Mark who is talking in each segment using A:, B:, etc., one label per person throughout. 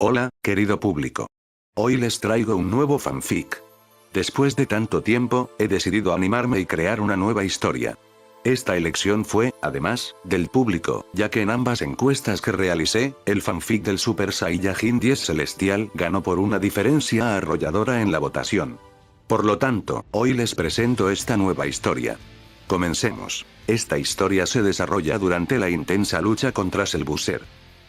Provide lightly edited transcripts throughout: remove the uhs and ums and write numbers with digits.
A: Hola, querido público. Hoy les traigo un nuevo fanfic. Después de tanto tiempo, he decidido animarme y crear una nueva historia. Esta elección fue, además, del público, ya que en ambas encuestas que realicé, el fanfic del Super Saiyajin 10 Celestial ganó por una diferencia arrolladora en la votación. Por lo tanto, hoy les presento esta nueva historia. Comencemos. Esta historia se desarrolla durante la intensa lucha contra Cellbuzzer.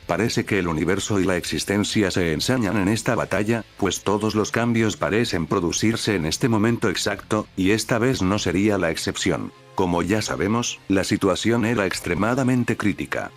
A: Parece que el universo y la existencia se ensañan en esta batalla, pues todos los cambios parecen producirse en este momento exacto, y esta vez no sería la excepción. Como ya sabemos, la situación era extremadamente crítica.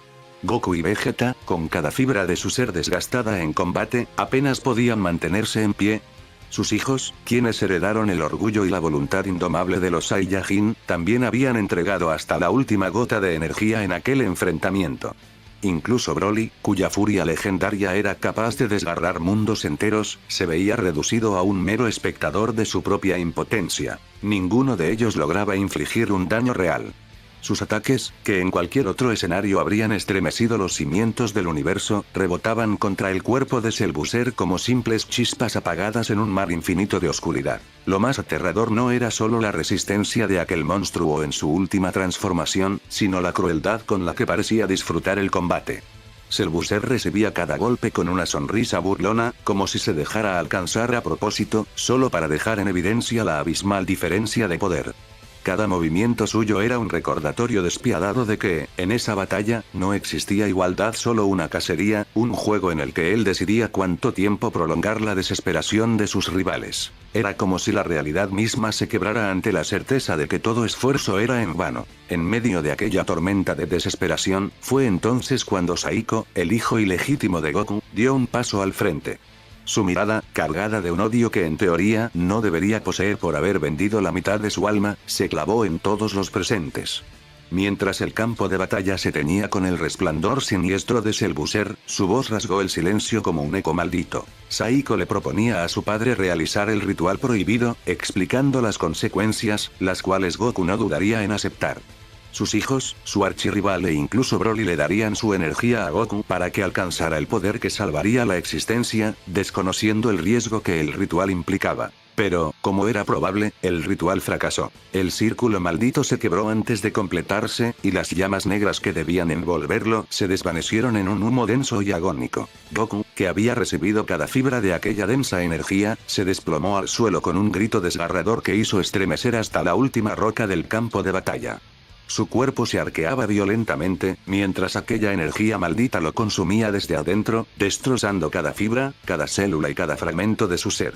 A: Goku y Vegeta, con cada fibra de su ser desgastada en combate, apenas podían mantenerse en pie. Sus hijos, quienes heredaron el orgullo y la voluntad indomable de los Saiyajin, también habían entregado hasta la última gota de energía en aquel enfrentamiento. Incluso Broly, cuya furia legendaria era capaz de desgarrar mundos enteros, se veía reducido a un mero espectador de su propia impotencia. Ninguno de ellos lograba infligir un daño real. Sus ataques, que en cualquier otro escenario habrían estremecido los cimientos del universo, rebotaban contra el cuerpo de Cellbuzzer como simples chispas apagadas en un mar infinito de oscuridad. Lo más aterrador no era solo la resistencia de aquel monstruo en su última transformación, sino la crueldad con la que parecía disfrutar el combate. Cellbuzzer recibía cada golpe con una sonrisa burlona, como si se dejara alcanzar a propósito, solo para dejar en evidencia la abismal diferencia de poder. Cada movimiento suyo era un recordatorio despiadado de que, en esa batalla, no existía igualdad, solo una cacería, un juego en el que él decidía cuánto tiempo prolongar la desesperación de sus rivales. Era como si la realidad misma se quebrara ante la certeza de que todo esfuerzo era en vano. En medio de aquella tormenta de desesperación, fue entonces cuando Saiko, el hijo ilegítimo de Goku, dio un paso al frente. Su mirada, cargada de un odio que en teoría no debería poseer por haber vendido la mitad de su alma, se clavó en todos los presentes. Mientras el campo de batalla se teñía con el resplandor siniestro de Cellbuzzer, su voz rasgó el silencio como un eco maldito. Saiko le proponía a su padre realizar el ritual prohibido, explicando las consecuencias, las cuales Goku no dudaría en aceptar. Sus hijos, su archirrival e incluso Broly le darían su energía a Goku para que alcanzara el poder que salvaría la existencia, desconociendo el riesgo que el ritual implicaba. Pero, como era probable, el ritual fracasó. El círculo maldito se quebró antes de completarse, y las llamas negras que debían envolverlo se desvanecieron en un humo denso y agónico. Goku, que había recibido cada fibra de aquella densa energía, se desplomó al suelo con un grito desgarrador que hizo estremecer hasta la última roca del campo de batalla. Su cuerpo se arqueaba violentamente, mientras aquella energía maldita lo consumía desde adentro, destrozando cada fibra, cada célula y cada fragmento de su ser.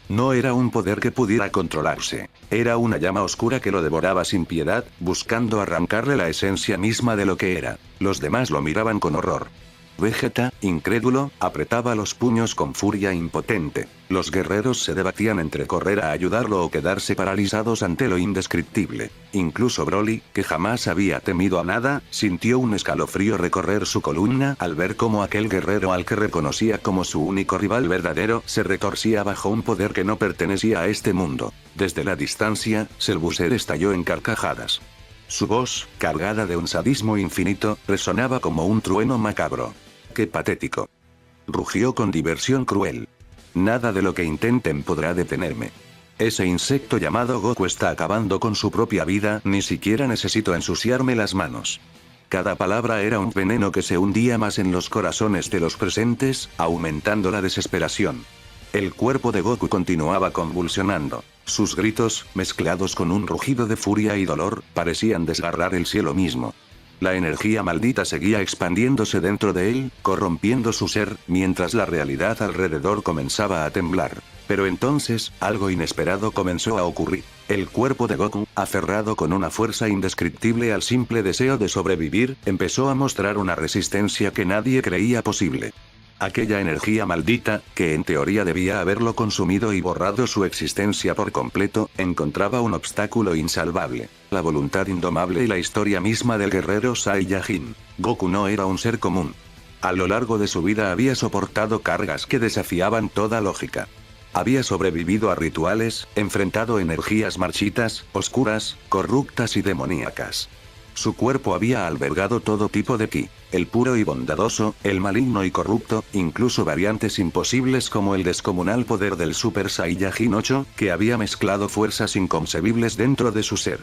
A: No era un poder que pudiera controlarse. Era una llama oscura que lo devoraba sin piedad, buscando arrancarle la esencia misma de lo que era. Los demás lo miraban con horror. Vegeta, incrédulo, apretaba los puños con furia impotente. Los guerreros se debatían entre correr a ayudarlo o quedarse paralizados ante lo indescriptible. Incluso Broly, que jamás había temido a nada, sintió un escalofrío recorrer su columna al ver cómo aquel guerrero al que reconocía como su único rival verdadero se retorcía bajo un poder que no pertenecía a este mundo. Desde la distancia, Cellbuzzer estalló en carcajadas. Su voz, cargada de un sadismo infinito, resonaba como un trueno macabro. ¡Qué patético! Rugió con diversión cruel. Nada de lo que intenten podrá detenerme. Ese insecto llamado Goku está acabando con su propia vida, ni siquiera necesito ensuciarme las manos. Cada palabra era un veneno que se hundía más en los corazones de los presentes, aumentando la desesperación. El cuerpo de Goku continuaba convulsionando. Sus gritos, mezclados con un rugido de furia y dolor, parecían desgarrar el cielo mismo. La energía maldita seguía expandiéndose dentro de él, corrompiendo su ser, mientras la realidad alrededor comenzaba a temblar. Pero entonces, algo inesperado comenzó a ocurrir. El cuerpo de Goku, aferrado con una fuerza indescriptible al simple deseo de sobrevivir, empezó a mostrar una resistencia que nadie creía posible. Aquella energía maldita, que en teoría debía haberlo consumido y borrado su existencia por completo, encontraba un obstáculo insalvable: la voluntad indomable y la historia misma del guerrero Saiyajin. Goku no era un ser común. A lo largo de su vida había soportado cargas que desafiaban toda lógica. Había sobrevivido a rituales, enfrentado energías marchitas, oscuras, corruptas y demoníacas. Su cuerpo había albergado todo tipo de ki, el puro y bondadoso, el maligno y corrupto, incluso variantes imposibles como el descomunal poder del Super Saiyajin 8, que había mezclado fuerzas inconcebibles dentro de su ser.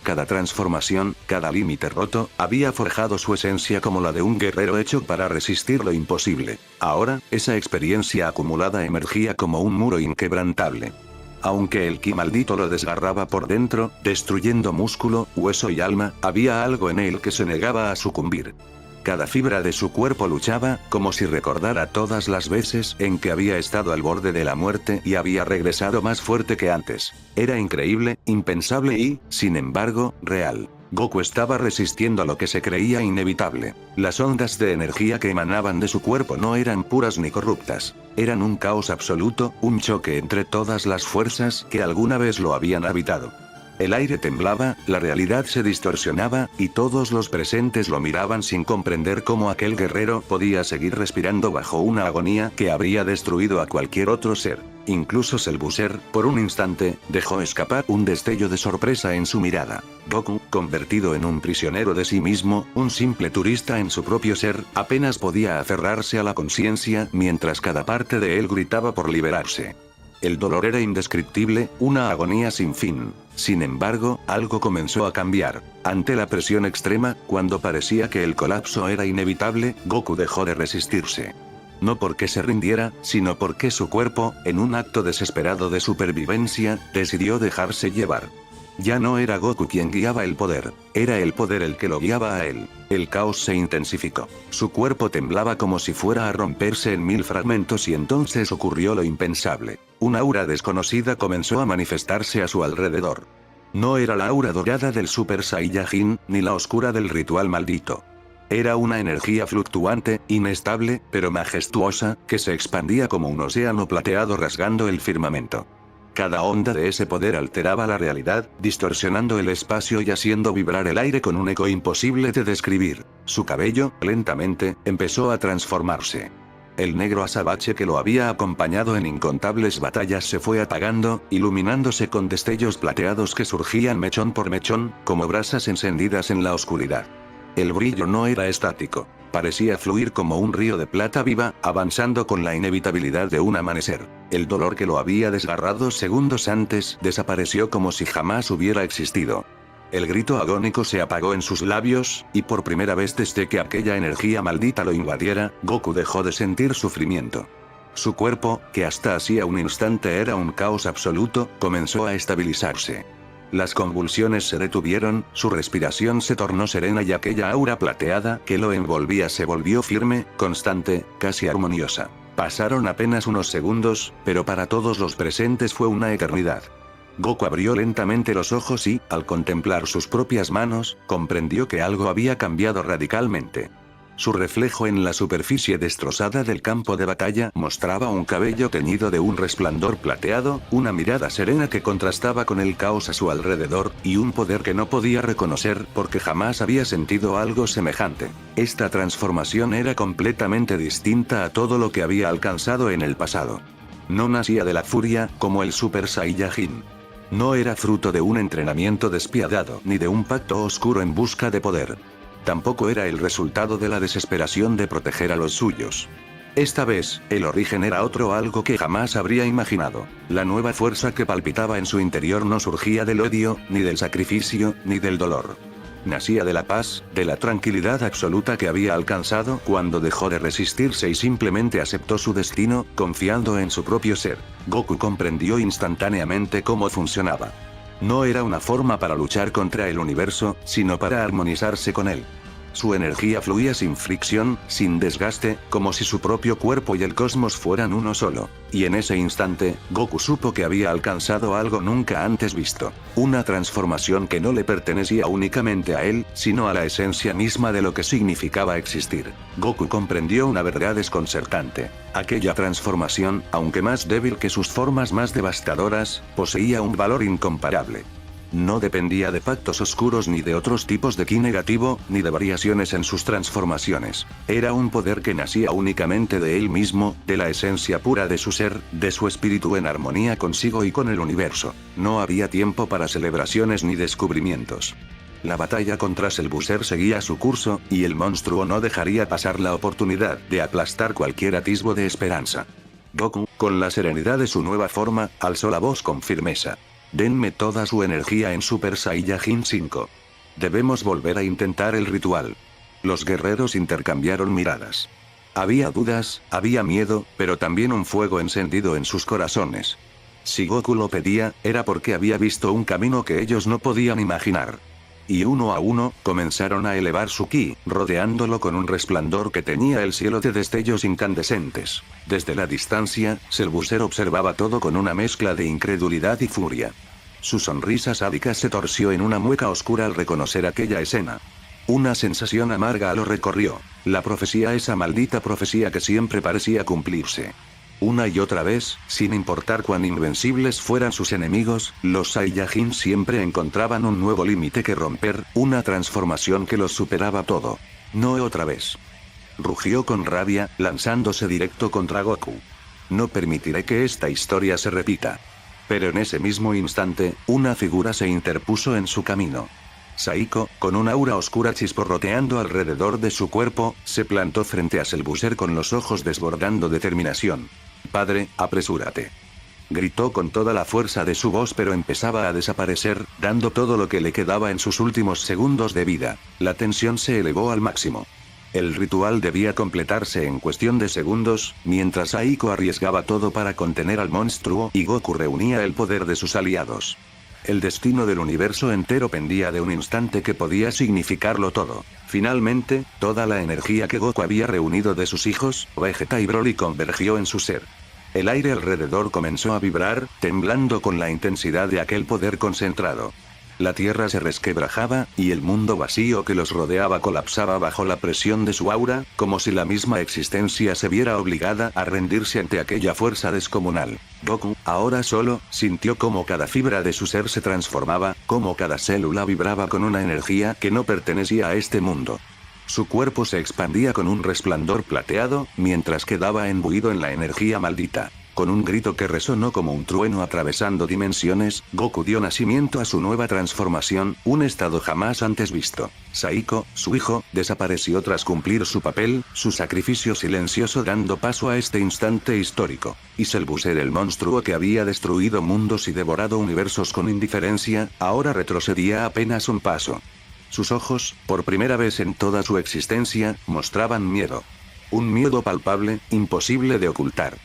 A: Cada transformación, cada límite roto, había forjado su esencia como la de un guerrero hecho para resistir lo imposible. Ahora, esa experiencia acumulada emergía como un muro inquebrantable. Aunque el ki maldito lo desgarraba por dentro, destruyendo músculo, hueso y alma, había algo en él que se negaba a sucumbir. Cada fibra de su cuerpo luchaba, como si recordara todas las veces en que había estado al borde de la muerte y había regresado más fuerte que antes. Era increíble, impensable y, sin embargo, real. Goku estaba resistiendo a lo que se creía inevitable. Las ondas de energía que emanaban de su cuerpo no eran puras ni corruptas. Eran un caos absoluto, un choque entre todas las fuerzas que alguna vez lo habían habitado. El aire temblaba, la realidad se distorsionaba, y todos los presentes lo miraban sin comprender cómo aquel guerrero podía seguir respirando bajo una agonía que habría destruido a cualquier otro ser. Incluso Selbuser, por un instante, dejó escapar un destello de sorpresa en su mirada. Goku, convertido en un prisionero de sí mismo, un simple turista en su propio ser, apenas podía aferrarse a la conciencia mientras cada parte de él gritaba por liberarse. El dolor era indescriptible, una agonía sin fin. Sin embargo, algo comenzó a cambiar. Ante la presión extrema, cuando parecía que el colapso era inevitable, Goku dejó de resistirse. No porque se rindiera, sino porque su cuerpo, en un acto desesperado de supervivencia, decidió dejarse llevar. Ya no era Goku quien guiaba el poder, era el poder el que lo guiaba a él. El caos se intensificó. Su cuerpo temblaba como si fuera a romperse en mil fragmentos y entonces ocurrió lo impensable. Una aura desconocida comenzó a manifestarse a su alrededor. No era la aura dorada del Super Saiyajin, ni la oscura del ritual maldito. Era una energía fluctuante, inestable, pero majestuosa, que se expandía como un océano plateado rasgando el firmamento. Cada onda de ese poder alteraba la realidad, distorsionando el espacio y haciendo vibrar el aire con un eco imposible de describir. Su cabello, lentamente, empezó a transformarse. El negro azabache que lo había acompañado en incontables batallas se fue apagando, iluminándose con destellos plateados que surgían mechón por mechón, como brasas encendidas en la oscuridad. El brillo no era estático. Parecía fluir como un río de plata viva, avanzando con la inevitabilidad de un amanecer. El dolor que lo había desgarrado segundos antes desapareció como si jamás hubiera existido. El grito agónico se apagó en sus labios, y por primera vez desde que aquella energía maldita lo invadiera, Goku dejó de sentir sufrimiento. Su cuerpo, que hasta hacía un instante era un caos absoluto, comenzó a estabilizarse. Las convulsiones se detuvieron, su respiración se tornó serena y aquella aura plateada que lo envolvía se volvió firme, constante, casi armoniosa. Pasaron apenas unos segundos, pero para todos los presentes fue una eternidad. Goku abrió lentamente los ojos y, al contemplar sus propias manos, comprendió que algo había cambiado radicalmente. Su reflejo en la superficie destrozada del campo de batalla mostraba un cabello teñido de un resplandor plateado, una mirada serena que contrastaba con el caos a su alrededor, y un poder que no podía reconocer porque jamás había sentido algo semejante. Esta transformación era completamente distinta a todo lo que había alcanzado en el pasado. No nacía de la furia, como el Super Saiyajin. No era fruto de un entrenamiento despiadado ni de un pacto oscuro en busca de poder. Tampoco era el resultado de la desesperación de proteger a los suyos. Esta vez, el origen era otro, algo que jamás habría imaginado. La nueva fuerza que palpitaba en su interior no surgía del odio, ni del sacrificio, ni del dolor. Nacía de la paz, de la tranquilidad absoluta que había alcanzado cuando dejó de resistirse y simplemente aceptó su destino, confiando en su propio ser. Goku comprendió instantáneamente cómo funcionaba. No era una forma para luchar contra el universo, sino para armonizarse con él. Su energía fluía sin fricción, sin desgaste, como si su propio cuerpo y el cosmos fueran uno solo. Y en ese instante, Goku supo que había alcanzado algo nunca antes visto. Una transformación que no le pertenecía únicamente a él, sino a la esencia misma de lo que significaba existir. Goku comprendió una verdad desconcertante. Aquella transformación, aunque más débil que sus formas más devastadoras, poseía un valor incomparable. No dependía de pactos oscuros ni de otros tipos de ki negativo, ni de variaciones en sus transformaciones. Era un poder que nacía únicamente de él mismo, de la esencia pura de su ser, de su espíritu en armonía consigo y con el universo. No había tiempo para celebraciones ni descubrimientos. La batalla contra Cellbuzzer seguía su curso, y el monstruo no dejaría pasar la oportunidad de aplastar cualquier atisbo de esperanza. Goku, con la serenidad de su nueva forma, alzó la voz con firmeza. Denme toda su energía en Super Saiyajin 5. Debemos volver a intentar el ritual. Los guerreros intercambiaron miradas. Había dudas, había miedo, pero también un fuego encendido en sus corazones. Si Goku lo pedía, era porque había visto un camino que ellos no podían imaginar. Y uno a uno, comenzaron a elevar su ki, rodeándolo con un resplandor que teñía el cielo de destellos incandescentes. Desde la distancia, Cellbuzzer observaba todo con una mezcla de incredulidad y furia. Su sonrisa sádica se torció en una mueca oscura al reconocer aquella escena. Una sensación amarga lo recorrió. La profecía, esa maldita profecía que siempre parecía cumplirse. Una y otra vez, sin importar cuán invencibles fueran sus enemigos, los Saiyajin siempre encontraban un nuevo límite que romper, una transformación que los superaba todo. No otra vez. Rugió con rabia, lanzándose directo contra Goku. No permitiré que esta historia se repita. Pero en ese mismo instante, una figura se interpuso en su camino. Saiko, con una aura oscura chisporroteando alrededor de su cuerpo, se plantó frente a Cellbuzzer con los ojos desbordando determinación. «Padre, apresúrate», gritó con toda la fuerza de su voz, pero empezaba a desaparecer, dando todo lo que le quedaba en sus últimos segundos de vida. La tensión se elevó al máximo. El ritual debía completarse en cuestión de segundos, mientras Saiko arriesgaba todo para contener al monstruo y Goku reunía el poder de sus aliados. El destino del universo entero pendía de un instante que podía significarlo todo. Finalmente, toda la energía que Goku había reunido de sus hijos, Vegeta y Broly, convergió en su ser. El aire alrededor comenzó a vibrar, temblando con la intensidad de aquel poder concentrado. La tierra se resquebrajaba, y el mundo vacío que los rodeaba colapsaba bajo la presión de su aura, como si la misma existencia se viera obligada a rendirse ante aquella fuerza descomunal. Goku, ahora solo, sintió cómo cada fibra de su ser se transformaba, cómo cada célula vibraba con una energía que no pertenecía a este mundo. Su cuerpo se expandía con un resplandor plateado, mientras quedaba imbuido en la energía maldita. Con un grito que resonó como un trueno atravesando dimensiones, Goku dio nacimiento a su nueva transformación, un estado jamás antes visto. Saiko, su hijo, desapareció tras cumplir su papel, su sacrificio silencioso dando paso a este instante histórico. Y Cellbuzzer, el monstruo que había destruido mundos y devorado universos con indiferencia, ahora retrocedía apenas un paso. Sus ojos, por primera vez en toda su existencia, mostraban miedo. Un miedo palpable, imposible de ocultar.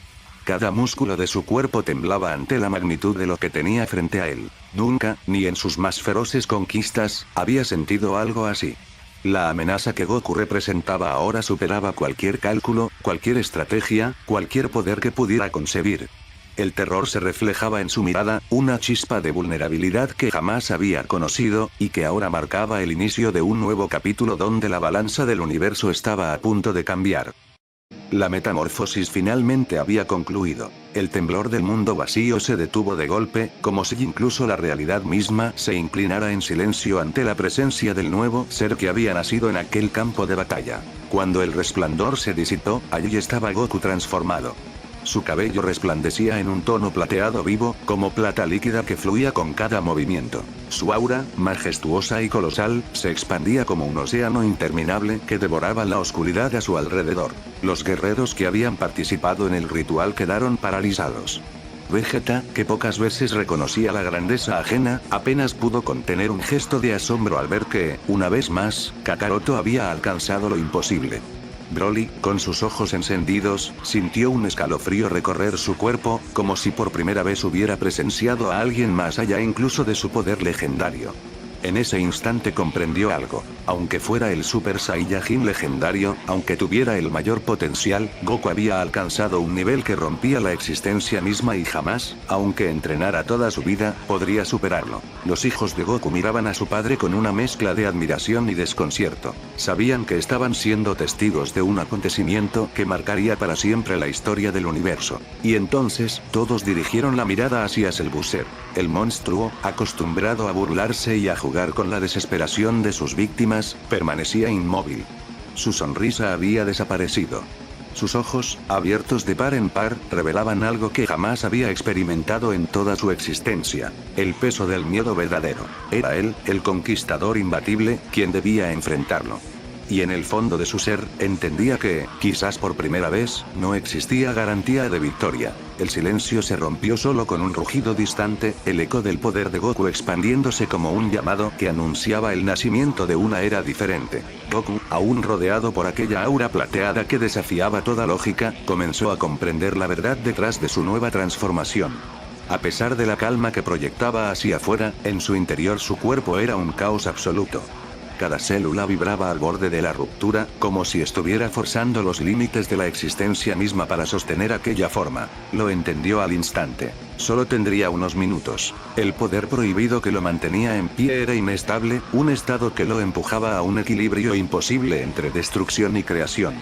A: Cada músculo de su cuerpo temblaba ante la magnitud de lo que tenía frente a él. Nunca, ni en sus más feroces conquistas, había sentido algo así. La amenaza que Goku representaba ahora superaba cualquier cálculo, cualquier estrategia, cualquier poder que pudiera concebir. El terror se reflejaba en su mirada, una chispa de vulnerabilidad que jamás había conocido, y que ahora marcaba el inicio de un nuevo capítulo donde la balanza del universo estaba a punto de cambiar. La metamorfosis finalmente había concluido. El temblor del mundo vacío se detuvo de golpe, como si incluso la realidad misma se inclinara en silencio ante la presencia del nuevo ser que había nacido en aquel campo de batalla. Cuando el resplandor se disipó, allí estaba Goku transformado. Su cabello resplandecía en un tono plateado vivo, como plata líquida que fluía con cada movimiento. Su aura, majestuosa y colosal, se expandía como un océano interminable que devoraba la oscuridad a su alrededor. Los guerreros que habían participado en el ritual quedaron paralizados. Vegeta, que pocas veces reconocía la grandeza ajena, apenas pudo contener un gesto de asombro al ver que, una vez más, Kakaroto había alcanzado lo imposible. Broly, con sus ojos encendidos, sintió un escalofrío recorrer su cuerpo, como si por primera vez hubiera presenciado a alguien más allá incluso de su poder legendario. En ese instante comprendió algo. Aunque fuera el Super Saiyajin legendario, aunque tuviera el mayor potencial, Goku había alcanzado un nivel que rompía la existencia misma y jamás, aunque entrenara toda su vida, podría superarlo. Los hijos de Goku miraban a su padre con una mezcla de admiración y desconcierto. Sabían que estaban siendo testigos de un acontecimiento que marcaría para siempre la historia del universo. Y entonces, todos dirigieron la mirada hacia Cellbuzzer. El monstruo, acostumbrado a burlarse y a jugar con la desesperación de sus víctimas, permanecía inmóvil. Su sonrisa había desaparecido. Sus ojos, abiertos de par en par, revelaban algo que jamás había experimentado en toda su existencia. El peso del miedo verdadero. Era él, el conquistador imbatible, quien debía enfrentarlo. Y en el fondo de su ser, entendía que, quizás por primera vez, no existía garantía de victoria. El silencio se rompió solo con un rugido distante, el eco del poder de Goku expandiéndose como un llamado que anunciaba el nacimiento de una era diferente. Goku, aún rodeado por aquella aura plateada que desafiaba toda lógica, comenzó a comprender la verdad detrás de su nueva transformación. A pesar de la calma que proyectaba hacia afuera, en su interior su cuerpo era un caos absoluto. Cada célula vibraba al borde de la ruptura, como si estuviera forzando los límites de la existencia misma para sostener aquella forma. Lo entendió al instante. Solo tendría unos minutos. El poder prohibido que lo mantenía en pie era inestable, un estado que lo empujaba a un equilibrio imposible entre destrucción y creación.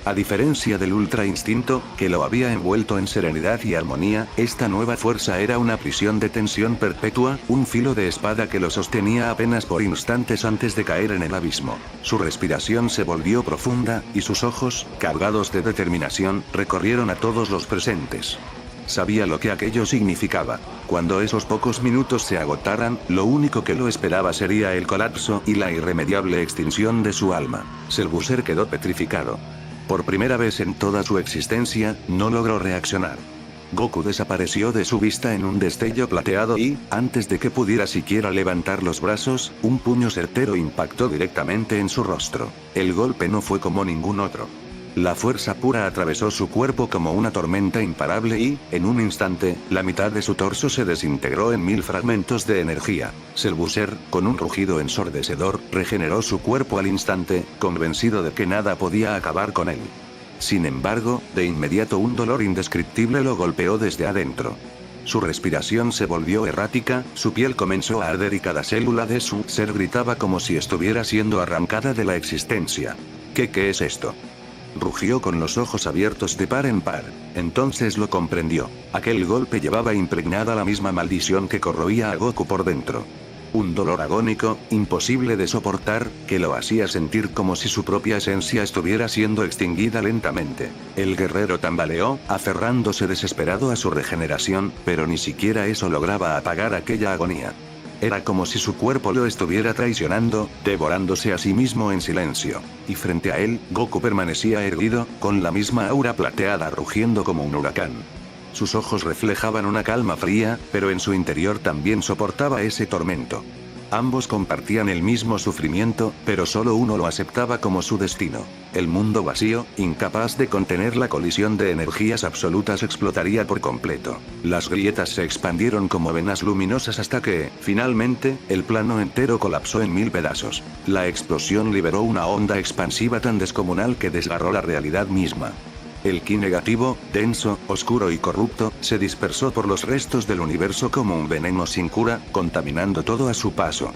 A: A diferencia del ultra instinto, que lo había envuelto en serenidad y armonía, esta nueva fuerza era una prisión de tensión perpetua, un filo de espada que lo sostenía apenas por instantes antes de caer en el abismo. Su respiración se volvió profunda, y sus ojos, cargados de determinación, recorrieron a todos los presentes. Sabía lo que aquello significaba. Cuando esos pocos minutos se agotaran, lo único que lo esperaba sería el colapso y la irremediable extinción de su alma. Selbuser quedó petrificado. Por primera vez en toda su existencia, no logró reaccionar. Goku desapareció de su vista en un destello plateado y, antes de que pudiera siquiera levantar los brazos, un puño certero impactó directamente en su rostro. El golpe no fue como ningún otro. La fuerza pura atravesó su cuerpo como una tormenta imparable y, en un instante, la mitad de su torso se desintegró en 1000 fragmentos de energía. Selbuser, con un rugido ensordecedor, regeneró su cuerpo al instante, convencido de que nada podía acabar con él. Sin embargo, de inmediato un dolor indescriptible lo golpeó desde adentro. Su respiración se volvió errática, su piel comenzó a arder y cada célula de su ser gritaba como si estuviera siendo arrancada de la existencia. ¿Qué es esto?, rugió con los ojos abiertos de par en par. Entonces lo comprendió. Aquel golpe llevaba impregnada la misma maldición que corroía a Goku por dentro. Un dolor agónico, imposible de soportar, que lo hacía sentir como si su propia esencia estuviera siendo extinguida lentamente. El guerrero tambaleó, aferrándose desesperado a su regeneración, pero ni siquiera eso lograba apagar aquella agonía. Era como si su cuerpo lo estuviera traicionando, devorándose a sí mismo en silencio. Y frente a él, Goku permanecía erguido, con la misma aura plateada rugiendo como un huracán. Sus ojos reflejaban una calma fría, pero en su interior también soportaba ese tormento. Ambos compartían el mismo sufrimiento, pero solo uno lo aceptaba como su destino. El mundo vacío, incapaz de contener la colisión de energías absolutas, explotaría por completo. Las grietas se expandieron como venas luminosas hasta que, finalmente, el plano entero colapsó en 1000 pedazos. La explosión liberó una onda expansiva tan descomunal que desgarró la realidad misma. El ki negativo, denso, oscuro y corrupto, se dispersó por los restos del universo como un veneno sin cura, contaminando todo a su paso.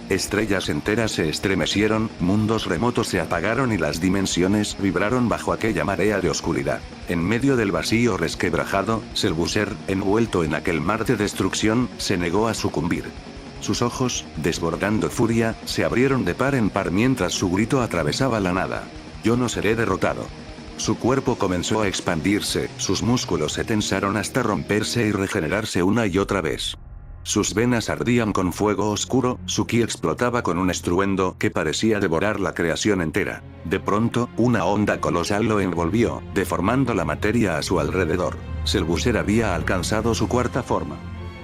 A: Estrellas enteras se estremecieron, mundos remotos se apagaron y las dimensiones vibraron bajo aquella marea de oscuridad. En medio del vacío resquebrajado, Selbuser, envuelto en aquel mar de destrucción, se negó a sucumbir. Sus ojos, desbordando furia, se abrieron de par en par mientras su grito atravesaba la nada. Yo no seré derrotado. Su cuerpo comenzó a expandirse, sus músculos se tensaron hasta romperse y regenerarse una y otra vez. Sus venas ardían con fuego oscuro, su ki explotaba con un estruendo que parecía devorar la creación entera. De pronto, una onda colosal lo envolvió, deformando la materia a su alrededor. Selbuser había alcanzado su cuarta forma.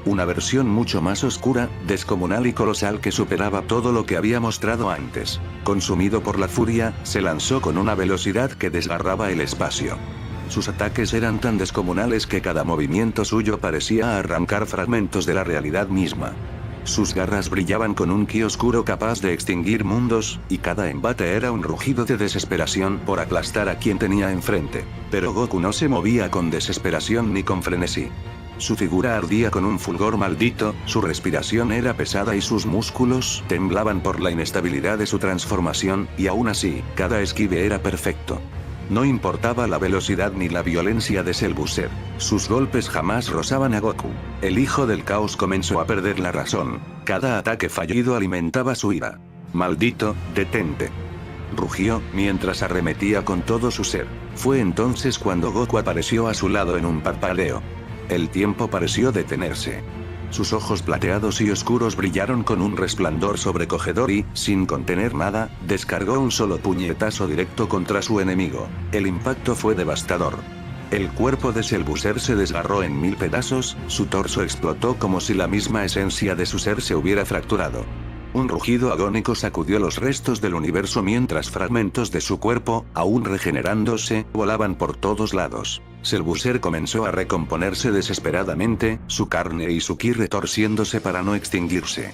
A: Una versión mucho más oscura, descomunal y colosal que superaba todo lo que había mostrado antes. Consumido por la furia, se lanzó con una velocidad que desgarraba el espacio. Sus ataques eran tan descomunales que cada movimiento suyo parecía arrancar fragmentos de la realidad misma. Sus garras brillaban con un ki oscuro capaz de extinguir mundos, y cada embate era un rugido de desesperación por aplastar a quien tenía enfrente. Pero Goku no se movía con desesperación ni con frenesí. Su figura ardía con un fulgor maldito, su respiración era pesada y sus músculos temblaban por la inestabilidad de su transformación, y aún así, cada esquive era perfecto. No importaba la velocidad ni la violencia de Selbuser. Sus golpes jamás rozaban a Goku. El hijo del caos comenzó a perder la razón. Cada ataque fallido alimentaba su ira. Maldito, detente. rugió, mientras arremetía con todo su ser. Fue entonces cuando Goku apareció a su lado en un parpadeo. El tiempo pareció detenerse. Sus ojos plateados y oscuros brillaron con un resplandor sobrecogedor y, sin contener nada, descargó un solo puñetazo directo contra su enemigo. El impacto fue devastador. El cuerpo de Selbuser se desgarró en 1000 pedazos, su torso explotó como si la misma esencia de su ser se hubiera fracturado. Un rugido agónico sacudió los restos del universo mientras fragmentos de su cuerpo, aún regenerándose, volaban por todos lados. Selbuser comenzó a recomponerse desesperadamente, su carne y su ki retorciéndose para no extinguirse.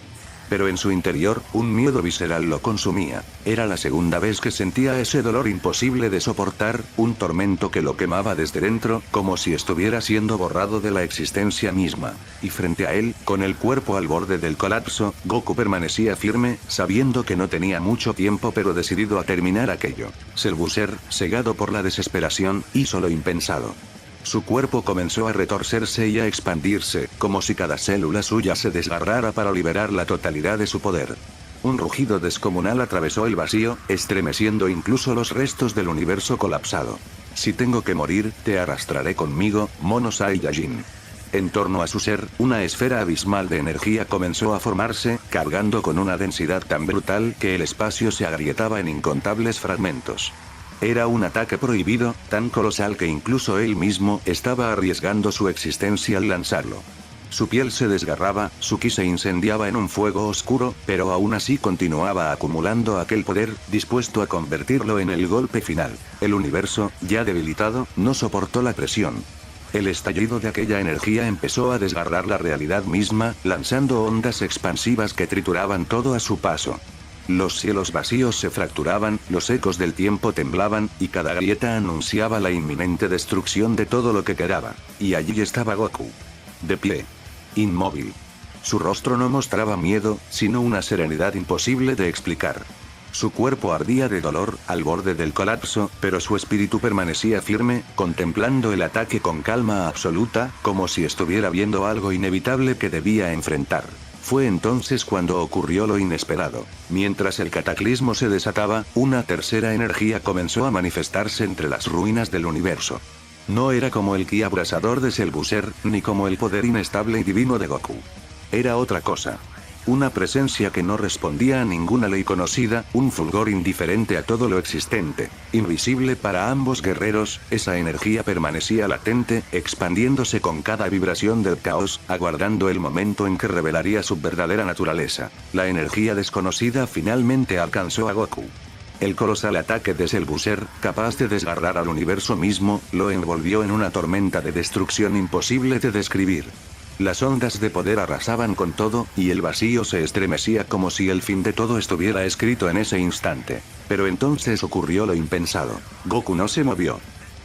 A: Pero en su interior, un miedo visceral lo consumía. Era la segunda vez que sentía ese dolor imposible de soportar, un tormento que lo quemaba desde dentro, como si estuviera siendo borrado de la existencia misma. Y frente a él, con el cuerpo al borde del colapso, Goku permanecía firme, sabiendo que no tenía mucho tiempo pero decidido a terminar aquello. Selbuser, cegado por la desesperación, hizo lo impensado. Su cuerpo comenzó a retorcerse y a expandirse, como si cada célula suya se desgarrara para liberar la totalidad de su poder. Un rugido descomunal atravesó el vacío, estremeciendo incluso los restos del universo colapsado. Si tengo que morir, te arrastraré conmigo, Mono Saiyajin. En torno a su ser, una esfera abismal de energía comenzó a formarse, cargando con una densidad tan brutal que el espacio se agrietaba en incontables fragmentos. Era un ataque prohibido, tan colosal que incluso él mismo estaba arriesgando su existencia al lanzarlo. Su piel se desgarraba, su ki se incendiaba en un fuego oscuro, pero aún así continuaba acumulando aquel poder, dispuesto a convertirlo en el golpe final. El universo, ya debilitado, no soportó la presión. El estallido de aquella energía empezó a desgarrar la realidad misma, lanzando ondas expansivas que trituraban todo a su paso. Los cielos vacíos se fracturaban, los ecos del tiempo temblaban, y cada grieta anunciaba la inminente destrucción de todo lo que quedaba. Y allí estaba Goku. De pie. Inmóvil. Su rostro no mostraba miedo, sino una serenidad imposible de explicar. Su cuerpo ardía de dolor, al borde del colapso, pero su espíritu permanecía firme, contemplando el ataque con calma absoluta, como si estuviera viendo algo inevitable que debía enfrentar. Fue entonces cuando ocurrió lo inesperado. Mientras el cataclismo se desataba, una tercera energía comenzó a manifestarse entre las ruinas del universo. No era como el ki abrasador de Selbuser, ni como el poder inestable y divino de Goku. Era otra cosa. Una presencia que no respondía a ninguna ley conocida, un fulgor indiferente a todo lo existente. Invisible para ambos guerreros, esa energía permanecía latente, expandiéndose con cada vibración del caos, aguardando el momento en que revelaría su verdadera naturaleza. La energía desconocida finalmente alcanzó a Goku. El colosal ataque de Selbuser, capaz de desgarrar al universo mismo, lo envolvió en una tormenta de destrucción imposible de describir. Las ondas de poder arrasaban con todo, y el vacío se estremecía como si el fin de todo estuviera escrito en ese instante. Pero entonces ocurrió lo impensado. Goku no se movió.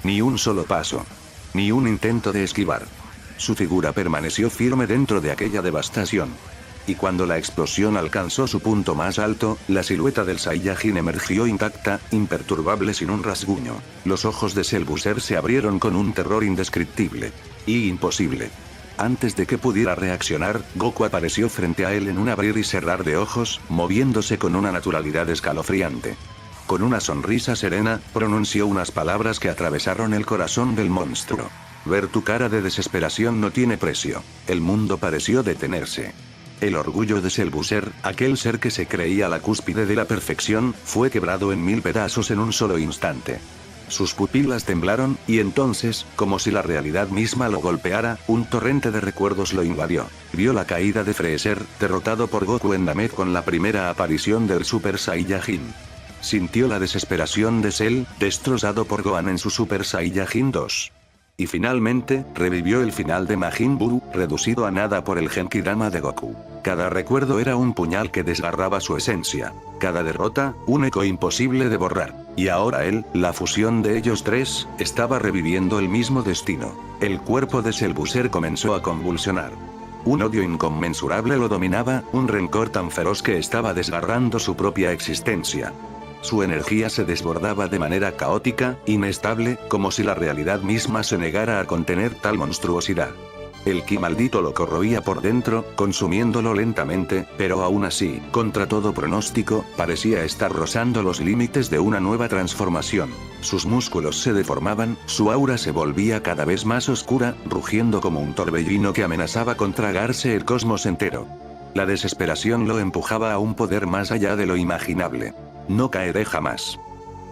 A: Ni un solo paso. Ni un intento de esquivar. Su figura permaneció firme dentro de aquella devastación. Y cuando la explosión alcanzó su punto más alto, la silueta del Saiyajin emergió intacta, imperturbable sin un rasguño. Los ojos de Selbuser se abrieron con un terror indescriptible. Y imposible. Antes de que pudiera reaccionar, Goku apareció frente a él en un abrir y cerrar de ojos, moviéndose con una naturalidad escalofriante. Con una sonrisa serena, pronunció unas palabras que atravesaron el corazón del monstruo. Ver tu cara de desesperación no tiene precio. El mundo pareció detenerse. El orgullo de Selbuser, aquel ser que se creía la cúspide de la perfección, fue quebrado en 1000 pedazos en un solo instante. Sus pupilas temblaron, y entonces, como si la realidad misma lo golpeara, un torrente de recuerdos lo invadió. Vio la caída de Freezer, derrotado por Goku en Namek con la primera aparición del Super Saiyajin. Sintió la desesperación de Cell, destrozado por Gohan en su Super Saiyajin 2. Y finalmente, revivió el final de Majin Buu, reducido a nada por el Genkidama de Goku. Cada recuerdo era un puñal que desgarraba su esencia. Cada derrota, un eco imposible de borrar. Y ahora él, la fusión de ellos tres, estaba reviviendo el mismo destino. El cuerpo de Selbuser comenzó a convulsionar. Un odio inconmensurable lo dominaba, un rencor tan feroz que estaba desgarrando su propia existencia. Su energía se desbordaba de manera caótica, inestable, como si la realidad misma se negara a contener tal monstruosidad. El ki maldito lo corroía por dentro, consumiéndolo lentamente, pero aún así, contra todo pronóstico, parecía estar rozando los límites de una nueva transformación. Sus músculos se deformaban, su aura se volvía cada vez más oscura, rugiendo como un torbellino que amenazaba con tragarse el cosmos entero. La desesperación lo empujaba a un poder más allá de lo imaginable. No caeré jamás.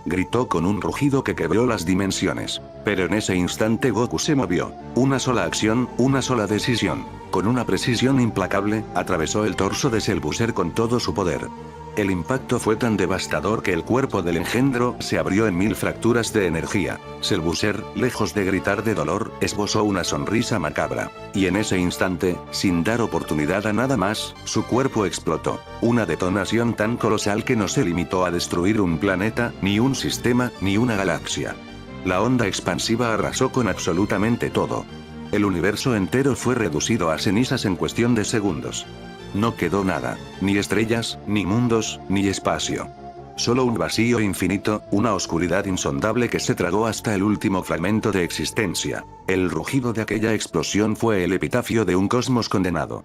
A: Gritó con un rugido que quebró las dimensiones. Pero en ese instante Goku se movió. Una sola acción, una sola decisión. Con una precisión implacable, atravesó el torso de Cell-Buzzer con todo su poder. El impacto fue tan devastador que el cuerpo del engendro se abrió en 1000 fracturas de energía. Cell-Buzzer, lejos de gritar de dolor, esbozó una sonrisa macabra. Y en ese instante, sin dar oportunidad a nada más, su cuerpo explotó. Una detonación tan colosal que no se limitó a destruir un planeta, ni un sistema, ni una galaxia. La onda expansiva arrasó con absolutamente todo. El universo entero fue reducido a cenizas en cuestión de segundos. No quedó nada, ni estrellas, ni mundos, ni espacio. Solo un vacío infinito, una oscuridad insondable que se tragó hasta el último fragmento de existencia. El rugido de aquella explosión fue el epitafio de un cosmos condenado.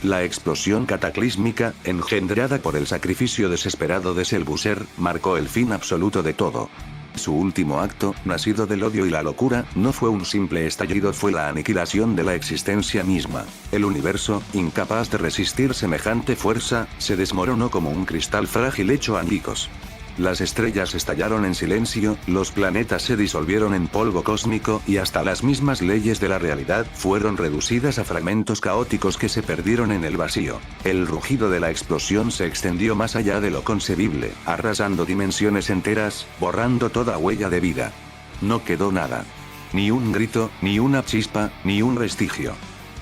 A: La explosión cataclísmica, engendrada por el sacrificio desesperado de Cell-Buzzer, marcó el fin absoluto de todo. Su último acto, nacido del odio y la locura, no fue un simple estallido, fue la aniquilación de la existencia misma. El universo, incapaz de resistir semejante fuerza, se desmoronó como un cristal frágil hecho añicos. Las estrellas estallaron en silencio, los planetas se disolvieron en polvo cósmico y hasta las mismas leyes de la realidad fueron reducidas a fragmentos caóticos que se perdieron en el vacío. El rugido de la explosión se extendió más allá de lo concebible, arrasando dimensiones enteras, borrando toda huella de vida. No quedó nada. Ni un grito, ni una chispa, ni un vestigio.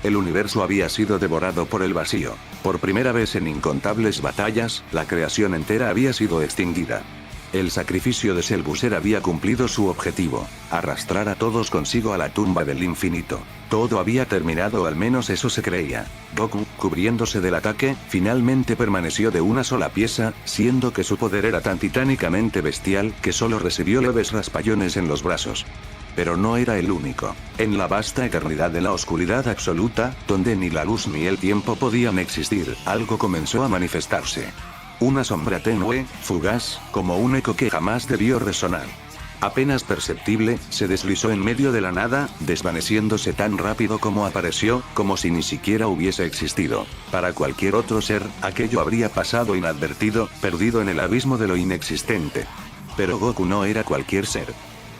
A: El universo había sido devorado por el vacío. Por primera vez en incontables batallas, la creación entera había sido extinguida. El sacrificio de Cell-Buzzer había cumplido su objetivo, arrastrar a todos consigo a la tumba del infinito. Todo había terminado, o al menos eso se creía. Goku, cubriéndose del ataque, finalmente permaneció de una sola pieza, siendo que su poder era tan titánicamente bestial que solo recibió leves raspallones en los brazos. Pero no era el único. En la vasta eternidad de la oscuridad absoluta, donde ni la luz ni el tiempo podían existir, algo comenzó a manifestarse. Una sombra tenue, fugaz, como un eco que jamás debió resonar. Apenas perceptible, se deslizó en medio de la nada, desvaneciéndose tan rápido como apareció, como si ni siquiera hubiese existido. Para cualquier otro ser, aquello habría pasado inadvertido, perdido en el abismo de lo inexistente. Pero Goku no era cualquier ser.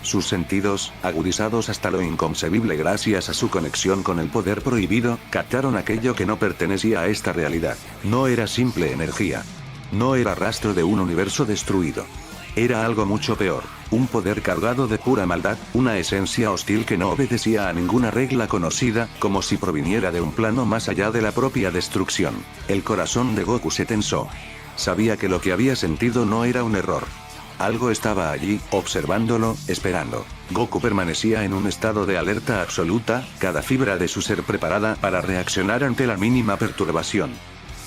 A: Sus sentidos, agudizados hasta lo inconcebible gracias a su conexión con el poder prohibido, captaron aquello que no pertenecía a esta realidad. No era simple energía. No era rastro de un universo destruido. Era algo mucho peor, un poder cargado de pura maldad, una esencia hostil que no obedecía a ninguna regla conocida, como si proviniera de un plano más allá de la propia destrucción. El corazón de Goku se tensó. Sabía que lo que había sentido no era un error. Algo estaba allí, observándolo, esperando. Goku permanecía en un estado de alerta absoluta, cada fibra de su ser preparada para reaccionar ante la mínima perturbación.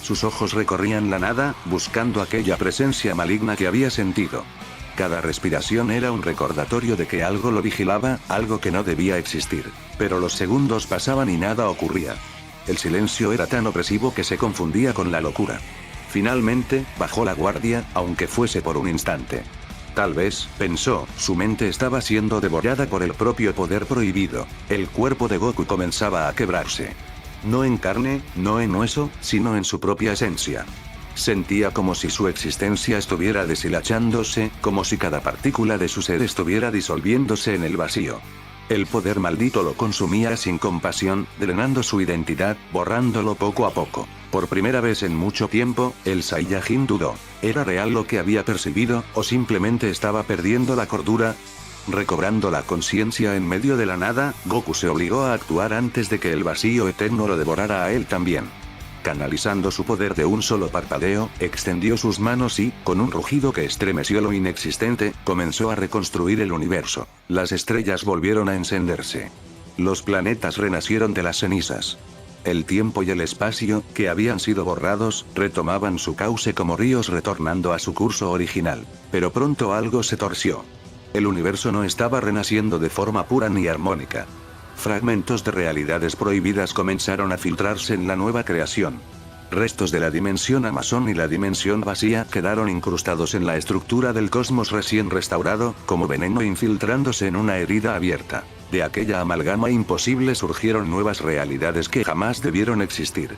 A: Sus ojos recorrían la nada, buscando aquella presencia maligna que había sentido. Cada respiración era un recordatorio de que algo lo vigilaba, algo que no debía existir. Pero los segundos pasaban y nada ocurría. El silencio era tan opresivo que se confundía con la locura. Finalmente, bajó la guardia, aunque fuese por un instante. Tal vez, pensó, su mente estaba siendo devorada por el propio poder prohibido. El cuerpo de Goku comenzaba a quebrarse. No en carne, no en hueso, sino en su propia esencia. Sentía como si su existencia estuviera deshilachándose, como si cada partícula de su ser estuviera disolviéndose en el vacío. El poder maldito lo consumía sin compasión, drenando su identidad, borrándolo poco a poco. Por primera vez en mucho tiempo, el Saiyajin dudó. ¿Era real lo que había percibido, o simplemente estaba perdiendo la cordura? Recobrando la conciencia en medio de la nada, Goku se obligó a actuar antes de que el vacío eterno lo devorara a él también. Canalizando su poder de un solo parpadeo, extendió sus manos y, con un rugido que estremeció lo inexistente, comenzó a reconstruir el universo. Las estrellas volvieron a encenderse. Los planetas renacieron de las cenizas. El tiempo y el espacio, que habían sido borrados, retomaban su cauce como ríos retornando a su curso original. Pero pronto algo se torció. El universo no estaba renaciendo de forma pura ni armónica. Fragmentos de realidades prohibidas comenzaron a filtrarse en la nueva creación. Restos de la dimensión Amazon y la dimensión vacía quedaron incrustados en la estructura del cosmos recién restaurado, como veneno infiltrándose en una herida abierta. De aquella amalgama imposible surgieron nuevas realidades que jamás debieron existir.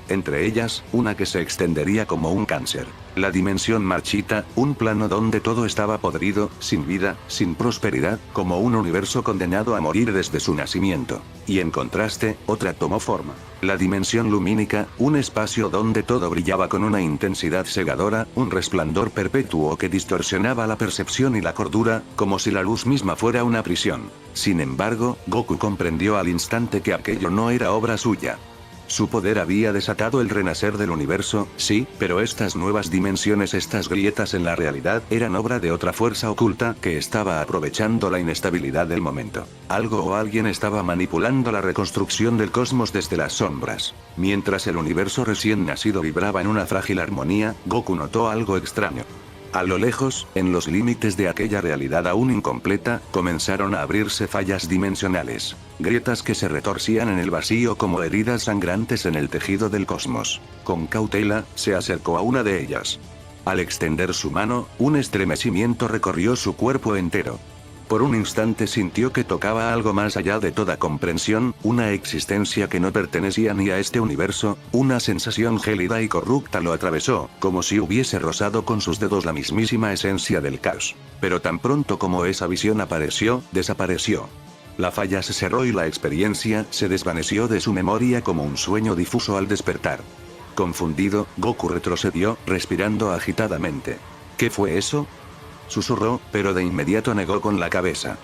A: Entre ellas, una que se extendería como un cáncer. La dimensión marchita, un plano donde todo estaba podrido, sin vida, sin prosperidad, como un universo condenado a morir desde su nacimiento. Y en contraste, otra tomó forma. La dimensión lumínica, un espacio donde todo brillaba con una intensidad cegadora, un resplandor perpetuo que distorsionaba la percepción y la cordura, como si la luz misma fuera una prisión. Sin embargo, Goku comprendió al instante que aquello no era obra suya. Su poder había desatado el renacer del universo, sí, pero estas nuevas dimensiones, estas grietas en la realidad, eran obra de otra fuerza oculta que estaba aprovechando la inestabilidad del momento. Algo o alguien estaba manipulando la reconstrucción del cosmos desde las sombras. Mientras el universo recién nacido vibraba en una frágil armonía, Goku notó algo extraño. A lo lejos, en los límites de aquella realidad aún incompleta, comenzaron a abrirse fallas dimensionales. Grietas que se retorcían en el vacío como heridas sangrantes en el tejido del cosmos. Con cautela, se acercó a una de ellas. Al extender su mano, un estremecimiento recorrió su cuerpo entero. Por un instante sintió que tocaba algo más allá de toda comprensión, una existencia que no pertenecía ni a este universo, una sensación gélida y corrupta lo atravesó, como si hubiese rozado con sus dedos la mismísima esencia del caos. Pero tan pronto como esa visión apareció, desapareció. La falla se cerró y la experiencia se desvaneció de su memoria como un sueño difuso al despertar. Confundido, Goku retrocedió, respirando agitadamente. ¿Qué fue eso?, susurró, pero de inmediato negó con la cabeza.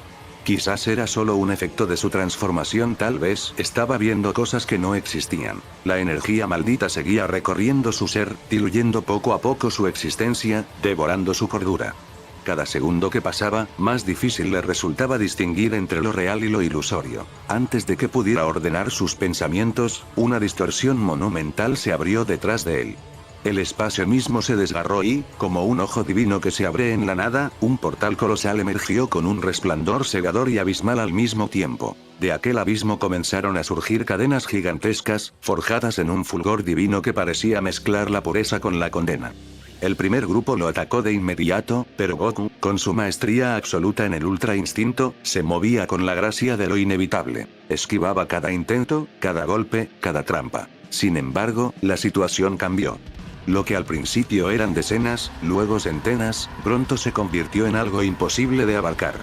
A: Quizás era solo un efecto de su transformación, tal vez estaba viendo cosas que no existían. La energía maldita seguía recorriendo su ser, diluyendo poco a poco su existencia, devorando su cordura. Cada segundo que pasaba, más difícil le resultaba distinguir entre lo real y lo ilusorio. Antes de que pudiera ordenar sus pensamientos, una distorsión monumental se abrió detrás de él. El espacio mismo se desgarró y, como un ojo divino que se abre en la nada, un portal colosal emergió con un resplandor cegador y abismal al mismo tiempo. De aquel abismo comenzaron a surgir cadenas gigantescas, forjadas en un fulgor divino que parecía mezclar la pureza con la condena. El primer grupo lo atacó de inmediato, pero Goku, con su maestría absoluta en el ultra instinto, se movía con la gracia de lo inevitable. Esquivaba cada intento, cada golpe, cada trampa. Sin embargo, la situación cambió. Lo que al principio eran decenas, luego centenas, pronto se convirtió en algo imposible de abarcar.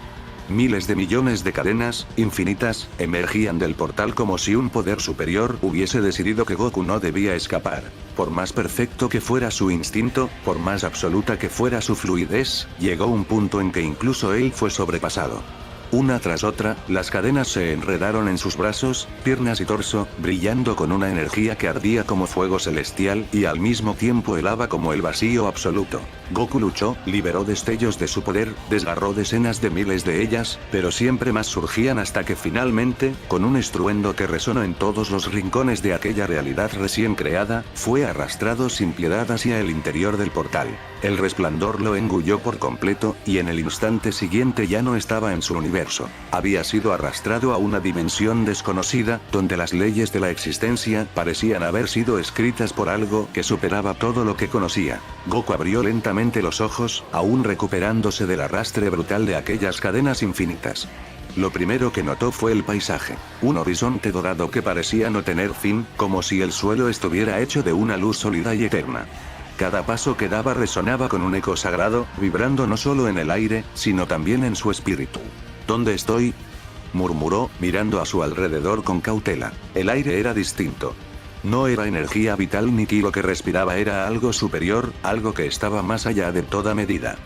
A: Miles de millones de cadenas, infinitas, emergían del portal como si un poder superior hubiese decidido que Goku no debía escapar. Por más perfecto que fuera su instinto, por más absoluta que fuera su fluidez, llegó un punto en que incluso él fue sobrepasado. Una tras otra, las cadenas se enredaron en sus brazos, piernas y torso, brillando con una energía que ardía como fuego celestial y al mismo tiempo helaba como el vacío absoluto. Goku luchó, liberó destellos de su poder, desgarró decenas de miles de ellas, pero siempre más surgían hasta que finalmente, con un estruendo que resonó en todos los rincones de aquella realidad recién creada, fue arrastrado sin piedad hacia el interior del portal. El resplandor lo engulló por completo, y en el instante siguiente ya no estaba en su universo. Había sido arrastrado a una dimensión desconocida, donde las leyes de la existencia parecían haber sido escritas por algo que superaba todo lo que conocía. Goku abrió lentamente los ojos, aún recuperándose del arrastre brutal de aquellas cadenas infinitas. Lo primero que notó fue el paisaje. Un horizonte dorado que parecía no tener fin, como si el suelo estuviera hecho de una luz sólida y eterna. Cada paso que daba resonaba con un eco sagrado, vibrando no solo en el aire, sino también en su espíritu. ¿Dónde estoy?, murmuró, mirando a su alrededor con cautela. El aire era distinto. No era energía vital ni ki lo que respiraba, era algo superior, algo que estaba más allá de toda medida.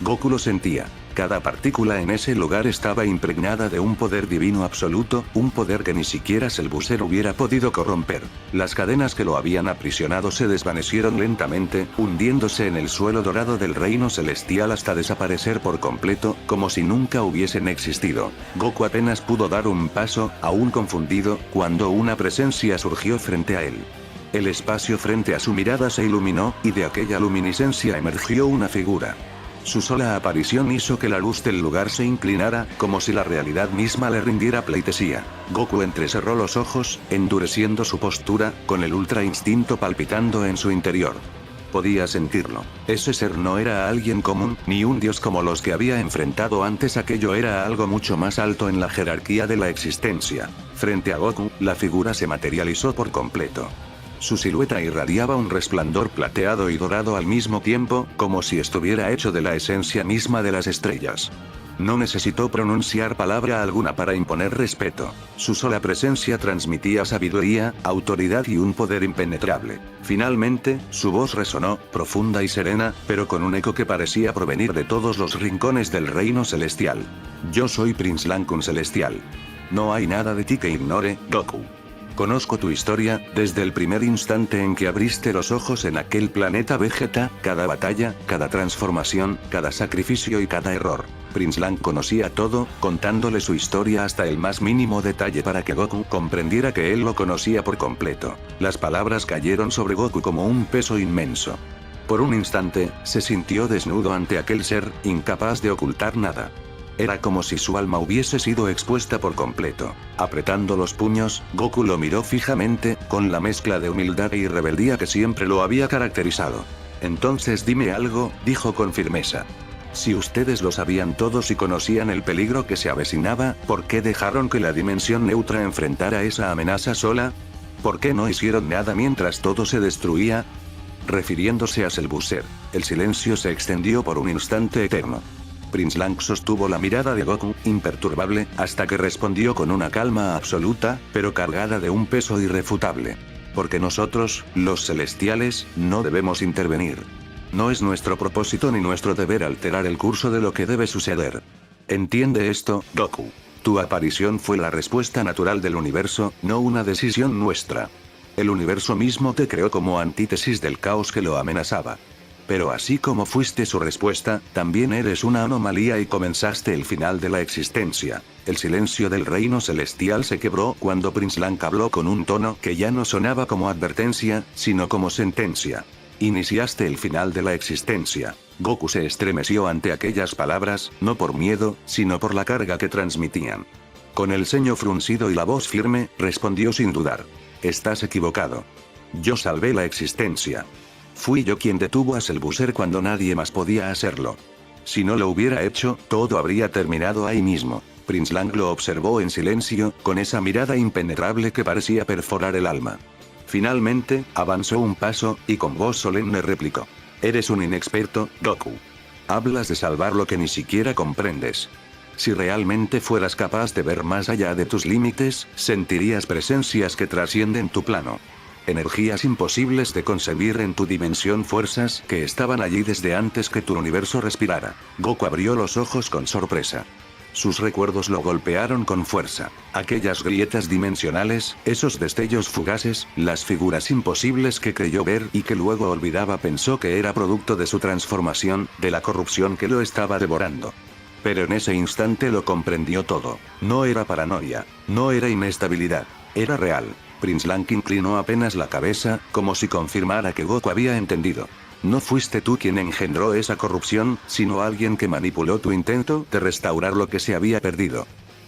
A: Goku lo sentía. Cada partícula en ese lugar estaba impregnada de un poder divino absoluto, un poder que ni siquiera Cellbuzzer hubiera podido corromper. Las cadenas que lo habían aprisionado se desvanecieron lentamente, hundiéndose en el suelo dorado del reino celestial hasta desaparecer por completo, como si nunca hubiesen existido. Goku apenas pudo dar un paso, aún confundido, cuando una presencia surgió frente a él. El espacio frente a su mirada se iluminó, y de aquella luminiscencia emergió una figura. Su sola aparición hizo que la luz del lugar se inclinara, como si la realidad misma le rindiera pleitesía. Goku entrecerró los ojos, endureciendo su postura, con el ultra instinto palpitando en su interior. Podía sentirlo. Ese ser no era alguien común, ni un dios como los que había enfrentado antes. Aquello era algo mucho más alto en la jerarquía de la existencia. Frente a Goku, la figura se materializó por completo. Su silueta irradiaba un resplandor plateado y dorado al mismo tiempo, como si estuviera hecho de la esencia misma de las estrellas. No necesitó pronunciar palabra alguna para imponer respeto. Su sola presencia transmitía sabiduría, autoridad y un poder impenetrable. Finalmente, su voz resonó, profunda y serena, pero con un eco que parecía provenir de todos los rincones del reino celestial. Yo soy Prince Lancun Celestial. No hay nada de ti que ignore, Goku. Conozco tu historia, desde el primer instante en que abriste los ojos en aquel planeta Vegeta, cada batalla, cada transformación, cada sacrificio y cada error. Prince Lang conocía todo, contándole su historia hasta el más mínimo detalle para que Goku comprendiera que él lo conocía por completo. Las palabras cayeron sobre Goku como un peso inmenso. Por un instante, se sintió desnudo ante aquel ser, incapaz de ocultar nada. Era como si su alma hubiese sido expuesta por completo. Apretando los puños, Goku lo miró fijamente, con la mezcla de humildad y rebeldía que siempre lo había caracterizado. Entonces dime algo, dijo con firmeza. Si ustedes lo sabían todos y conocían el peligro que se avecinaba, ¿por qué dejaron que la dimensión neutra enfrentara esa amenaza sola? ¿Por qué no hicieron nada mientras todo se destruía? Refiriéndose a Cell-Buzzer, el silencio se extendió por un instante eterno. Prince Lang sostuvo la mirada de Goku, imperturbable, hasta que respondió con una calma absoluta, pero cargada de un peso irrefutable. Porque nosotros, los celestiales, no debemos intervenir. No es nuestro propósito ni nuestro deber alterar el curso de lo que debe suceder. Entiende esto, Goku. Tu aparición fue la respuesta natural del universo, no una decisión nuestra. El universo mismo te creó como antítesis del caos que lo amenazaba. Pero así como fuiste su respuesta, también eres una anomalía y comenzaste el final de la existencia. El silencio del reino celestial se quebró cuando Prince Lang habló con un tono que ya no sonaba como advertencia, sino como sentencia. Iniciaste el final de la existencia. Goku se estremeció ante aquellas palabras, no por miedo, sino por la carga que transmitían. Con el ceño fruncido y la voz firme, respondió sin dudar. Estás equivocado. Yo salvé la existencia. Fui yo quien detuvo a Cell-Buzzer cuando nadie más podía hacerlo. Si no lo hubiera hecho, todo habría terminado ahí mismo. Prince Lang lo observó en silencio, con esa mirada impenetrable que parecía perforar el alma. Finalmente, avanzó un paso, y con voz solemne replicó. Eres un inexperto, Goku. Hablas de salvar lo que ni siquiera comprendes. Si realmente fueras capaz de ver más allá de tus límites, sentirías presencias que trascienden tu plano. Energías imposibles de concebir en tu dimensión, fuerzas que estaban allí desde antes que tu universo respirara. Goku abrió los ojos con sorpresa. Sus recuerdos lo golpearon con fuerza. Aquellas grietas dimensionales, esos destellos fugaces, las figuras imposibles que creyó ver y que luego olvidaba, pensó que era producto de su transformación, de la corrupción que lo estaba devorando. Pero en ese instante lo comprendió todo. No era paranoia, no era inestabilidad, era real. Prince Lang inclinó apenas la cabeza, como si confirmara que Goku había entendido. No fuiste tú quien engendró esa corrupción, sino alguien que manipuló tu intento de restaurar lo que se había perdido.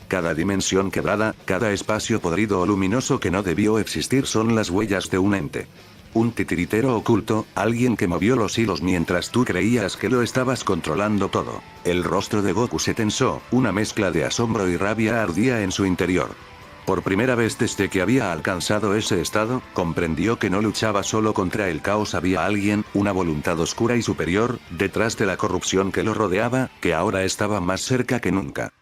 A: Cada dimensión quebrada, cada espacio podrido o luminoso que no debió existir son las huellas de un ente. Un titiritero oculto, alguien que movió los hilos mientras tú creías que lo estabas controlando todo. El rostro de Goku se tensó, una mezcla de asombro y rabia ardía en su interior. Por primera vez desde que había alcanzado ese estado, comprendió que no luchaba solo contra el caos, había alguien, una voluntad oscura y superior, detrás de la corrupción que lo rodeaba, que ahora estaba más cerca que nunca.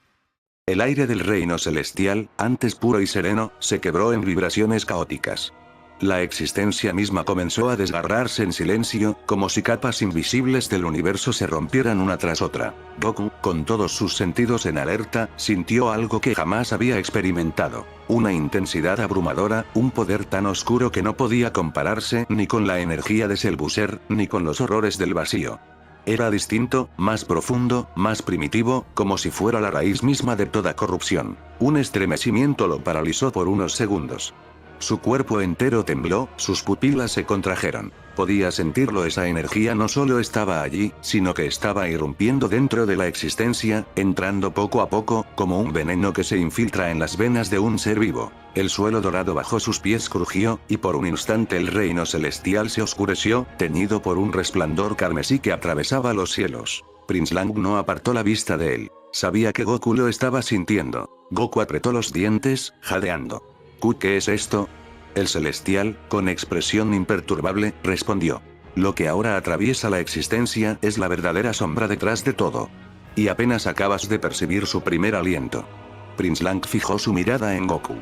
A: El aire del reino celestial, antes puro y sereno, se quebró en vibraciones caóticas. La existencia misma comenzó a desgarrarse en silencio, como si capas invisibles del universo se rompieran una tras otra. Goku, con todos sus sentidos en alerta, sintió algo que jamás había experimentado. Una intensidad abrumadora, un poder tan oscuro que no podía compararse ni con la energía de Cell-Buzzer, ni con los horrores del vacío. Era distinto, más profundo, más primitivo, como si fuera la raíz misma de toda corrupción. Un estremecimiento lo paralizó por unos segundos. Su cuerpo entero tembló, sus pupilas se contrajeron. Podía sentirlo, esa energía no solo estaba allí, sino que estaba irrumpiendo dentro de la existencia, entrando poco a poco, como un veneno que se infiltra en las venas de un ser vivo. El suelo dorado bajo sus pies crujió, y por un instante el reino celestial se oscureció, teñido por un resplandor carmesí que atravesaba los cielos. Prince Lang no apartó la vista de él. Sabía que Goku lo estaba sintiendo. Goku apretó los dientes, jadeando. ¿Qué es esto? El celestial, con expresión imperturbable, respondió. Lo que ahora atraviesa la existencia es la verdadera sombra detrás de todo. Y apenas acabas de percibir su primer aliento. Prince Lang fijó su mirada en Goku.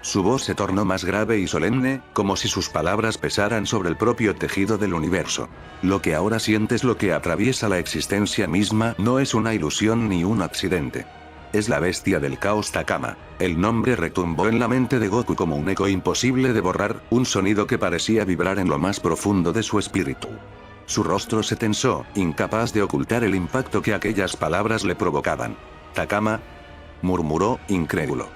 A: Su voz se tornó más grave y solemne, como si sus palabras pesaran sobre el propio tejido del universo. Lo que ahora sientes, lo que atraviesa la existencia misma, no es una ilusión ni un accidente. Es la bestia del caos Takama. El nombre retumbó en la mente de Goku como un eco imposible de borrar, un sonido que parecía vibrar en lo más profundo de su espíritu. Su rostro se tensó, incapaz de ocultar el impacto que aquellas palabras le provocaban. «¿Takama?», murmuró, incrédulo.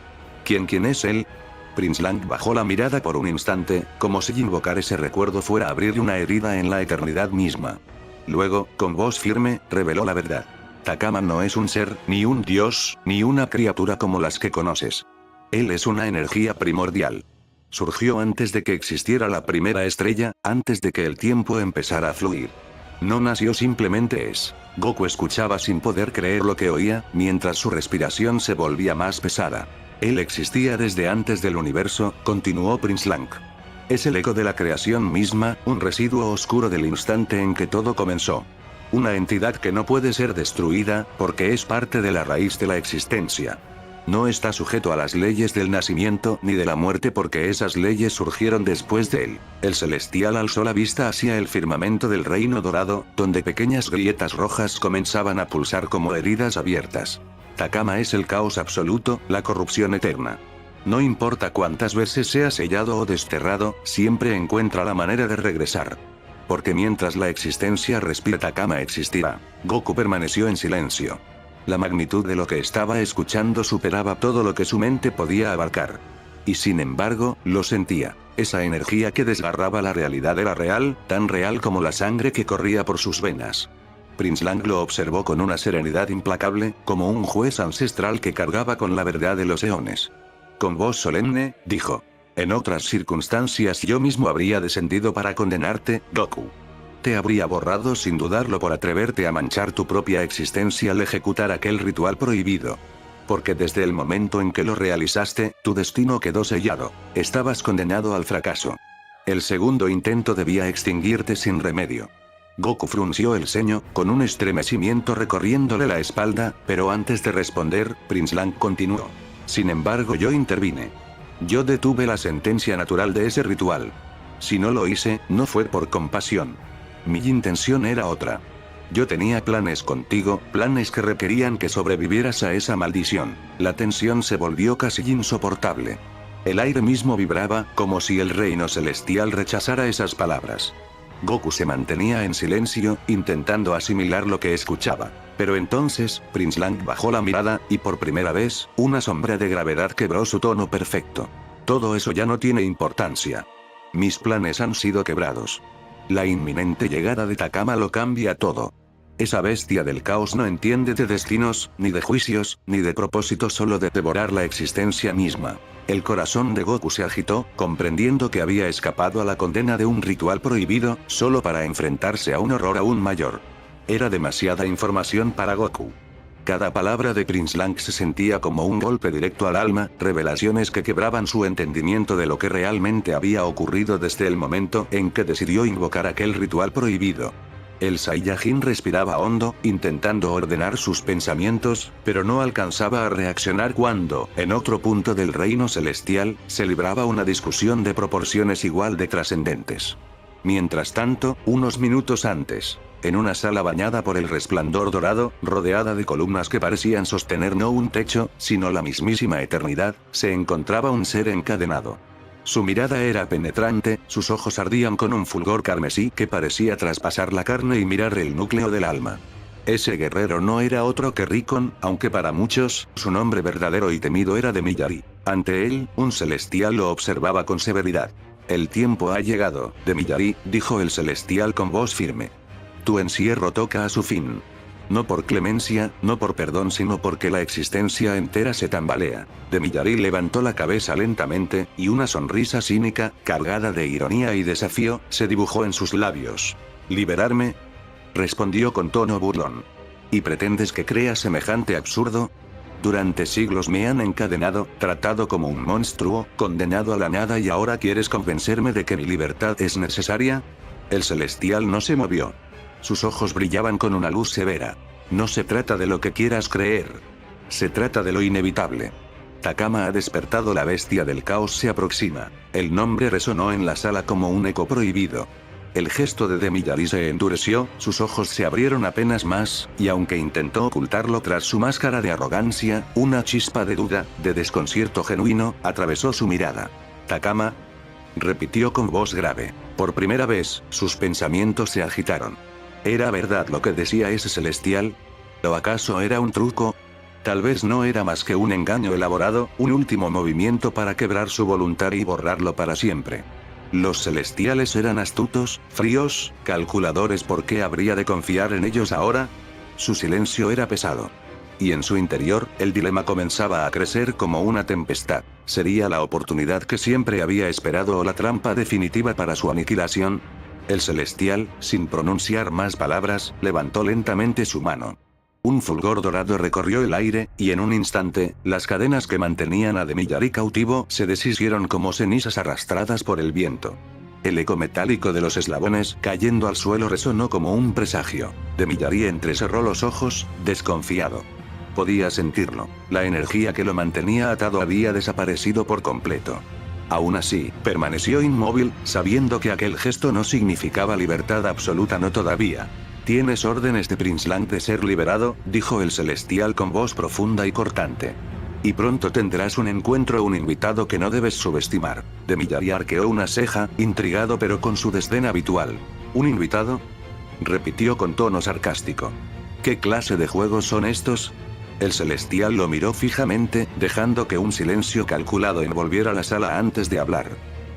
A: ¿Quién es él? Prince Lang bajó la mirada por un instante, como si invocar ese recuerdo fuera abrir una herida en la eternidad misma. Luego, con voz firme, reveló la verdad. Takama no es un ser, ni un dios, ni una criatura como las que conoces. Él es una energía primordial. Surgió antes de que existiera la primera estrella, antes de que el tiempo empezara a fluir. No nació, simplemente es. Goku escuchaba sin poder creer lo que oía, mientras su respiración se volvía más pesada. Él existía desde antes del universo, continuó Prince Lang. Es el eco de la creación misma, un residuo oscuro del instante en que todo comenzó. Una entidad que no puede ser destruida, porque es parte de la raíz de la existencia. No está sujeto a las leyes del nacimiento ni de la muerte, porque esas leyes surgieron después de él. El celestial alzó la vista hacia el firmamento del reino dorado, donde pequeñas grietas rojas comenzaban a pulsar como heridas abiertas. Takama es el caos absoluto, la corrupción eterna. No importa cuántas veces sea sellado o desterrado, siempre encuentra la manera de regresar. Porque mientras la existencia respira, Takama existirá. Goku permaneció en silencio. La magnitud de lo que estaba escuchando superaba todo lo que su mente podía abarcar. Y sin embargo, lo sentía. Esa energía que desgarraba la realidad era real, tan real como la sangre que corría por sus venas. Prince Lang lo observó con una serenidad implacable, como un juez ancestral que cargaba con la verdad de los eones. Con voz solemne, dijo. En otras circunstancias yo mismo habría descendido para condenarte, Goku. Te habría borrado sin dudarlo por atreverte a manchar tu propia existencia al ejecutar aquel ritual prohibido. Porque desde el momento en que lo realizaste, tu destino quedó sellado. Estabas condenado al fracaso. El segundo intento debía extinguirte sin remedio. Goku frunció el ceño, con un estremecimiento recorriéndole la espalda, pero antes de responder, Prince Lang continuó. Sin embargo, yo intervine. Yo detuve la sentencia natural de ese ritual. Si no lo hice, no fue por compasión. Mi intención era otra. Yo tenía planes contigo, planes que requerían que sobrevivieras a esa maldición. La tensión se volvió casi insoportable. El aire mismo vibraba, como si el reino celestial rechazara esas palabras. Goku se mantenía en silencio, intentando asimilar lo que escuchaba. Pero entonces, Prince Lang bajó la mirada, y por primera vez, una sombra de gravedad quebró su tono perfecto. Todo eso ya no tiene importancia. Mis planes han sido quebrados. La inminente llegada de Takama lo cambia todo. Esa bestia del caos no entiende de destinos, ni de juicios, ni de propósitos, solo de devorar la existencia misma. El corazón de Goku se agitó, comprendiendo que había escapado a la condena de un ritual prohibido, solo para enfrentarse a un horror aún mayor. Era demasiada información para Goku. Cada palabra de Prince Lang se sentía como un golpe directo al alma, revelaciones que quebraban su entendimiento de lo que realmente había ocurrido desde el momento en que decidió invocar aquel ritual prohibido. El Saiyajin respiraba hondo, intentando ordenar sus pensamientos, pero no alcanzaba a reaccionar cuando, en otro punto del reino celestial, se libraba una discusión de proporciones igual de trascendentes. Mientras tanto, unos minutos antes, en una sala bañada por el resplandor dorado, rodeada de columnas que parecían sostener no un techo, sino la mismísima eternidad, se encontraba un ser encadenado. Su mirada era penetrante, sus ojos ardían con un fulgor carmesí que parecía traspasar la carne y mirar el núcleo del alma. Ese guerrero no era otro que Rikon, aunque para muchos, su nombre verdadero y temido era de Miyari. Ante él, un celestial lo observaba con severidad. El tiempo ha llegado, Demiyari, dijo el celestial con voz firme. Tu encierro toca a su fin. No por clemencia, no por perdón, sino porque la existencia entera se tambalea. Demiyari levantó la cabeza lentamente, y una sonrisa cínica, cargada de ironía y desafío, se dibujó en sus labios. ¿Liberarme? Respondió con tono burlón. ¿Y pretendes que crea semejante absurdo? Durante siglos me han encadenado, tratado como un monstruo, condenado a la nada, y ahora quieres convencerme de que mi libertad es necesaria. El celestial no se movió. Sus ojos brillaban con una luz severa. No se trata de lo que quieras creer. Se trata de lo inevitable. Takama ha despertado, la bestia del caos se aproxima. El nombre resonó en la sala como un eco prohibido. El gesto de Demiyari se endureció, sus ojos se abrieron apenas más, y aunque intentó ocultarlo tras su máscara de arrogancia, una chispa de duda, de desconcierto genuino, atravesó su mirada. «Takama», repitió con voz grave. Por primera vez, sus pensamientos se agitaron. ¿Era verdad lo que decía ese celestial? ¿O acaso era un truco? Tal vez no era más que un engaño elaborado, un último movimiento para quebrar su voluntad y borrarlo para siempre. Los celestiales eran astutos, fríos, calculadores. ¿Por qué habría de confiar en ellos ahora? Su silencio era pesado. Y en su interior, el dilema comenzaba a crecer como una tempestad. ¿Sería la oportunidad que siempre había esperado o la trampa definitiva para su aniquilación? El celestial, sin pronunciar más palabras, levantó lentamente su mano. Un fulgor dorado recorrió el aire, y en un instante, las cadenas que mantenían a Demiyari cautivo se deshicieron como cenizas arrastradas por el viento. El eco metálico de los eslabones cayendo al suelo resonó como un presagio. Demiyari entrecerró los ojos, desconfiado. Podía sentirlo. La energía que lo mantenía atado había desaparecido por completo. Aún así, permaneció inmóvil, sabiendo que aquel gesto no significaba libertad absoluta. No todavía. «Tienes órdenes de Prince Lang de ser liberado», dijo el celestial con voz profunda y cortante. «Y pronto tendrás un encuentro, un invitado que no debes subestimar». Demiyari arqueó una ceja, intrigado pero con su desdén habitual. «¿Un invitado?», repitió con tono sarcástico. «¿Qué clase de juegos son estos?». El celestial lo miró fijamente, dejando que un silencio calculado envolviera la sala antes de hablar.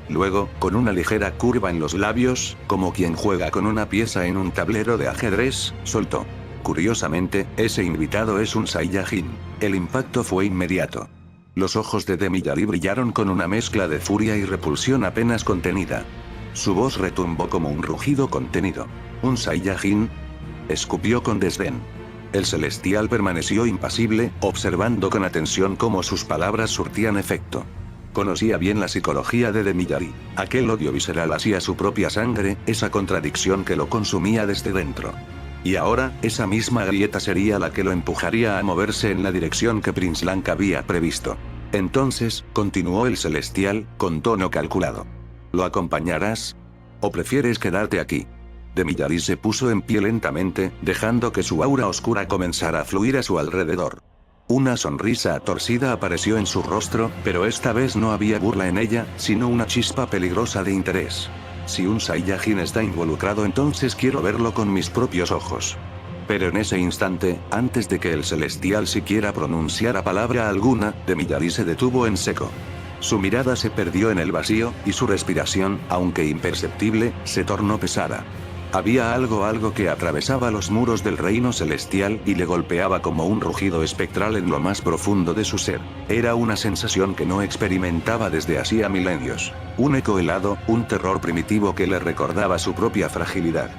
A: Luego, con una ligera curva en los labios, como quien juega con una pieza en un tablero de ajedrez, soltó. «Curiosamente, ese invitado es un Saiyajin». El impacto fue inmediato. Los ojos de Demiyari brillaron con una mezcla de furia y repulsión apenas contenida. Su voz retumbó como un rugido contenido. «¿Un Saiyajin?», escupió con desdén. El celestial permaneció impasible, observando con atención cómo sus palabras surtían efecto. Conocía bien la psicología de Demiyari. Aquel odio visceral hacia su propia sangre, esa contradicción que lo consumía desde dentro. Y ahora, esa misma grieta sería la que lo empujaría a moverse en la dirección que Prince Lang había previsto. «Entonces», continuó el celestial, con tono calculado. «¿Lo acompañarás? ¿O prefieres quedarte aquí?». Demiyari se puso en pie lentamente, dejando que su aura oscura comenzara a fluir a su alrededor. Una sonrisa torcida apareció en su rostro, pero esta vez no había burla en ella, sino una chispa peligrosa de interés. «Si un Saiyajin está involucrado, entonces quiero verlo con mis propios ojos». Pero en ese instante, antes de que el celestial siquiera pronunciara palabra alguna, Demiyari se detuvo en seco. Su mirada se perdió en el vacío, y su respiración, aunque imperceptible, se tornó pesada. Había algo que atravesaba los muros del reino celestial y le golpeaba como un rugido espectral en lo más profundo de su ser. Era una sensación que no experimentaba desde hacía milenios. Un eco helado, un terror primitivo que le recordaba su propia fragilidad.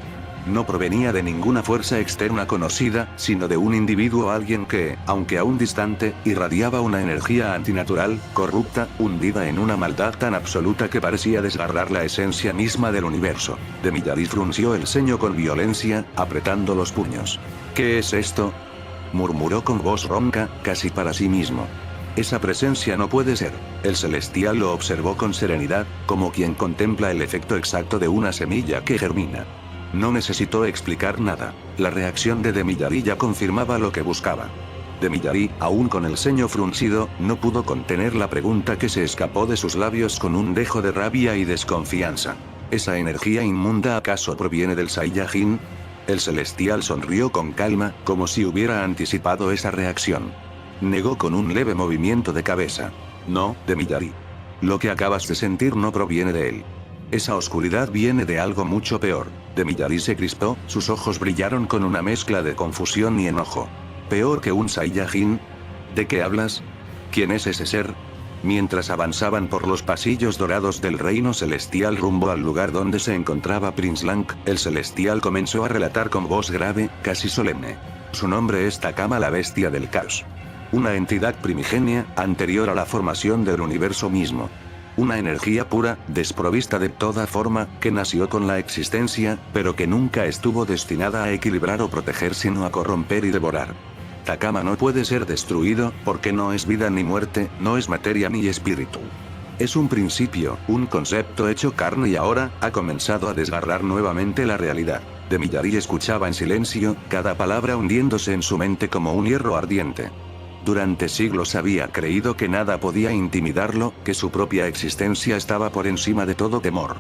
A: No provenía de ninguna fuerza externa conocida, sino de un individuo, alguien que, aunque aún distante, irradiaba una energía antinatural, corrupta, hundida en una maldad tan absoluta que parecía desgarrar la esencia misma del universo. Demiyari frunció el ceño con violencia, apretando los puños. «¿Qué es esto?», murmuró con voz ronca, casi para sí mismo. «Esa presencia no puede ser». El celestial lo observó con serenidad, como quien contempla el efecto exacto de una semilla que germina. No necesitó explicar nada. La reacción de Demiyari ya confirmaba lo que buscaba. Demiyari, aún con el ceño fruncido, no pudo contener la pregunta que se escapó de sus labios con un dejo de rabia y desconfianza. ¿Esa energía inmunda acaso proviene del Saiyajin? El celestial sonrió con calma, como si hubiera anticipado esa reacción. Negó con un leve movimiento de cabeza. «No, Demiyari. Lo que acabas de sentir no proviene de él». Esa oscuridad viene de algo mucho peor. Demiyari se crispó, sus ojos brillaron con una mezcla de confusión y enojo. ¿Peor que un Saiyajin? ¿De qué hablas? ¿Quién es ese ser? Mientras avanzaban por los pasillos dorados del reino celestial rumbo al lugar donde se encontraba Prince Lang, el celestial comenzó a relatar con voz grave, casi solemne. Su nombre es Takama, la bestia del caos. Una entidad primigenia, anterior a la formación del universo mismo. Una energía pura, desprovista de toda forma, que nació con la existencia, pero que nunca estuvo destinada a equilibrar o proteger sino a corromper y devorar. Takama no puede ser destruido, porque no es vida ni muerte, no es materia ni espíritu. Es un principio, un concepto hecho carne y ahora, ha comenzado a desgarrar nuevamente la realidad. Demiyari escuchaba en silencio, cada palabra hundiéndose en su mente como un hierro ardiente. Durante siglos había creído que nada podía intimidarlo, que su propia existencia estaba por encima de todo temor.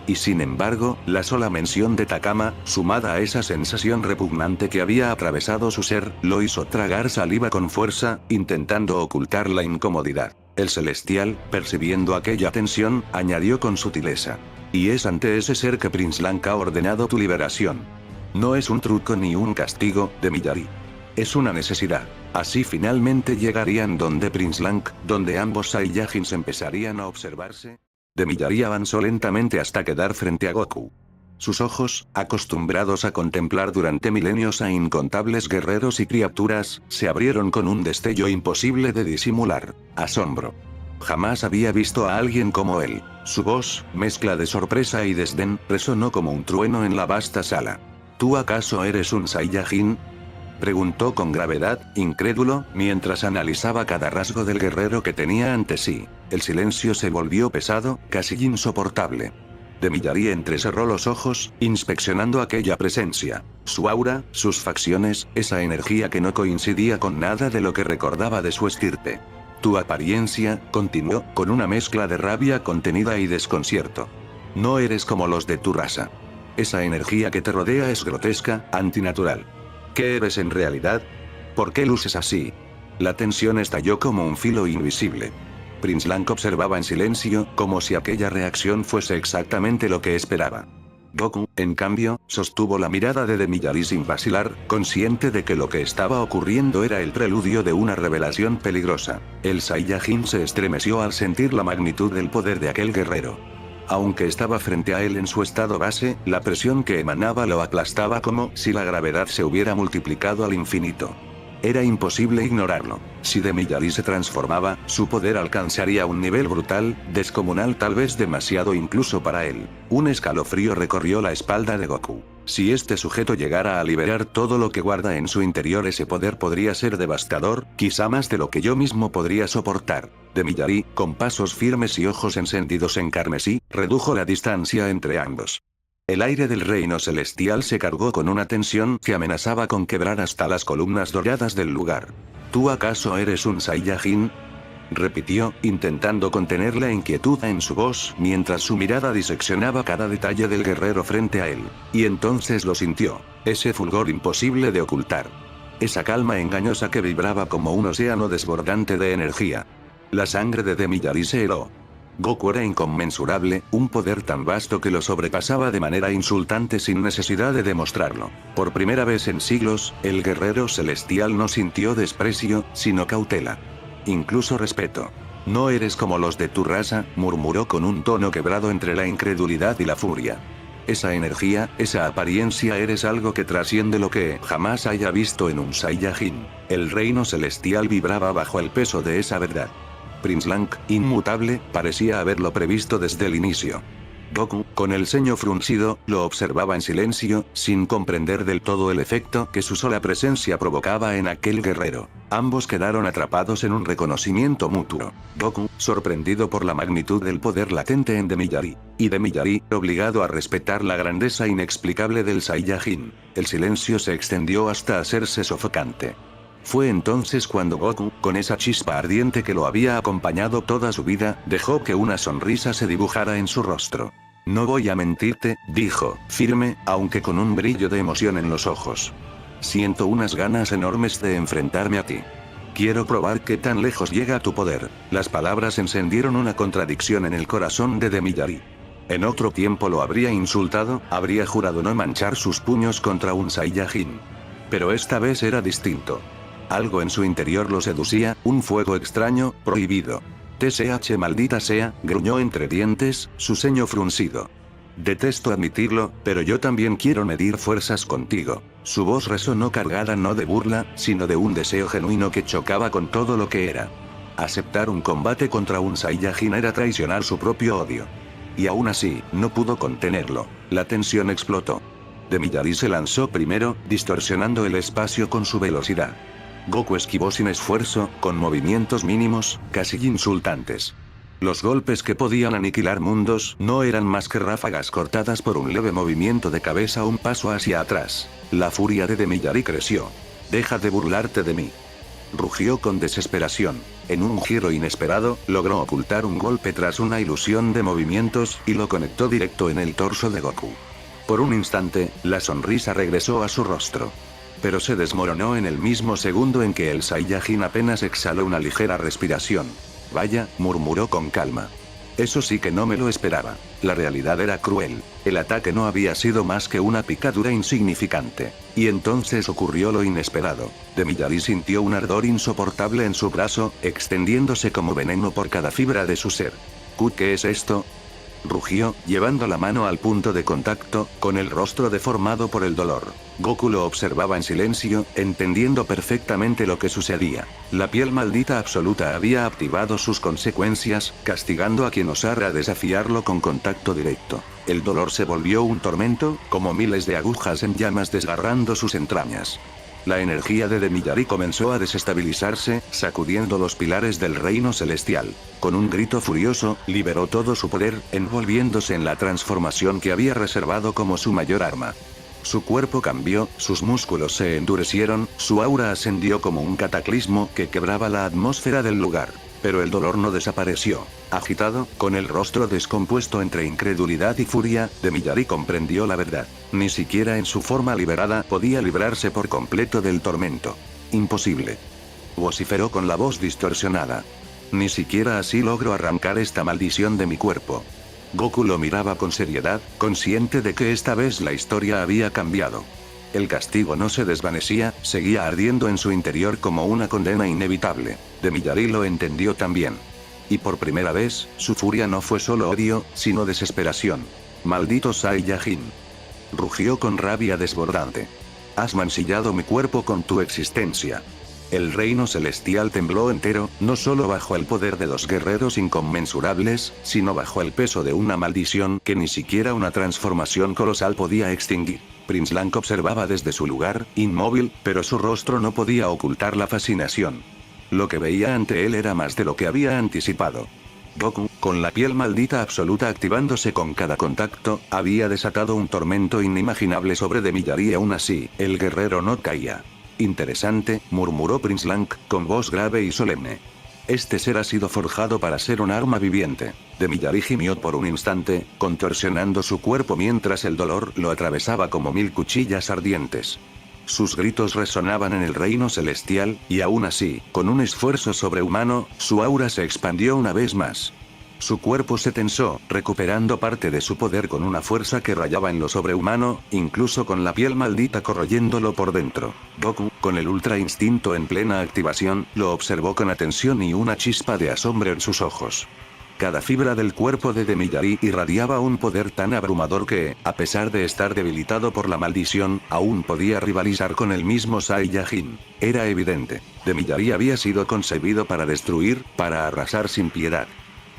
A: Y sin embargo, la sola mención de Takama, sumada a esa sensación repugnante que había atravesado su ser, lo hizo tragar saliva con fuerza, intentando ocultar la incomodidad. El celestial, percibiendo aquella tensión, añadió con sutileza. Y es ante ese ser que Prince Lang ha ordenado tu liberación. No es un truco ni un castigo, Demiyari. Es una necesidad. Así finalmente llegarían donde Prince Lang, donde ambos Saiyajins empezarían a observarse. Demiyari avanzó lentamente hasta quedar frente a Goku. Sus ojos, acostumbrados a contemplar durante milenios a incontables guerreros y criaturas, se abrieron con un destello imposible de disimular. Asombro. Jamás había visto a alguien como él. Su voz, mezcla de sorpresa y desdén, resonó como un trueno en la vasta sala. ¿Tú acaso eres un Saiyajin?, preguntó con gravedad, incrédulo, mientras analizaba cada rasgo del guerrero que tenía ante sí. El silencio se volvió pesado, casi insoportable. Demiyari entrecerró los ojos, inspeccionando aquella presencia. Su aura, sus facciones, esa energía que no coincidía con nada de lo que recordaba de su estirpe. Tu apariencia, continuó, con una mezcla de rabia contenida y desconcierto. No eres como los de tu raza. Esa energía que te rodea es grotesca, antinatural. ¿Qué eres en realidad? ¿Por qué luces así? La tensión estalló como un filo invisible. Prince Lang observaba en silencio, como si aquella reacción fuese exactamente lo que esperaba. Goku, en cambio, sostuvo la mirada de Demiyari sin vacilar, consciente de que lo que estaba ocurriendo era el preludio de una revelación peligrosa. El Saiyajin se estremeció al sentir la magnitud del poder de aquel guerrero. Aunque estaba frente a él en su estado base, la presión que emanaba lo aplastaba como si la gravedad se hubiera multiplicado al infinito. Era imposible ignorarlo. Si Demiyari se transformaba, su poder alcanzaría un nivel brutal, descomunal, tal vez demasiado incluso para él. Un escalofrío recorrió la espalda de Goku. Si este sujeto llegara a liberar todo lo que guarda en su interior, ese poder podría ser devastador, quizá más de lo que yo mismo podría soportar. Demiyari, con pasos firmes y ojos encendidos en carmesí, redujo la distancia entre ambos. El aire del reino celestial se cargó con una tensión que amenazaba con quebrar hasta las columnas doradas del lugar. ¿Tú acaso eres un Saiyajin?, repitió, intentando contener la inquietud en su voz, mientras su mirada diseccionaba cada detalle del guerrero frente a él. Y entonces lo sintió. Ese fulgor imposible de ocultar. Esa calma engañosa que vibraba como un océano desbordante de energía. La sangre de Demiyari se heló. Goku era inconmensurable, un poder tan vasto que lo sobrepasaba de manera insultante sin necesidad de demostrarlo. Por primera vez en siglos, el guerrero celestial no sintió desprecio, sino cautela. Incluso respeto. No eres como los de tu raza, murmuró con un tono quebrado entre la incredulidad y la furia. Esa energía, esa apariencia, eres algo que trasciende lo que jamás haya visto en un Saiyajin. El reino celestial vibraba bajo el peso de esa verdad. Prince Lang, inmutable, parecía haberlo previsto desde el inicio. Goku, con el ceño fruncido, lo observaba en silencio, sin comprender del todo el efecto que su sola presencia provocaba en aquel guerrero. Ambos quedaron atrapados en un reconocimiento mutuo. Goku, sorprendido por la magnitud del poder latente en Demiyari. Y Demiyari, obligado a respetar la grandeza inexplicable del Saiyajin. El silencio se extendió hasta hacerse sofocante. Fue entonces cuando Goku, con esa chispa ardiente que lo había acompañado toda su vida, dejó que una sonrisa se dibujara en su rostro. No voy a mentirte, dijo, firme, aunque con un brillo de emoción en los ojos. Siento unas ganas enormes de enfrentarme a ti. Quiero probar qué tan lejos llega tu poder. Las palabras encendieron una contradicción en el corazón de Demiyari. En otro tiempo lo habría insultado, habría jurado no manchar sus puños contra un Saiyajin. Pero esta vez era distinto. Algo en su interior lo seducía, un fuego extraño, prohibido. TSH maldita sea, gruñó entre dientes, su ceño fruncido. Detesto admitirlo, pero yo también quiero medir fuerzas contigo. Su voz resonó cargada no de burla, sino de un deseo genuino que chocaba con todo lo que era. Aceptar un combate contra un Saiyajin era traicionar su propio odio. Y aún así, no pudo contenerlo. La tensión explotó. Demiyari se lanzó primero, distorsionando el espacio con su velocidad. Goku esquivó sin esfuerzo, con movimientos mínimos, casi insultantes. Los golpes que podían aniquilar mundos no eran más que ráfagas cortadas por un leve movimiento de cabeza un paso hacia atrás. La furia de Demiyari creció. «Deja de burlarte de mí», rugió con desesperación. En un giro inesperado, logró ocultar un golpe tras una ilusión de movimientos, y lo conectó directo en el torso de Goku. Por un instante, la sonrisa regresó a su rostro. Pero se desmoronó en el mismo segundo en que el Saiyajin apenas exhaló una ligera respiración. «Vaya», murmuró con calma. «Eso sí que no me lo esperaba». La realidad era cruel. El ataque no había sido más que una picadura insignificante. Y entonces ocurrió lo inesperado. Demiyari sintió un ardor insoportable en su brazo, extendiéndose como veneno por cada fibra de su ser. «¿Qué es esto?», rugió, llevando la mano al punto de contacto, con el rostro deformado por el dolor. Goku lo observaba en silencio, entendiendo perfectamente lo que sucedía. La piel maldita absoluta había activado sus consecuencias, castigando a quien osara desafiarlo con contacto directo. El dolor se volvió un tormento, como miles de agujas en llamas desgarrando sus entrañas. La energía de Demiyari comenzó a desestabilizarse, sacudiendo los pilares del reino celestial. Con un grito furioso, liberó todo su poder, envolviéndose en la transformación que había reservado como su mayor arma. Su cuerpo cambió, sus músculos se endurecieron, su aura ascendió como un cataclismo que quebraba la atmósfera del lugar. Pero el dolor no desapareció. Agitado, con el rostro descompuesto entre incredulidad y furia, Demiyari comprendió la verdad. Ni siquiera en su forma liberada podía librarse por completo del tormento. «Imposible», vociferó con la voz distorsionada. «Ni siquiera así logro arrancar esta maldición de mi cuerpo». Goku lo miraba con seriedad, consciente de que esta vez la historia había cambiado. El castigo no se desvanecía, seguía ardiendo en su interior como una condena inevitable. Demiyari lo entendió también. Y por primera vez, su furia no fue solo odio, sino desesperación. «Maldito Saiyajin», rugió con rabia desbordante. «Has mancillado mi cuerpo con tu existencia». El reino celestial tembló entero, no solo bajo el poder de dos guerreros inconmensurables, sino bajo el peso de una maldición que ni siquiera una transformación colosal podía extinguir. Prince Lang observaba desde su lugar, inmóvil, pero su rostro no podía ocultar la fascinación. Lo que veía ante él era más de lo que había anticipado. Goku, con la piel maldita absoluta activándose con cada contacto, había desatado un tormento inimaginable sobre Demiyari y aún así, el guerrero no caía. «Interesante», murmuró Prince Lang, con voz grave y solemne. «Este ser ha sido forjado para ser un arma viviente». Demiyari gimió por un instante, contorsionando su cuerpo mientras el dolor lo atravesaba como 1000 cuchillas ardientes. Sus gritos resonaban en el reino celestial, y aún así, con un esfuerzo sobrehumano, su aura se expandió una vez más. Su cuerpo se tensó, recuperando parte de su poder con una fuerza que rayaba en lo sobrehumano, incluso con la piel maldita corroyéndolo por dentro. Goku, con el ultra instinto en plena activación, lo observó con atención y una chispa de asombro en sus ojos. Cada fibra del cuerpo de Demiyari irradiaba un poder tan abrumador que, a pesar de estar debilitado por la maldición, aún podía rivalizar con el mismo Saiyajin. Era evidente. Demiyari había sido concebido para destruir, para arrasar sin piedad.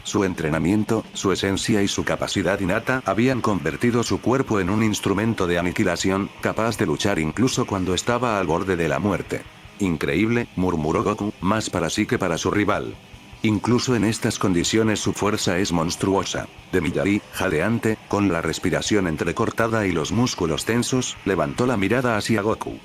A: Su entrenamiento, su esencia y su capacidad innata habían convertido su cuerpo en un instrumento de aniquilación, capaz de luchar incluso cuando estaba al borde de la muerte. «Increíble», murmuró Goku, más para sí que para su rival. «Incluso en estas condiciones su fuerza es monstruosa». Demiyari, jadeante, con la respiración entrecortada y los músculos tensos, levantó la mirada hacia Goku.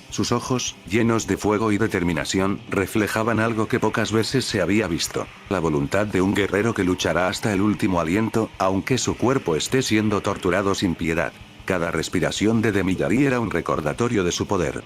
A: Sus ojos, llenos de fuego y determinación, reflejaban algo que pocas veces se había visto. La voluntad de un guerrero que luchará hasta el último aliento, aunque su cuerpo esté siendo torturado sin piedad. Cada respiración de Demiyari era un recordatorio de su poder.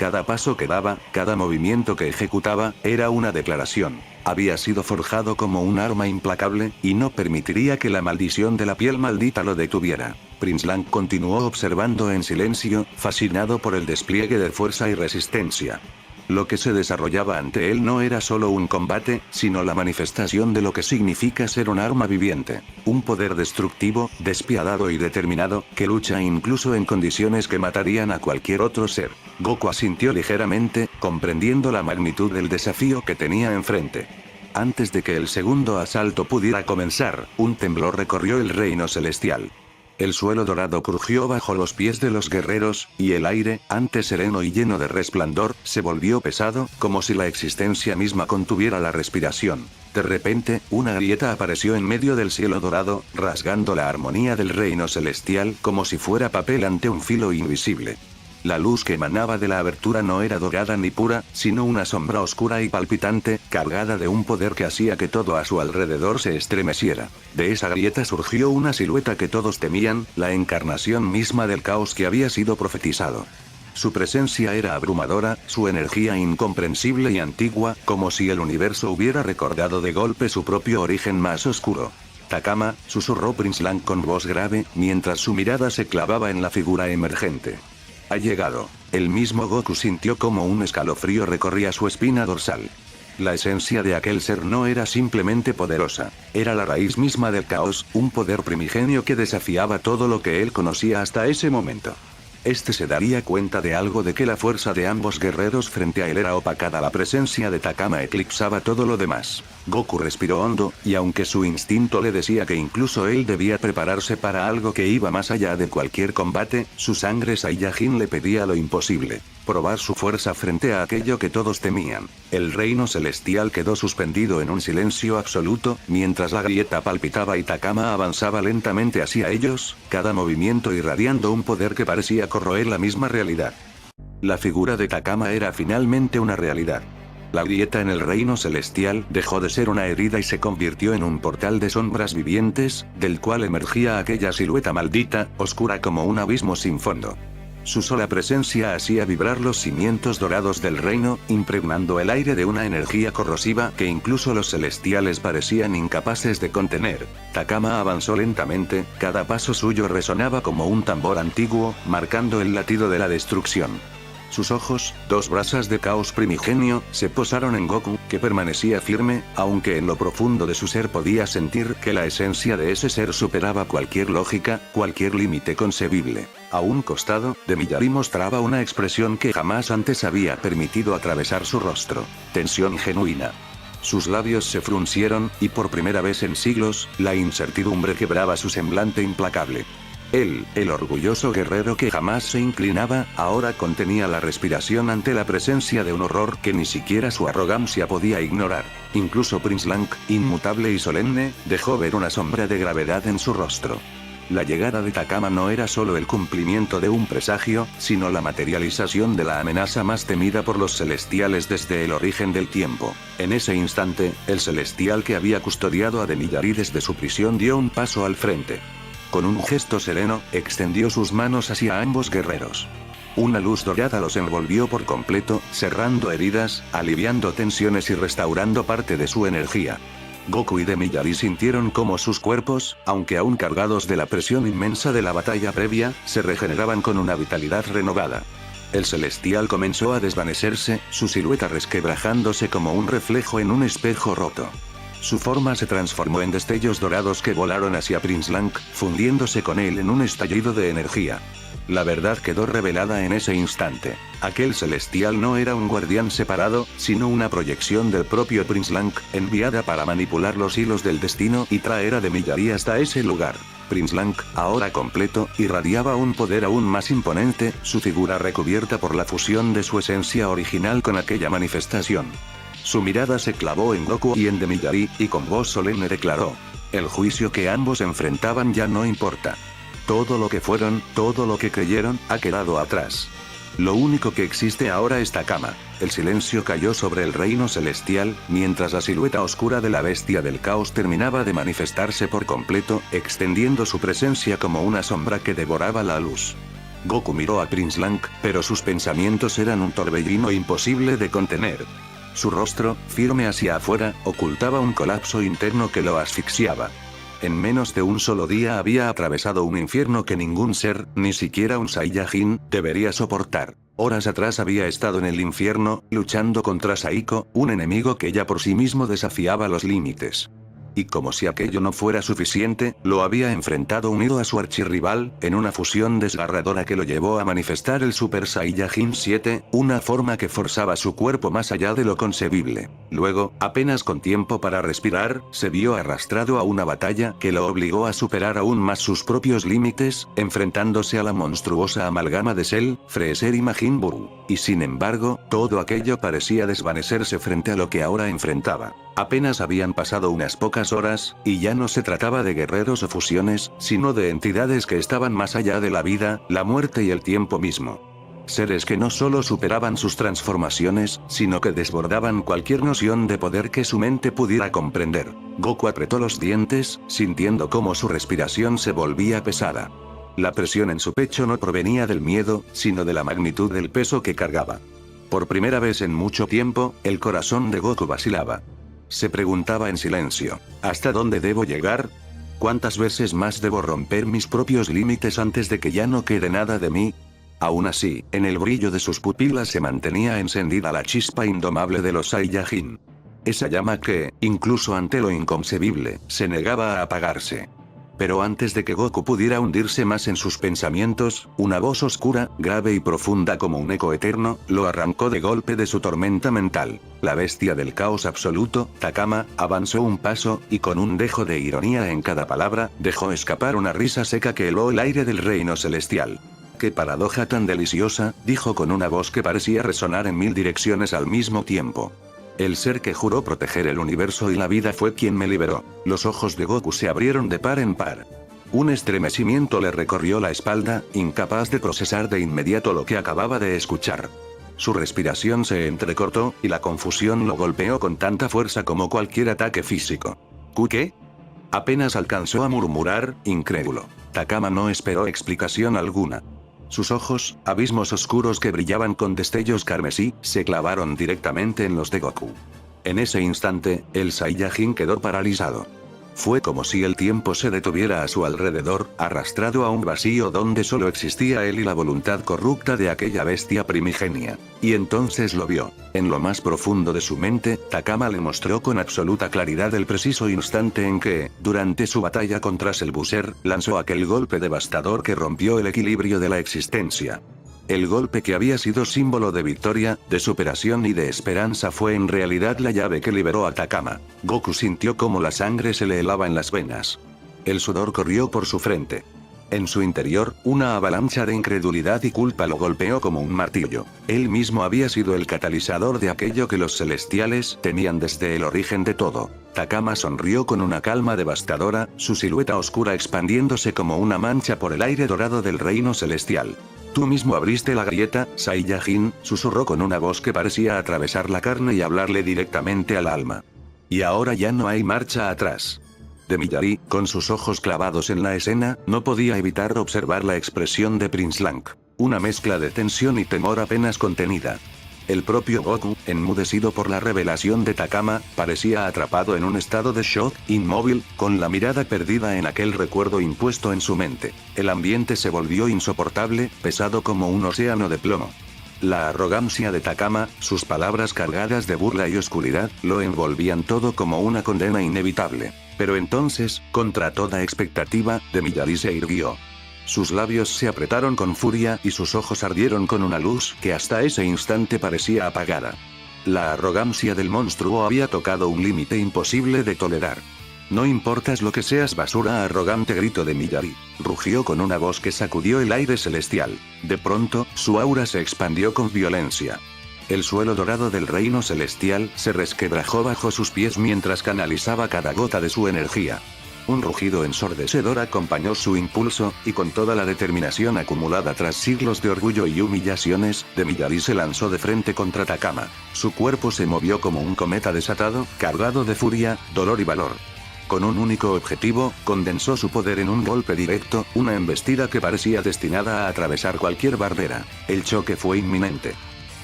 A: Cada paso que daba, cada movimiento que ejecutaba, era una declaración. Había sido forjado como un arma implacable, y no permitiría que la maldición de la piel maldita lo detuviera. Prince Lang continuó observando en silencio, fascinado por el despliegue de fuerza y resistencia. Lo que se desarrollaba ante él no era solo un combate, sino la manifestación de lo que significa ser un arma viviente. Un poder destructivo, despiadado y determinado, que lucha incluso en condiciones que matarían a cualquier otro ser. Goku asintió ligeramente, comprendiendo la magnitud del desafío que tenía enfrente. Antes de que el segundo asalto pudiera comenzar, un temblor recorrió el reino celestial. El suelo dorado crujió bajo los pies de los guerreros, y el aire, antes sereno y lleno de resplandor, se volvió pesado, como si la existencia misma contuviera la respiración. De repente, una grieta apareció en medio del cielo dorado, rasgando la armonía del reino celestial como si fuera papel ante un filo invisible. La luz que emanaba de la abertura no era dorada ni pura, sino una sombra oscura y palpitante, cargada de un poder que hacía que todo a su alrededor se estremeciera. De esa grieta surgió una silueta que todos temían, la encarnación misma del caos que había sido profetizado. Su presencia era abrumadora, su energía incomprensible y antigua, como si el universo hubiera recordado de golpe su propio origen más oscuro. «Takama», susurró Prince Lang con voz grave, mientras su mirada se clavaba en la figura emergente. Ha llegado. El mismo Goku sintió como un escalofrío recorría su espina dorsal. La esencia de aquel ser no era simplemente poderosa. Era la raíz misma del caos, un poder primigenio que desafiaba todo lo que él conocía hasta ese momento. Este se daría cuenta de algo, de que la fuerza de ambos guerreros frente a él era opacada. La presencia de Takama eclipsaba todo lo demás. Goku respiró hondo, y aunque su instinto le decía que incluso él debía prepararse para algo que iba más allá de cualquier combate, su sangre Saiyajin le pedía lo imposible: probar su fuerza frente a aquello que todos temían. El reino celestial quedó suspendido en un silencio absoluto, mientras la grieta palpitaba y Takama avanzaba lentamente hacia ellos, cada movimiento irradiando un poder que parecía corroer la misma realidad. La figura de Takama era finalmente una realidad. La grieta en el reino celestial dejó de ser una herida y se convirtió en un portal de sombras vivientes, del cual emergía aquella silueta maldita, oscura como un abismo sin fondo. Su sola presencia hacía vibrar los cimientos dorados del reino, impregnando el aire de una energía corrosiva que incluso los celestiales parecían incapaces de contener. Takama avanzó lentamente, cada paso suyo resonaba como un tambor antiguo, marcando el latido de la destrucción. Sus ojos, dos brasas de caos primigenio, se posaron en Goku, que permanecía firme, aunque en lo profundo de su ser podía sentir que la esencia de ese ser superaba cualquier lógica, cualquier límite concebible. A un costado, de Miyari mostraba una expresión que jamás antes había permitido atravesar su rostro: tensión genuina. Sus labios se fruncieron, y por primera vez en siglos, la incertidumbre quebraba su semblante implacable. Él, el orgulloso guerrero que jamás se inclinaba, ahora contenía la respiración ante la presencia de un horror que ni siquiera su arrogancia podía ignorar. Incluso Prince Lang, inmutable y solemne, dejó ver una sombra de gravedad en su rostro. La llegada de Takama no era solo el cumplimiento de un presagio, sino la materialización de la amenaza más temida por los celestiales desde el origen del tiempo. En ese instante, el celestial que había custodiado a Demiyari desde su prisión dio un paso al frente. Con un gesto sereno, extendió sus manos hacia ambos guerreros. Una luz dorada los envolvió por completo, cerrando heridas, aliviando tensiones y restaurando parte de su energía. Goku y Demiyari sintieron cómo sus cuerpos, aunque aún cargados de la presión inmensa de la batalla previa, se regeneraban con una vitalidad renovada. El celestial comenzó a desvanecerse, su silueta resquebrajándose como un reflejo en un espejo roto. Su forma se transformó en destellos dorados que volaron hacia Prince Lang, fundiéndose con él en un estallido de energía. La verdad quedó revelada en ese instante. Aquel celestial no era un guardián separado, sino una proyección del propio Prince Lang, enviada para manipular los hilos del destino y traer a Demiyari hasta ese lugar. Prince Lang, ahora completo, irradiaba un poder aún más imponente, su figura recubierta por la fusión de su esencia original con aquella manifestación. Su mirada se clavó en Goku y en Demiyari, y con voz solemne declaró: el juicio que ambos enfrentaban ya no importa. Todo lo que fueron, todo lo que creyeron, ha quedado atrás. Lo único que existe ahora es Takama. El silencio cayó sobre el reino celestial, mientras la silueta oscura de la bestia del caos terminaba de manifestarse por completo, extendiendo su presencia como una sombra que devoraba la luz. Goku miró a Prince Lang, pero sus pensamientos eran un torbellino imposible de contener. Su rostro, firme hacia afuera, ocultaba un colapso interno que lo asfixiaba. En menos de un solo día había atravesado un infierno que ningún ser, ni siquiera un Saiyajin, debería soportar. Horas atrás había estado en el infierno, luchando contra Saiko, un enemigo que ya por sí mismo desafiaba los límites. Y como si aquello no fuera suficiente, lo había enfrentado unido a su archirrival, en una fusión desgarradora que lo llevó a manifestar el Super Saiyajin 7, una forma que forzaba su cuerpo más allá de lo concebible. Luego, apenas con tiempo para respirar, se vio arrastrado a una batalla que lo obligó a superar aún más sus propios límites, enfrentándose a la monstruosa amalgama de Cell, Freezer y Majin Buu. Y sin embargo, todo aquello parecía desvanecerse frente a lo que ahora enfrentaba. Apenas habían pasado unas pocas horas, y ya no se trataba de guerreros o fusiones, sino de entidades que estaban más allá de la vida, la muerte y el tiempo mismo. Seres que no solo superaban sus transformaciones, sino que desbordaban cualquier noción de poder que su mente pudiera comprender. Goku apretó los dientes, sintiendo cómo su respiración se volvía pesada. La presión en su pecho no provenía del miedo, sino de la magnitud del peso que cargaba. Por primera vez en mucho tiempo, el corazón de Goku vacilaba. Se preguntaba en silencio, ¿hasta dónde debo llegar? ¿Cuántas veces más debo romper mis propios límites antes de que ya no quede nada de mí? Aún así, en el brillo de sus pupilas se mantenía encendida la chispa indomable de los Saiyajin. Esa llama que, incluso ante lo inconcebible, se negaba a apagarse. Pero antes de que Goku pudiera hundirse más en sus pensamientos, una voz oscura, grave y profunda como un eco eterno, lo arrancó de golpe de su tormenta mental. La bestia del caos absoluto, Takama, avanzó un paso, y con un dejo de ironía en cada palabra, dejó escapar una risa seca que heló el aire del reino celestial. «Qué paradoja tan deliciosa», dijo con una voz que parecía resonar en 1000 direcciones al mismo tiempo. El ser que juró proteger el universo y la vida fue quien me liberó. Los ojos de Goku se abrieron de par en par. Un estremecimiento le recorrió la espalda, incapaz de procesar de inmediato lo que acababa de escuchar. Su respiración se entrecortó, y la confusión lo golpeó con tanta fuerza como cualquier ataque físico. ¿Qué? Apenas alcanzó a murmurar, incrédulo. Takama no esperó explicación alguna. Sus ojos, abismos oscuros que brillaban con destellos carmesí, se clavaron directamente en los de Goku. En ese instante, el Saiyajin quedó paralizado. Fue como si el tiempo se detuviera a su alrededor, arrastrado a un vacío donde solo existía él y la voluntad corrupta de aquella bestia primigenia. Y entonces lo vio. En lo más profundo de su mente, Takama le mostró con absoluta claridad el preciso instante en que, durante su batalla contra Cell, lanzó aquel golpe devastador que rompió el equilibrio de la existencia. El golpe que había sido símbolo de victoria, de superación y de esperanza fue en realidad la llave que liberó a Takama. Goku sintió como la sangre se le helaba en las venas. El sudor corrió por su frente. En su interior, una avalancha de incredulidad y culpa lo golpeó como un martillo. Él mismo había sido el catalizador de aquello que los celestiales temían desde el origen de todo. Takama sonrió con una calma devastadora, su silueta oscura expandiéndose como una mancha por el aire dorado del reino celestial. «Tú mismo abriste la grieta, Saiyajin», susurró con una voz que parecía atravesar la carne y hablarle directamente al alma. «Y ahora ya no hay marcha atrás». De Millari, con sus ojos clavados en la escena, no podía evitar observar la expresión de Prince Lang. Una mezcla de tensión y temor apenas contenida. El propio Goku, enmudecido por la revelación de Takama, parecía atrapado en un estado de shock, inmóvil, con la mirada perdida en aquel recuerdo impuesto en su mente. El ambiente se volvió insoportable, pesado como un océano de plomo. La arrogancia de Takama, sus palabras cargadas de burla y oscuridad, lo envolvían todo como una condena inevitable. Pero entonces, contra toda expectativa, de Millari se irguió. Sus labios se apretaron con furia y sus ojos ardieron con una luz que hasta ese instante parecía apagada. La arrogancia del monstruo había tocado un límite imposible de tolerar. «No importas lo que seas, basura arrogante», gritó de Millari. Rugió con una voz que sacudió el aire celestial. De pronto, su aura se expandió con violencia. El suelo dorado del reino celestial se resquebrajó bajo sus pies mientras canalizaba cada gota de su energía. Un rugido ensordecedor acompañó su impulso, y con toda la determinación acumulada tras siglos de orgullo y humillaciones, de Millari se lanzó de frente contra Takama. Su cuerpo se movió como un cometa desatado, cargado de furia, dolor y valor. Con un único objetivo, condensó su poder en un golpe directo, una embestida que parecía destinada a atravesar cualquier barrera. El choque fue inminente.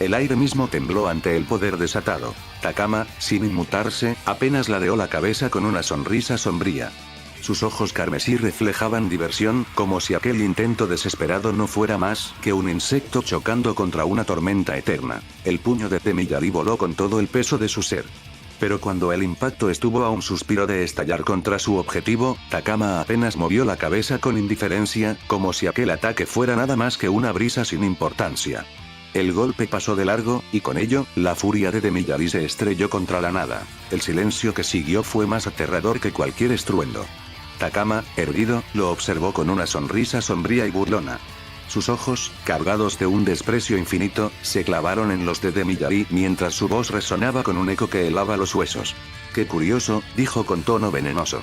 A: El aire mismo tembló ante el poder desatado. Takama, sin inmutarse, apenas ladeó la cabeza con una sonrisa sombría. Sus ojos carmesí reflejaban diversión, como si aquel intento desesperado no fuera más que un insecto chocando contra una tormenta eterna. El puño de Temiyari voló con todo el peso de su ser. Pero cuando el impacto estuvo a un suspiro de estallar contra su objetivo, Takama apenas movió la cabeza con indiferencia, como si aquel ataque fuera nada más que una brisa sin importancia. El golpe pasó de largo, y con ello, la furia de Temiyari se estrelló contra la nada. El silencio que siguió fue más aterrador que cualquier estruendo. Takama, erguido, lo observó con una sonrisa sombría y burlona. Sus ojos, cargados de un desprecio infinito, se clavaron en los de Temiyari mientras su voz resonaba con un eco que helaba los huesos. «Qué curioso», dijo con tono venenoso.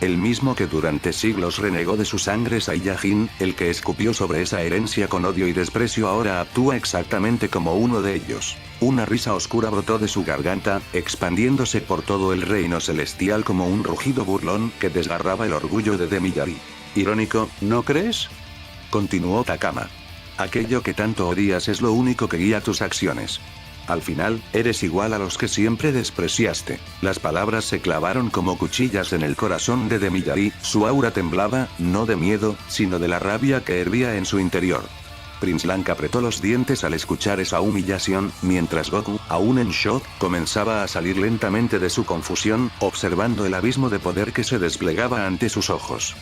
A: El mismo que durante siglos renegó de su sangre Saiyajin, el que escupió sobre esa herencia con odio y desprecio ahora actúa exactamente como uno de ellos. Una risa oscura brotó de su garganta, expandiéndose por todo el reino celestial como un rugido burlón que desgarraba el orgullo de Temiyari. «Irónico, ¿no crees?», continuó Takama. «Aquello que tanto odias es lo único que guía tus acciones. Al final, eres igual a los que siempre despreciaste». Las palabras se clavaron como cuchillas en el corazón de Temiyari, su aura temblaba, no de miedo, sino de la rabia que hervía en su interior. Prince Lang apretó los dientes al escuchar esa humillación, mientras Goku, aún en shock, comenzaba a salir lentamente de su confusión, observando el abismo de poder que se desplegaba ante sus ojos.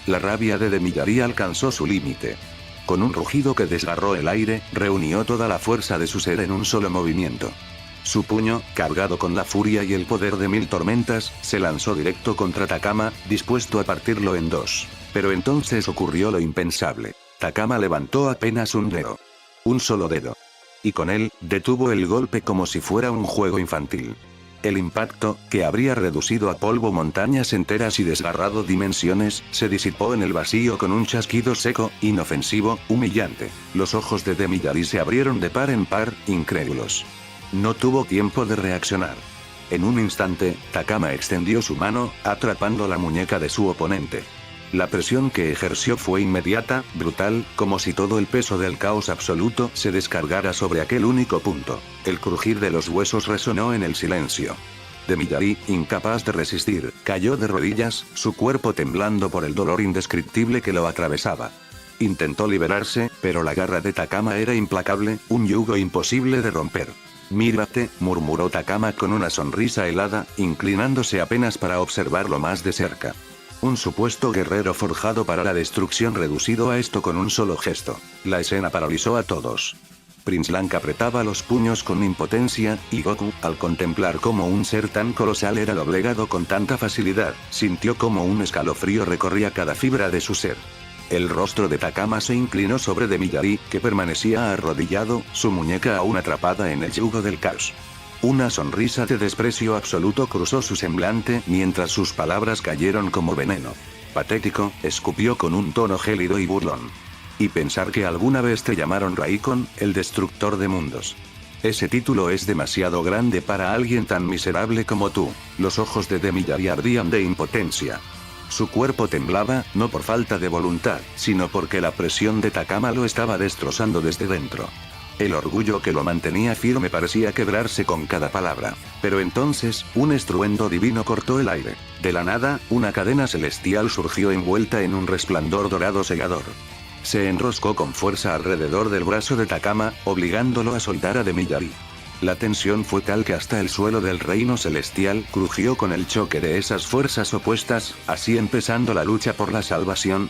A: La rabia de Temiyari alcanzó su límite. Con un rugido que desgarró el aire, reunió toda la fuerza de su ser en un solo movimiento. Su puño, cargado con la furia y el poder de 1000 tormentas, se lanzó directo contra Takama, dispuesto a partirlo en dos. Pero entonces ocurrió lo impensable. Takama levantó apenas un dedo. Un solo dedo. Y con él, detuvo el golpe como si fuera un juego infantil. El impacto, que habría reducido a polvo montañas enteras y desgarrado dimensiones, se disipó en el vacío con un chasquido seco, inofensivo, humillante. Los ojos de Temiyari se abrieron de par en par, incrédulos. No tuvo tiempo de reaccionar. En un instante, Takama extendió su mano, atrapando la muñeca de su oponente. La presión que ejerció fue inmediata, brutal, como si todo el peso del caos absoluto se descargara sobre aquel único punto. El crujir de los huesos resonó en el silencio. Temiyari, incapaz de resistir, cayó de rodillas, su cuerpo temblando por el dolor indescriptible que lo atravesaba. Intentó liberarse, pero la garra de Takama era implacable, un yugo imposible de romper. «Mírate», murmuró Takama con una sonrisa helada, inclinándose apenas para observarlo más de cerca. Un supuesto guerrero forjado para la destrucción reducido a esto con un solo gesto. La escena paralizó a todos. Prince Lang apretaba los puños con impotencia, y Goku, al contemplar cómo un ser tan colosal era doblegado con tanta facilidad, sintió como un escalofrío recorría cada fibra de su ser. El rostro de Takama se inclinó sobre Temiyari, que permanecía arrodillado, su muñeca aún atrapada en el yugo del caos. Una sonrisa de desprecio absoluto cruzó su semblante mientras sus palabras cayeron como veneno. «Patético», escupió con un tono gélido y burlón. «Y pensar que alguna vez te llamaron Raikon, el destructor de mundos. Ese título es demasiado grande para alguien tan miserable como tú». Los ojos de Temiyari ardían de impotencia. Su cuerpo temblaba, no por falta de voluntad, sino porque la presión de Takama lo estaba destrozando desde dentro. El orgullo que lo mantenía firme parecía quebrarse con cada palabra. Pero entonces, un estruendo divino cortó el aire. De la nada, una cadena celestial surgió envuelta en un resplandor dorado cegador. Se enroscó con fuerza alrededor del brazo de Takama, obligándolo a soltar a Temiyari. La tensión fue tal que hasta el suelo del reino celestial crujió con el choque de esas fuerzas opuestas, así empezando la lucha por la salvación.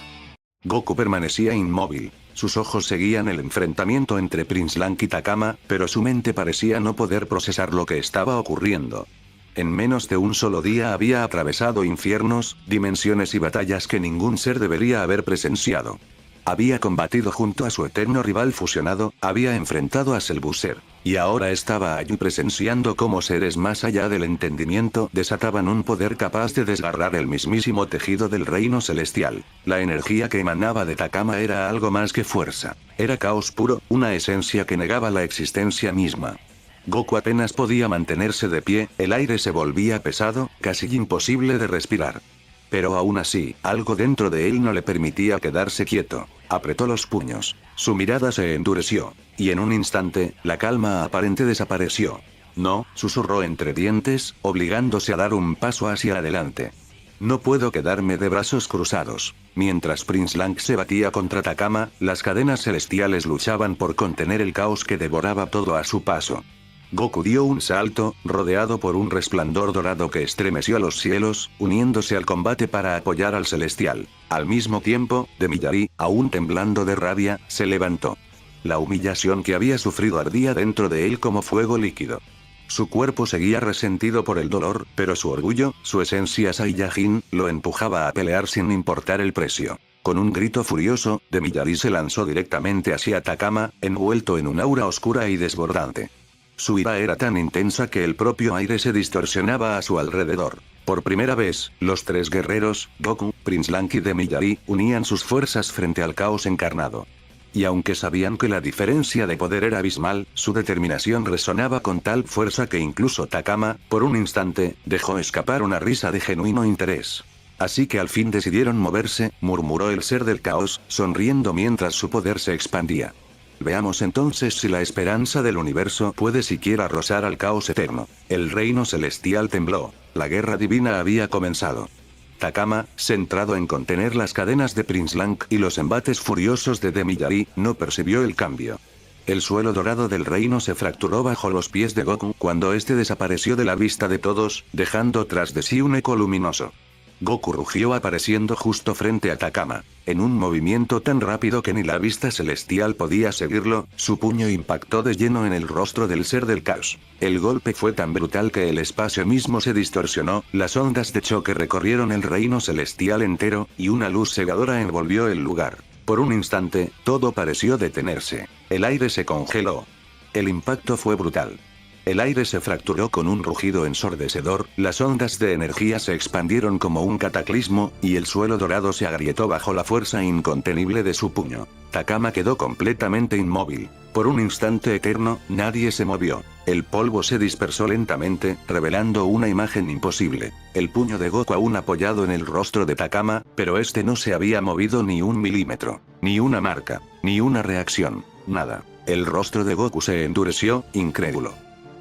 A: Goku permanecía inmóvil. Sus ojos seguían el enfrentamiento entre Prince Lang y Takama, pero su mente parecía no poder procesar lo que estaba ocurriendo. En menos de un solo día había atravesado infiernos, dimensiones y batallas que ningún ser debería haber presenciado. Había combatido junto a su eterno rival fusionado, había enfrentado a Selbuser, y ahora estaba allí presenciando cómo seres más allá del entendimiento desataban un poder capaz de desgarrar el mismísimo tejido del reino celestial. La energía que emanaba de Takama era algo más que fuerza. Era caos puro, una esencia que negaba la existencia misma. Goku apenas podía mantenerse de pie, el aire se volvía pesado, casi imposible de respirar. Pero aún así, algo dentro de él no le permitía quedarse quieto. Apretó los puños. Su mirada se endureció. Y en un instante, la calma aparente desapareció. No, susurró entre dientes, obligándose a dar un paso hacia adelante. No puedo quedarme de brazos cruzados. Mientras Prince Lang se batía contra Takama, las cadenas celestiales luchaban por contener el caos que devoraba todo a su paso. Goku dio un salto, rodeado por un resplandor dorado que estremeció los cielos, uniéndose al combate para apoyar al celestial. Al mismo tiempo, Demiyari, aún temblando de rabia, se levantó. La humillación que había sufrido ardía dentro de él como fuego líquido. Su cuerpo seguía resentido por el dolor, pero su orgullo, su esencia Saiyajin, lo empujaba a pelear sin importar el precio. Con un grito furioso, Demiyari se lanzó directamente hacia Takama, envuelto en un aura oscura y desbordante. Su ira era tan intensa que el propio aire se distorsionaba a su alrededor. Por primera vez, los tres guerreros, Goku, Prince Lang y Demiyari, unían sus fuerzas frente al caos encarnado. Y aunque sabían que la diferencia de poder era abismal, su determinación resonaba con tal fuerza que incluso Takama, por un instante, dejó escapar una risa de genuino interés. Así que al fin decidieron moverse, murmuró el ser del caos, sonriendo mientras su poder se expandía. Veamos entonces si la esperanza del universo puede siquiera rozar al caos eterno. El reino celestial tembló. La guerra divina había comenzado. Takama, centrado en contener las cadenas de Prince Lang y los embates furiosos de Demiyari, no percibió el cambio. El suelo dorado del reino se fracturó bajo los pies de Goku cuando este desapareció de la vista de todos, dejando tras de sí un eco luminoso. Goku rugió apareciendo justo frente a Takama. En un movimiento tan rápido que ni la vista celestial podía seguirlo, su puño impactó de lleno en el rostro del ser del caos. El golpe fue tan brutal que el espacio mismo se distorsionó, las ondas de choque recorrieron el reino celestial entero, y una luz cegadora envolvió el lugar. Por un instante, todo pareció detenerse. El aire se congeló. El impacto fue brutal. El aire se fracturó con un rugido ensordecedor, las ondas de energía se expandieron como un cataclismo, y el suelo dorado se agrietó bajo la fuerza incontenible de su puño. Takama quedó completamente inmóvil. Por un instante eterno, nadie se movió. El polvo se dispersó lentamente, revelando una imagen imposible. El puño de Goku aún apoyado en el rostro de Takama, pero este no se había movido ni un milímetro. Ni una marca. Ni una reacción. Nada. El rostro de Goku se endureció, incrédulo.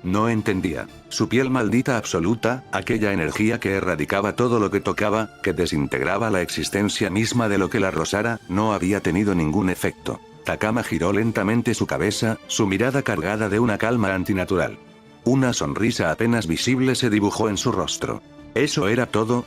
A: No entendía. Su piel maldita absoluta, aquella energía que erradicaba todo lo que tocaba, que desintegraba la existencia misma de lo que la rozara, no había tenido ningún efecto. Takama giró lentamente su cabeza, su mirada cargada de una calma antinatural. Una sonrisa apenas visible se dibujó en su rostro. ¿Eso era todo?,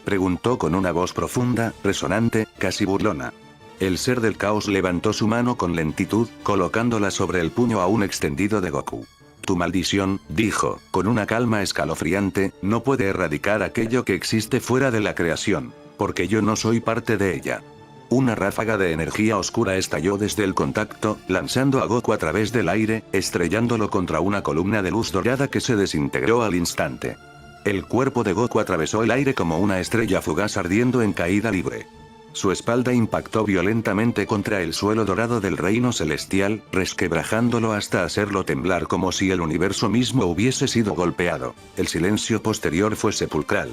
A: preguntó con una voz profunda, resonante, casi burlona. El ser del caos levantó su mano con lentitud, colocándola sobre el puño aún extendido de Goku. Tu maldición, dijo, con una calma escalofriante, no puede erradicar aquello que existe fuera de la creación, porque yo no soy parte de ella. Una ráfaga de energía oscura estalló desde el contacto, lanzando a Goku a través del aire, estrellándolo contra una columna de luz dorada que se desintegró al instante. El cuerpo de Goku atravesó el aire como una estrella fugaz ardiendo en caída libre. Su espalda impactó violentamente contra el suelo dorado del reino celestial, resquebrajándolo hasta hacerlo temblar como si el universo mismo hubiese sido golpeado. El silencio posterior fue sepulcral.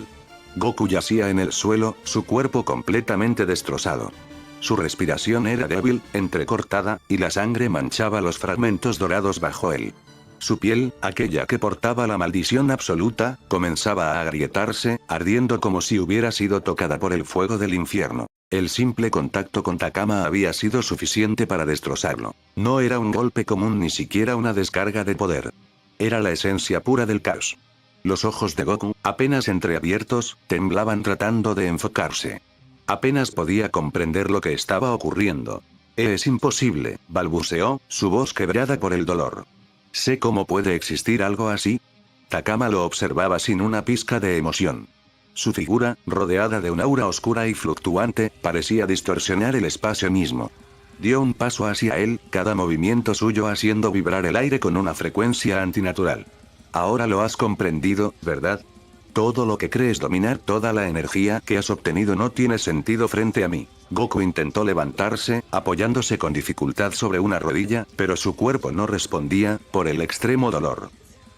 A: Goku yacía en el suelo, su cuerpo completamente destrozado. Su respiración era débil, entrecortada, y la sangre manchaba los fragmentos dorados bajo él. Su piel, aquella que portaba la maldición absoluta, comenzaba a agrietarse, ardiendo como si hubiera sido tocada por el fuego del infierno. El simple contacto con Takama había sido suficiente para destrozarlo. No era un golpe común ni siquiera una descarga de poder. Era la esencia pura del caos. Los ojos de Goku, apenas entreabiertos, temblaban tratando de enfocarse. Apenas podía comprender lo que estaba ocurriendo. Es imposible, balbuceó, su voz quebrada por el dolor. ¿Sé cómo puede existir algo así? Takama lo observaba sin una pizca de emoción. Su figura, rodeada de un aura oscura y fluctuante, parecía distorsionar el espacio mismo. Dio un paso hacia él, cada movimiento suyo haciendo vibrar el aire con una frecuencia antinatural. Ahora lo has comprendido, ¿verdad? Todo lo que crees dominar, toda la energía que has obtenido no tiene sentido frente a mí. Goku intentó levantarse, apoyándose con dificultad sobre una rodilla, pero su cuerpo no respondía, por el extremo dolor.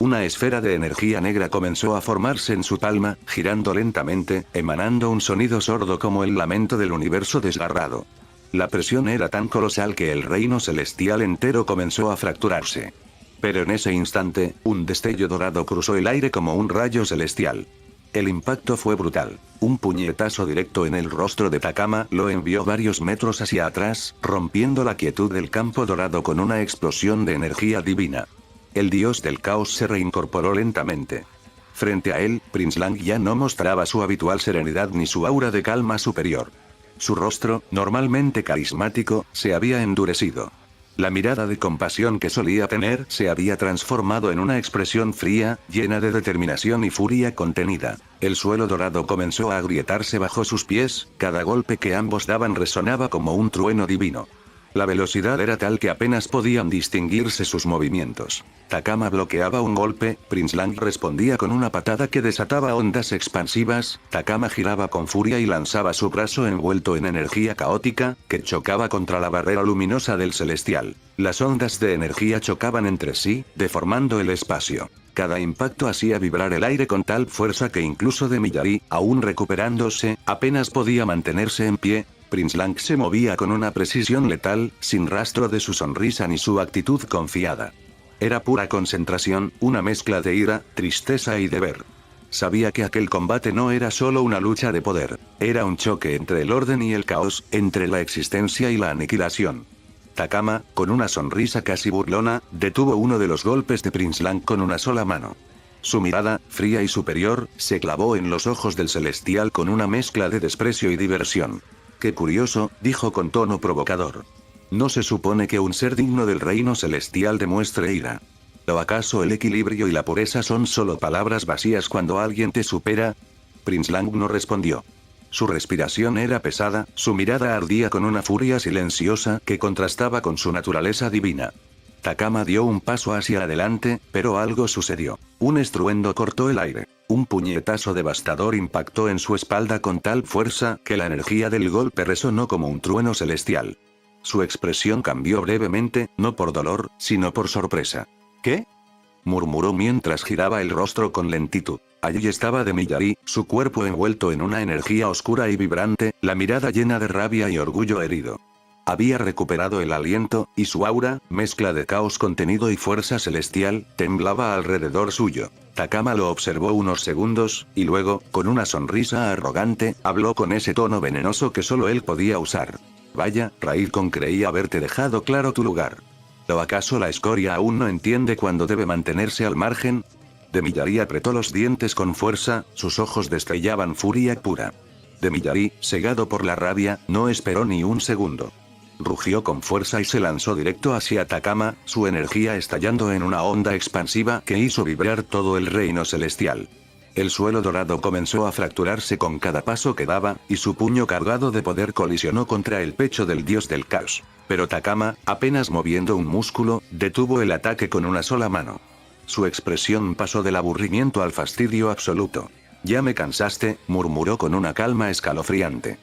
A: Una esfera de energía negra comenzó a formarse en su palma, girando lentamente, emanando un sonido sordo como el lamento del universo desgarrado. La presión era tan colosal que el reino celestial entero comenzó a fracturarse. Pero en ese instante, un destello dorado cruzó el aire como un rayo celestial. El impacto fue brutal. Un puñetazo directo en el rostro de Takama lo envió varios metros hacia atrás, rompiendo la quietud del campo dorado con una explosión de energía divina. El dios del caos se reincorporó lentamente. Frente a él, Prince Lang ya no mostraba su habitual serenidad ni su aura de calma superior. Su rostro, normalmente carismático, se había endurecido. La mirada de compasión que solía tener se había transformado en una expresión fría, llena de determinación y furia contenida. El suelo dorado comenzó a agrietarse bajo sus pies, cada golpe que ambos daban resonaba como un trueno divino. La velocidad era tal que apenas podían distinguirse sus movimientos. Takama bloqueaba un golpe, Prince Lang respondía con una patada que desataba ondas expansivas, Takama giraba con furia y lanzaba su brazo envuelto en energía caótica, que chocaba contra la barrera luminosa del celestial. Las ondas de energía chocaban entre sí, deformando el espacio. Cada impacto hacía vibrar el aire con tal fuerza que incluso de Miyari, aún recuperándose, apenas podía mantenerse en pie. Prince Lang se movía con una precisión letal, sin rastro de su sonrisa ni su actitud confiada. Era pura concentración, una mezcla de ira, tristeza y deber. Sabía que aquel combate no era solo una lucha de poder, era un choque entre el orden y el caos, entre la existencia y la aniquilación. Takama, con una sonrisa casi burlona, detuvo uno de los golpes de Prince Lang con una sola mano. Su mirada, fría y superior, se clavó en los ojos del celestial con una mezcla de desprecio y diversión. «Qué curioso», dijo con tono provocador. «¿No se supone que un ser digno del reino celestial demuestre ira? ¿O acaso el equilibrio y la pureza son solo palabras vacías cuando alguien te supera?» Prince Lang no respondió. Su respiración era pesada, su mirada ardía con una furia silenciosa que contrastaba con su naturaleza divina. Takama dio un paso hacia adelante, pero algo sucedió. Un estruendo cortó el aire. Un puñetazo devastador impactó en su espalda con tal fuerza que la energía del golpe resonó como un trueno celestial. Su expresión cambió brevemente, no por dolor, sino por sorpresa. «¿Qué?», murmuró mientras giraba el rostro con lentitud. Allí estaba de Miyari, su cuerpo envuelto en una energía oscura y vibrante, la mirada llena de rabia y orgullo herido. Había recuperado el aliento, y su aura, mezcla de caos contenido y fuerza celestial, temblaba alrededor suyo. Takama lo observó unos segundos, y luego, con una sonrisa arrogante, habló con ese tono venenoso que solo él podía usar. «Vaya, Raikon, creí haberte dejado claro tu lugar. ¿O acaso la escoria aún no entiende cuándo debe mantenerse al margen?» De Miyari apretó los dientes con fuerza, sus ojos destellaban furia pura. De Miyari, cegado por la rabia, no esperó ni un segundo. Rugió con fuerza y se lanzó directo hacia Takama, su energía estallando en una onda expansiva que hizo vibrar todo el reino celestial. El suelo dorado comenzó a fracturarse con cada paso que daba, y su puño cargado de poder colisionó contra el pecho del dios del caos. Pero Takama, apenas moviendo un músculo, detuvo el ataque con una sola mano. Su expresión pasó del aburrimiento al fastidio absoluto. «Ya me cansaste», murmuró con una calma escalofriante.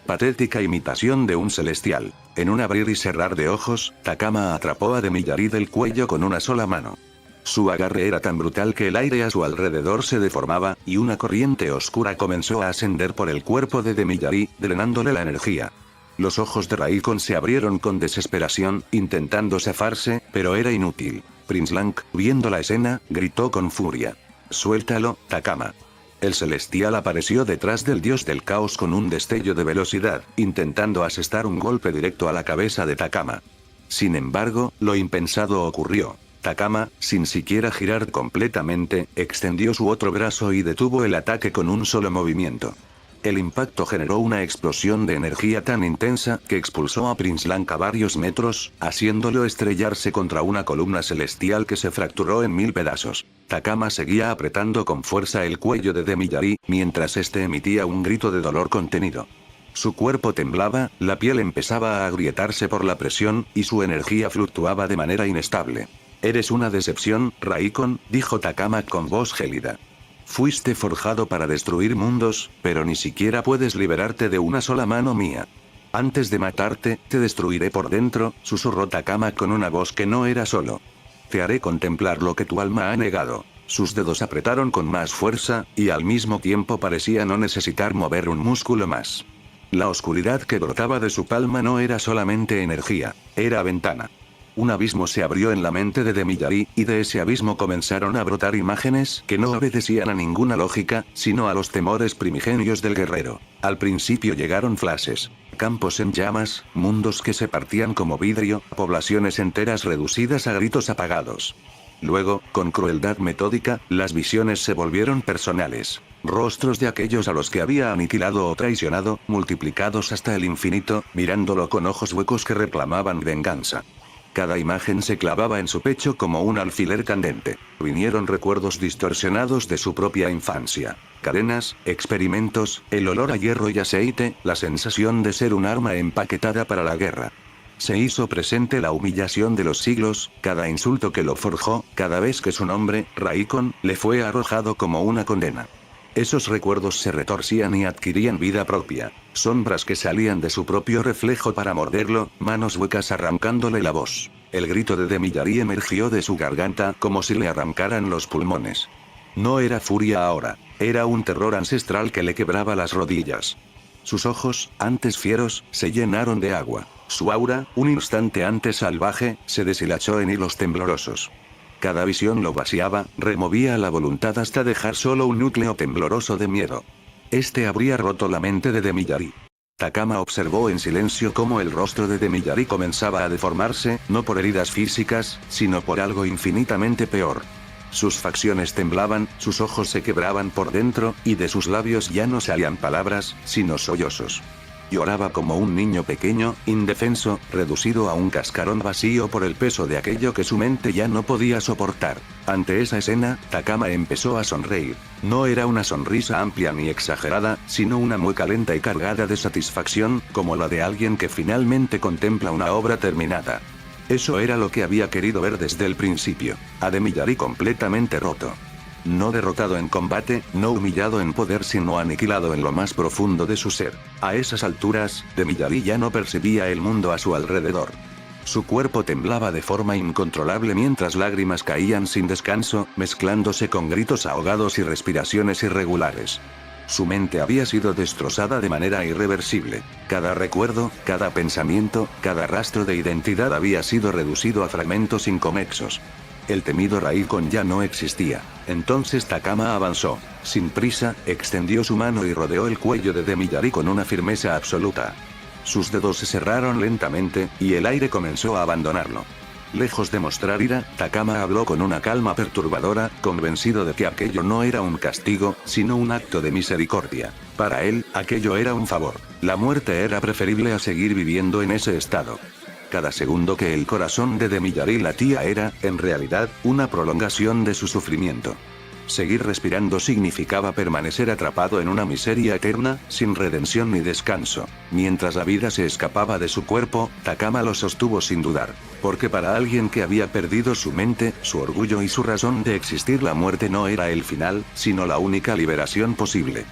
A: Patética imitación de un celestial. En un abrir y cerrar de ojos, Takama atrapó a de Miyari del cuello con una sola mano. Su agarre era tan brutal que el aire a su alrededor se deformaba, y una corriente oscura comenzó a ascender por el cuerpo de Miyari, drenándole la energía. Los ojos de Raikon se abrieron con desesperación, intentando zafarse, pero era inútil. Prince Lang, viendo la escena, gritó con furia. «Suéltalo, Takama». El celestial apareció detrás del dios del caos con un destello de velocidad, intentando asestar un golpe directo a la cabeza de Takama. Sin embargo, lo impensado ocurrió. Takama, sin siquiera girar completamente, extendió su otro brazo y detuvo el ataque con un solo movimiento. El impacto generó una explosión de energía tan intensa que expulsó a Prince Lang a varios metros, haciéndolo estrellarse contra una columna celestial que se fracturó en 1000 pedazos. Takama seguía apretando con fuerza el cuello de Miyari, mientras este emitía un grito de dolor contenido. Su cuerpo temblaba, la piel empezaba a agrietarse por la presión, y su energía fluctuaba de manera inestable. «Eres una decepción, Raikon», dijo Takama con voz gélida. «Fuiste forjado para destruir mundos, pero ni siquiera puedes liberarte de una sola mano mía. Antes de matarte, te destruiré por dentro», susurró Takama con una voz que no era solo Te haré contemplar lo que tu alma ha negado. Sus dedos apretaron con más fuerza, y al mismo tiempo parecía no necesitar mover un músculo más. La oscuridad que brotaba de su palma no era solamente energía, era ventana. Un abismo se abrió en la mente de Demillari, y de ese abismo comenzaron a brotar imágenes que no obedecían a ninguna lógica, sino a los temores primigenios del guerrero. Al principio llegaron flashes, campos en llamas, mundos que se partían como vidrio, poblaciones enteras reducidas a gritos apagados. Luego, con crueldad metódica, las visiones se volvieron personales. Rostros de aquellos a los que había aniquilado o traicionado, multiplicados hasta el infinito, mirándolo con ojos huecos que reclamaban venganza. Cada imagen se clavaba en su pecho como un alfiler candente. Vinieron recuerdos distorsionados de su propia infancia. Cadenas, experimentos, el olor a hierro y aceite, la sensación de ser un arma empaquetada para la guerra. Se hizo presente la humillación de los siglos, cada insulto que lo forjó, cada vez que su nombre, Raikon, le fue arrojado como una condena. Esos recuerdos se retorcían y adquirían vida propia. Sombras que salían de su propio reflejo para morderlo, manos huecas arrancándole la voz. El grito de Demillari emergió de su garganta como si le arrancaran los pulmones. No era furia ahora, era un terror ancestral que le quebraba las rodillas. Sus ojos, antes fieros, se llenaron de agua. Su aura, un instante antes salvaje, se deshilachó en hilos temblorosos. Cada visión lo vaciaba, removía la voluntad hasta dejar solo un núcleo tembloroso de miedo. Este habría roto la mente de Demillari. Takama observó en silencio cómo el rostro de Demillari comenzaba a deformarse, no por heridas físicas, sino por algo infinitamente peor. Sus facciones temblaban, sus ojos se quebraban por dentro, y de sus labios ya no salían palabras, sino sollozos. Lloraba como un niño pequeño, indefenso, reducido a un cascarón vacío por el peso de aquello que su mente ya no podía soportar. Ante esa escena, Takama empezó a sonreír. No era una sonrisa amplia ni exagerada, sino una mueca lenta y cargada de satisfacción, como la de alguien que finalmente contempla una obra terminada. Eso era lo que había querido ver desde el principio. A Demillari completamente roto. No derrotado en combate, no humillado en poder, sino aniquilado en lo más profundo de su ser. A esas alturas, Demillari ya no percibía el mundo a su alrededor. Su cuerpo temblaba de forma incontrolable mientras lágrimas caían sin descanso, mezclándose con gritos ahogados y respiraciones irregulares. Su mente había sido destrozada de manera irreversible. Cada recuerdo, cada pensamiento, cada rastro de identidad había sido reducido a fragmentos inconexos. El temido Raikon ya no existía. Entonces Takama avanzó. Sin prisa, extendió su mano y rodeó el cuello de Demillari con una firmeza absoluta. Sus dedos se cerraron lentamente, y el aire comenzó a abandonarlo. Lejos de mostrar ira, Takama habló con una calma perturbadora, convencido de que aquello no era un castigo, sino un acto de misericordia. Para él, aquello era un favor. La muerte era preferible a seguir viviendo en ese estado. Cada segundo que el corazón de Demillari latía era, en realidad, una prolongación de su sufrimiento. Seguir respirando significaba permanecer atrapado en una miseria eterna, sin redención ni descanso. Mientras la vida se escapaba de su cuerpo, Takama lo sostuvo sin dudar. Porque para alguien que había perdido su mente, su orgullo y su razón de existir, la muerte no era el final, sino la única liberación posible.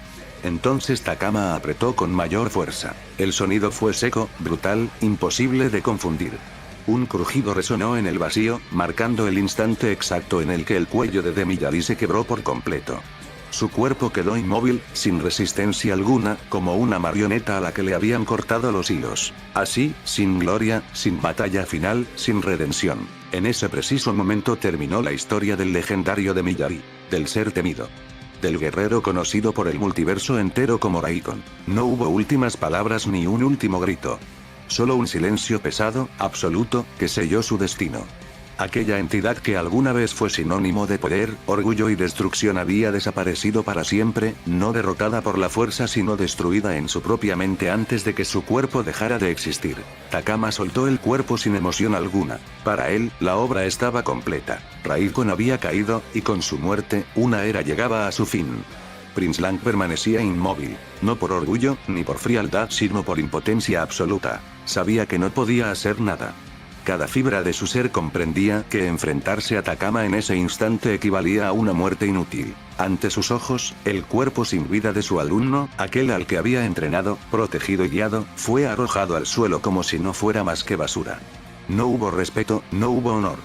A: Entonces Takama apretó con mayor fuerza. El sonido fue seco, brutal, imposible de confundir. Un crujido resonó en el vacío, marcando el instante exacto en el que el cuello de Demillari se quebró por completo. Su cuerpo quedó inmóvil, sin resistencia alguna, como una marioneta a la que le habían cortado los hilos. Así, sin gloria, sin batalla final, sin redención. En ese preciso momento terminó la historia del legendario Demillari, del ser temido. Del guerrero conocido por el multiverso entero como Raikon. No hubo últimas palabras ni un último grito. Solo un silencio pesado, absoluto, que selló su destino. Aquella entidad que alguna vez fue sinónimo de poder, orgullo y destrucción había desaparecido para siempre, no derrotada por la fuerza sino destruida en su propia mente antes de que su cuerpo dejara de existir. Takama soltó el cuerpo sin emoción alguna. Para él, la obra estaba completa. Raikon había caído, y con su muerte, una era llegaba a su fin. Prince Lang permanecía inmóvil, no por orgullo, ni por frialdad, sino por impotencia absoluta. Sabía que no podía hacer nada. Cada fibra de su ser comprendía que enfrentarse a Takama en ese instante equivalía a una muerte inútil. Ante sus ojos, el cuerpo sin vida de su alumno, aquel al que había entrenado, protegido y guiado, fue arrojado al suelo como si no fuera más que basura. No hubo respeto, no hubo honor.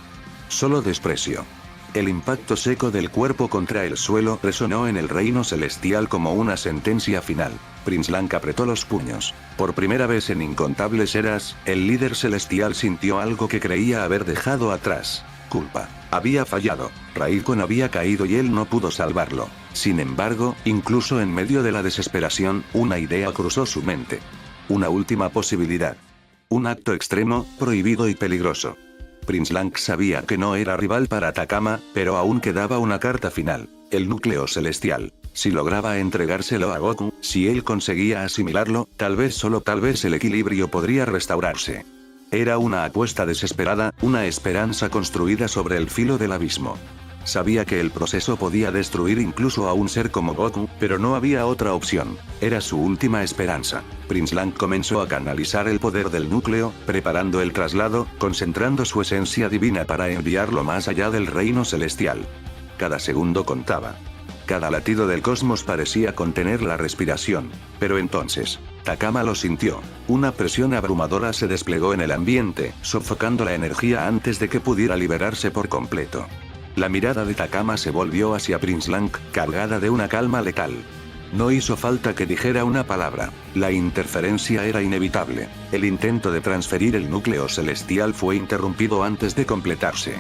A: Solo desprecio. El impacto seco del cuerpo contra el suelo resonó en el reino celestial como una sentencia final. Prince Lang apretó los puños. Por primera vez en incontables eras, el líder celestial sintió algo que creía haber dejado atrás. Culpa. Había fallado. Raikon había caído y él no pudo salvarlo. Sin embargo, incluso en medio de la desesperación, una idea cruzó su mente. Una última posibilidad. Un acto extremo, prohibido y peligroso. Prince Lang sabía que no era rival para Takama, pero aún quedaba una carta final. El núcleo celestial. Si lograba entregárselo a Goku, si él conseguía asimilarlo, tal vez solo tal vez el equilibrio podría restaurarse. Era una apuesta desesperada, una esperanza construida sobre el filo del abismo. Sabía que el proceso podía destruir incluso a un ser como Goku, pero no había otra opción. Era su última esperanza. Prince Lang comenzó a canalizar el poder del núcleo, preparando el traslado, concentrando su esencia divina para enviarlo más allá del reino celestial. Cada segundo contaba. Cada latido del cosmos parecía contener la respiración. Pero entonces, Takama lo sintió. Una presión abrumadora se desplegó en el ambiente, sofocando la energía antes de que pudiera liberarse por completo. La mirada de Takama se volvió hacia Prince Lang, cargada de una calma letal. No hizo falta que dijera una palabra. La interferencia era inevitable. El intento de transferir el núcleo celestial fue interrumpido antes de completarse.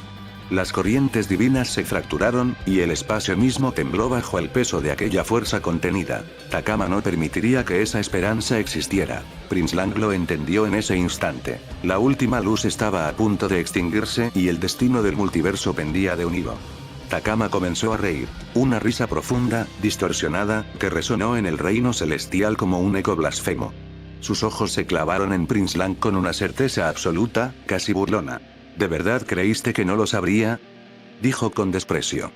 A: Las corrientes divinas se fracturaron, y el espacio mismo tembló bajo el peso de aquella fuerza contenida. Takama no permitiría que esa esperanza existiera. Prince Lang lo entendió en ese instante. La última luz estaba a punto de extinguirse y el destino del multiverso pendía de un hilo. Takama comenzó a reír. Una risa profunda, distorsionada, que resonó en el reino celestial como un eco blasfemo. Sus ojos se clavaron en Prince Lang con una certeza absoluta, casi burlona. ¿De verdad creíste que no lo sabría? Dijo con desprecio.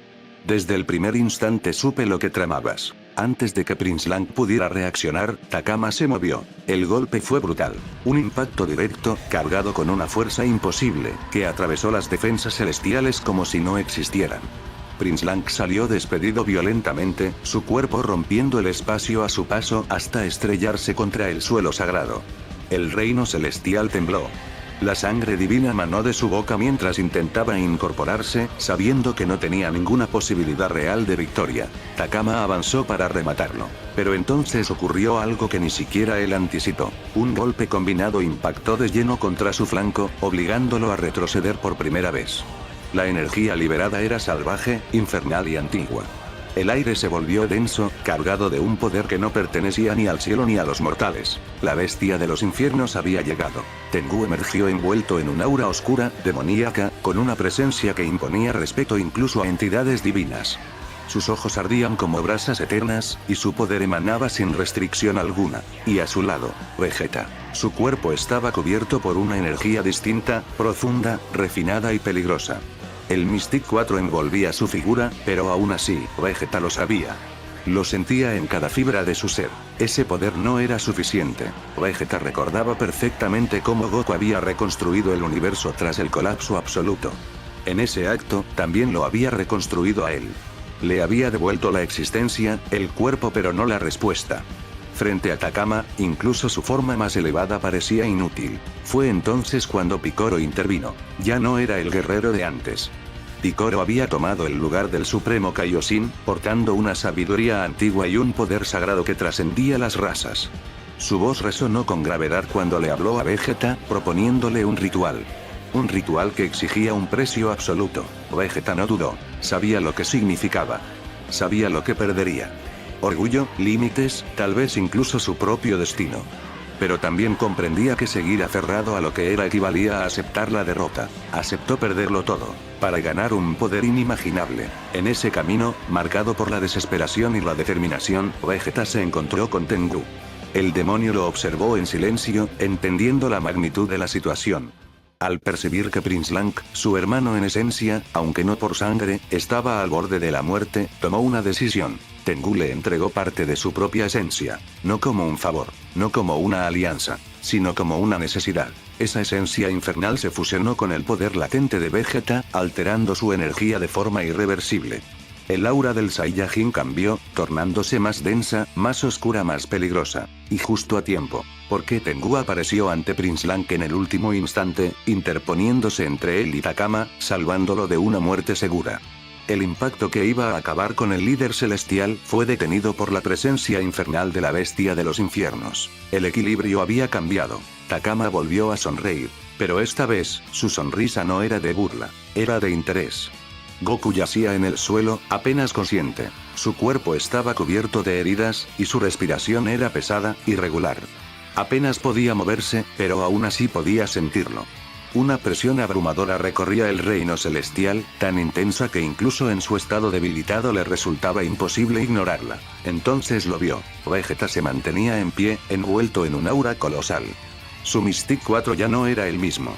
A: Desde el primer instante supe lo que tramabas. Antes de que Prince Lang pudiera reaccionar, Takama se movió. El golpe fue brutal. Un impacto directo, cargado con una fuerza imposible, que atravesó las defensas celestiales como si no existieran. Prince Lang salió despedido violentamente, su cuerpo rompiendo el espacio a su paso hasta estrellarse contra el suelo sagrado. El reino celestial tembló. La sangre divina manó de su boca mientras intentaba incorporarse, sabiendo que no tenía ninguna posibilidad real de victoria. Takama avanzó para rematarlo. Pero entonces ocurrió algo que ni siquiera él anticipó. Un golpe combinado impactó de lleno contra su flanco, obligándolo a retroceder por primera vez. La energía liberada era salvaje, infernal y antigua. El aire se volvió denso, cargado de un poder que no pertenecía ni al cielo ni a los mortales. La bestia de los infiernos había llegado. Tengu emergió envuelto en un aura oscura, demoníaca, con una presencia que imponía respeto incluso a entidades divinas. Sus ojos ardían como brasas eternas, y su poder emanaba sin restricción alguna. Y a su lado, Vegeta. Su cuerpo estaba cubierto por una energía distinta, profunda, refinada y peligrosa. El Mystic 4 envolvía su figura, pero aún así, Vegeta lo sabía. Lo sentía en cada fibra de su ser. Ese poder no era suficiente. Vegeta recordaba perfectamente cómo Goku había reconstruido el universo tras el colapso absoluto. En ese acto, también lo había reconstruido a él. Le había devuelto la existencia, el cuerpo pero no la respuesta. Frente a Takama, incluso su forma más elevada parecía inútil. Fue entonces cuando Picoro intervino. Ya no era el guerrero de antes. Picoro había tomado el lugar del Supremo Kaioshin, portando una sabiduría antigua y un poder sagrado que trascendía las razas. Su voz resonó con gravedad cuando le habló a Vegeta, proponiéndole un ritual. Un ritual que exigía un precio absoluto. Vegeta no dudó. Sabía lo que significaba. Sabía lo que perdería. Orgullo, límites, tal vez incluso su propio destino. Pero también comprendía que seguir aferrado a lo que era equivalía a aceptar la derrota. Aceptó perderlo todo, para ganar un poder inimaginable. En ese camino, marcado por la desesperación y la determinación, Vegeta se encontró con Tengu. El demonio lo observó en silencio, entendiendo la magnitud de la situación. Al percibir que Prince Lang, su hermano en esencia, aunque no por sangre, estaba al borde de la muerte, tomó una decisión. Tengu le entregó parte de su propia esencia, no como un favor, no como una alianza, sino como una necesidad. Esa esencia infernal se fusionó con el poder latente de Vegeta, alterando su energía de forma irreversible. El aura del Saiyajin cambió, tornándose más densa, más oscura, más peligrosa. Y justo a tiempo. ¿Por qué Tengu apareció ante Prince Lang en el último instante, interponiéndose entre él y Takama, salvándolo de una muerte segura? El impacto que iba a acabar con el líder celestial fue detenido por la presencia infernal de la bestia de los infiernos. El equilibrio había cambiado. Takama volvió a sonreír. Pero esta vez, su sonrisa no era de burla, era de interés. Goku yacía en el suelo, apenas consciente. Su cuerpo estaba cubierto de heridas, y su respiración era pesada, irregular. Apenas podía moverse, pero aún así podía sentirlo. Una presión abrumadora recorría el reino celestial, tan intensa que incluso en su estado debilitado le resultaba imposible ignorarla. Entonces lo vio. Vegeta se mantenía en pie, envuelto en un aura colosal. Su Mystic 4 ya no era el mismo.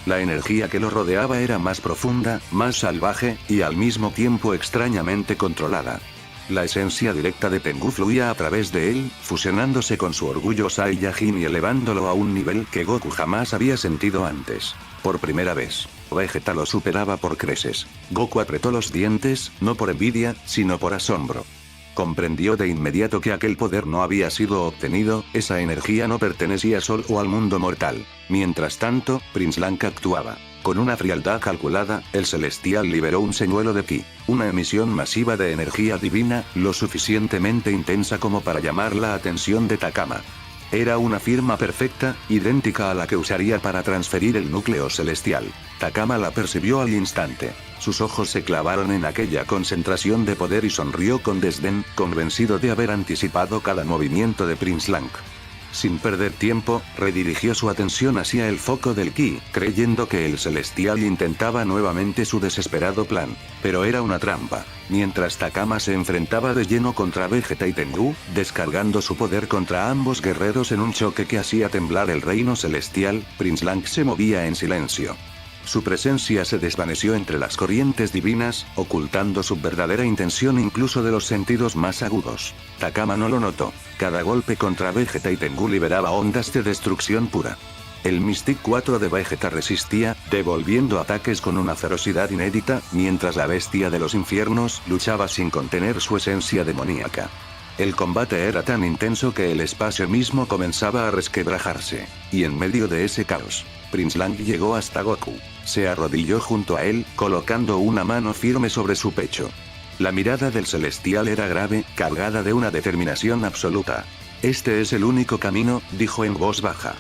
A: La energía que lo rodeaba era más profunda, más salvaje, y al mismo tiempo extrañamente controlada. La esencia directa de Tengu fluía a través de él, fusionándose con su orgullo Saiyajin y elevándolo a un nivel que Goku jamás había sentido antes. Por primera vez, Vegeta lo superaba por creces. Goku apretó los dientes, no por envidia, sino por asombro. Comprendió de inmediato que aquel poder no había sido obtenido, esa energía no pertenecía solo al mundo mortal. Mientras tanto, Prince Lang actuaba. Con una frialdad calculada, el celestial liberó un señuelo de ki, una emisión masiva de energía divina, lo suficientemente intensa como para llamar la atención de Takama. Era una firma perfecta, idéntica a la que usaría para transferir el núcleo celestial. Takama la percibió al instante. Sus ojos se clavaron en aquella concentración de poder y sonrió con desdén, convencido de haber anticipado cada movimiento de Prince Lang. Sin perder tiempo, redirigió su atención hacia el foco del ki, creyendo que el celestial intentaba nuevamente su desesperado plan. Pero era una trampa. Mientras Takama se enfrentaba de lleno contra Vegeta y Tengu, descargando su poder contra ambos guerreros en un choque que hacía temblar el reino celestial, Prince Lang se movía en silencio. Su presencia se desvaneció entre las corrientes divinas, ocultando su verdadera intención incluso de los sentidos más agudos. Takama no lo notó. Cada golpe contra Vegeta y Tengu liberaba ondas de destrucción pura. El Mystic 4 de Vegeta resistía, devolviendo ataques con una ferocidad inédita, mientras la bestia de los infiernos luchaba sin contener su esencia demoníaca. El combate era tan intenso que el espacio mismo comenzaba a resquebrajarse. Y en medio de ese caos, Prince Lang llegó hasta Goku. Se arrodilló junto a él, colocando una mano firme sobre su pecho. La mirada del celestial era grave, cargada de una determinación absoluta. Este es el único camino, dijo en voz baja.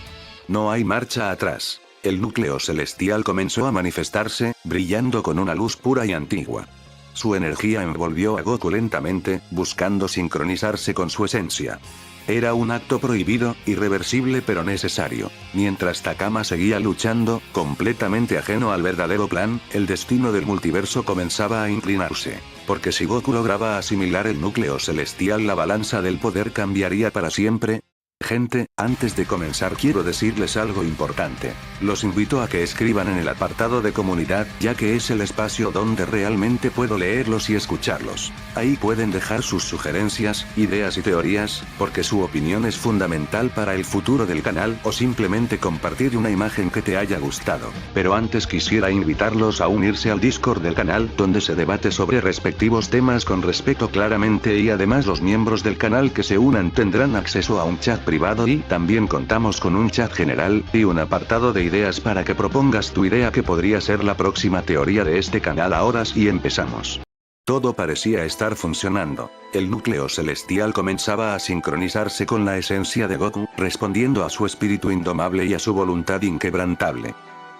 A: No hay marcha atrás. El núcleo celestial comenzó a manifestarse, brillando con una luz pura y antigua. Su energía envolvió a Goku lentamente, buscando sincronizarse con su esencia. Era un acto prohibido, irreversible pero necesario. Mientras Takama seguía luchando, completamente ajeno al verdadero plan, el destino del multiverso comenzaba a inclinarse. Porque si Goku lograba asimilar el núcleo celestial, la balanza del poder cambiaría para siempre. Gente, antes de comenzar quiero decirles algo importante. Los invito a que escriban en el apartado de comunidad, ya que es el espacio donde realmente puedo leerlos y escucharlos. Ahí pueden dejar sus sugerencias, ideas y teorías, porque su opinión es fundamental para el futuro del canal, o simplemente compartir una imagen que te haya gustado. Pero antes quisiera invitarlos a unirse al Discord del canal, donde se debate sobre respectivos temas con respeto claramente, y además los miembros del canal que se unan tendrán acceso a un chat privado y también contamos con un chat general, y un apartado de ideas para que propongas tu idea que podría ser la próxima teoría de este canal. Ahora sí empezamos. Todo parecía estar funcionando. El núcleo celestial comenzaba a sincronizarse con la esencia de Goku, respondiendo a su espíritu indomable y a su voluntad inquebrantable.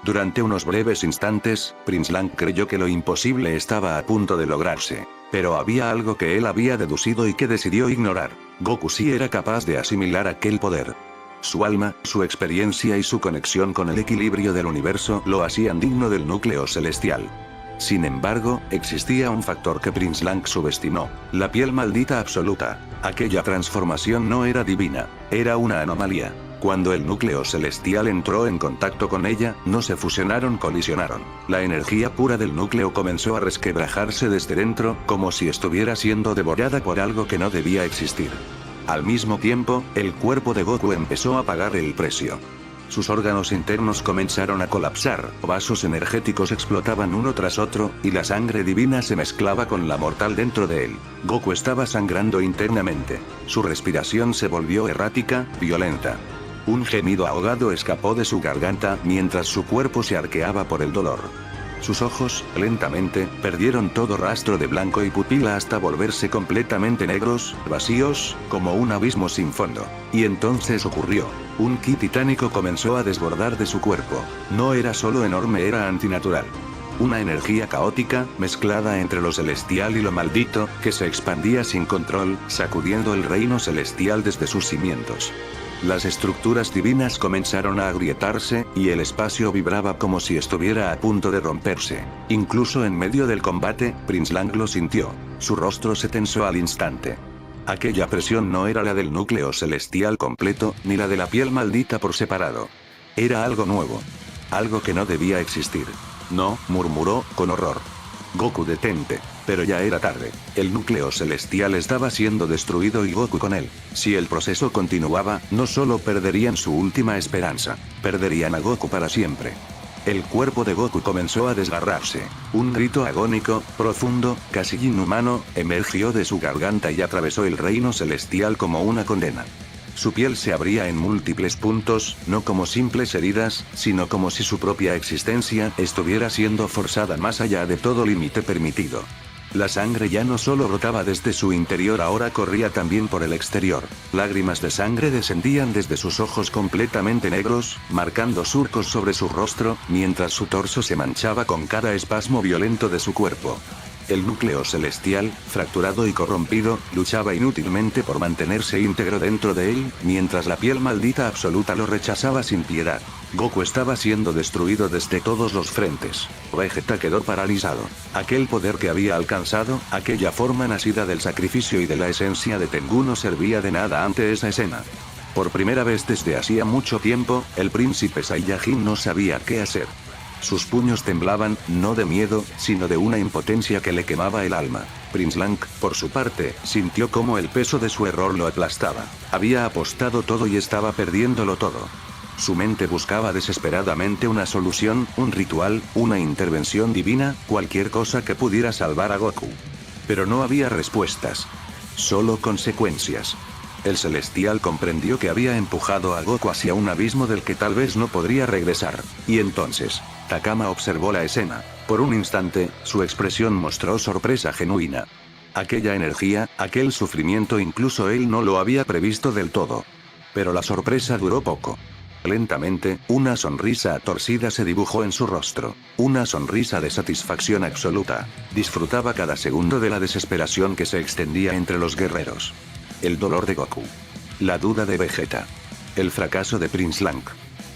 A: Durante unos breves instantes, Prince Lang creyó que lo imposible estaba a punto de lograrse. Pero había algo que él había deducido y que decidió ignorar. Goku sí era capaz de asimilar aquel poder. Su alma, su experiencia y su conexión con el equilibrio del universo lo hacían digno del núcleo celestial. Sin embargo, existía un factor que Prince Lang subestimó: la piel maldita absoluta. Aquella transformación no era divina, era una anomalía. Cuando el núcleo celestial entró en contacto con ella, no se fusionaron, colisionaron. La energía pura del núcleo comenzó a resquebrajarse desde dentro, como si estuviera siendo devorada por algo que no debía existir. Al mismo tiempo, el cuerpo de Goku empezó a pagar el precio. Sus órganos internos comenzaron a colapsar, vasos energéticos explotaban uno tras otro, y la sangre divina se mezclaba con la mortal dentro de él. Goku estaba sangrando internamente. Su respiración se volvió errática, violenta. Un gemido ahogado escapó de su garganta mientras su cuerpo se arqueaba por el dolor. Sus ojos, lentamente, perdieron todo rastro de blanco y pupila hasta volverse completamente negros, vacíos, como un abismo sin fondo. Y entonces ocurrió. Un ki titánico comenzó a desbordar de su cuerpo. No era solo enorme, era antinatural. Una energía caótica, mezclada entre lo celestial y lo maldito, que se expandía sin control, sacudiendo el reino celestial desde sus cimientos. Las estructuras divinas comenzaron a agrietarse, y el espacio vibraba como si estuviera a punto de romperse. Incluso en medio del combate, Prince Lang lo sintió. Su rostro se tensó al instante. Aquella presión no era la del núcleo celestial completo, ni la de la piel maldita por separado. Era algo nuevo. Algo que no debía existir. No, murmuró, con horror. Goku, detente. Pero ya era tarde. El núcleo celestial estaba siendo destruido y Goku con él. Si el proceso continuaba, no solo perderían su última esperanza, perderían a Goku para siempre. El cuerpo de Goku comenzó a desgarrarse. Un grito agónico, profundo, casi inhumano, emergió de su garganta y atravesó el reino celestial como una condena. Su piel se abría en múltiples puntos, no como simples heridas, sino como si su propia existencia estuviera siendo forzada más allá de todo límite permitido. La sangre ya no solo brotaba desde su interior, ahora corría también por el exterior. Lágrimas de sangre descendían desde sus ojos completamente negros, marcando surcos sobre su rostro, mientras su torso se manchaba con cada espasmo violento de su cuerpo. El núcleo celestial, fracturado y corrompido, luchaba inútilmente por mantenerse íntegro dentro de él, mientras la piel maldita absoluta lo rechazaba sin piedad. Goku estaba siendo destruido desde todos los frentes. Vegeta quedó paralizado. Aquel poder que había alcanzado, aquella forma nacida del sacrificio y de la esencia de Tengu no servía de nada ante esa escena. Por primera vez desde hacía mucho tiempo, el príncipe Saiyajin no sabía qué hacer. Sus puños temblaban, no de miedo, sino de una impotencia que le quemaba el alma. Prince Lang, por su parte, sintió cómo el peso de su error lo aplastaba. Había apostado todo y estaba perdiéndolo todo. Su mente buscaba desesperadamente una solución, un ritual, una intervención divina, cualquier cosa que pudiera salvar a Goku. Pero no había respuestas. Solo consecuencias. El celestial comprendió que había empujado a Goku hacia un abismo del que tal vez no podría regresar. Y entonces, Takama observó la escena. Por un instante, su expresión mostró sorpresa genuina. Aquella energía, aquel sufrimiento, incluso él no lo había previsto del todo. Pero la sorpresa duró poco. Lentamente, una sonrisa torcida se dibujó en su rostro. Una sonrisa de satisfacción absoluta. Disfrutaba cada segundo de la desesperación que se extendía entre los guerreros. El dolor de Goku. La duda de Vegeta. El fracaso de Prince Lang.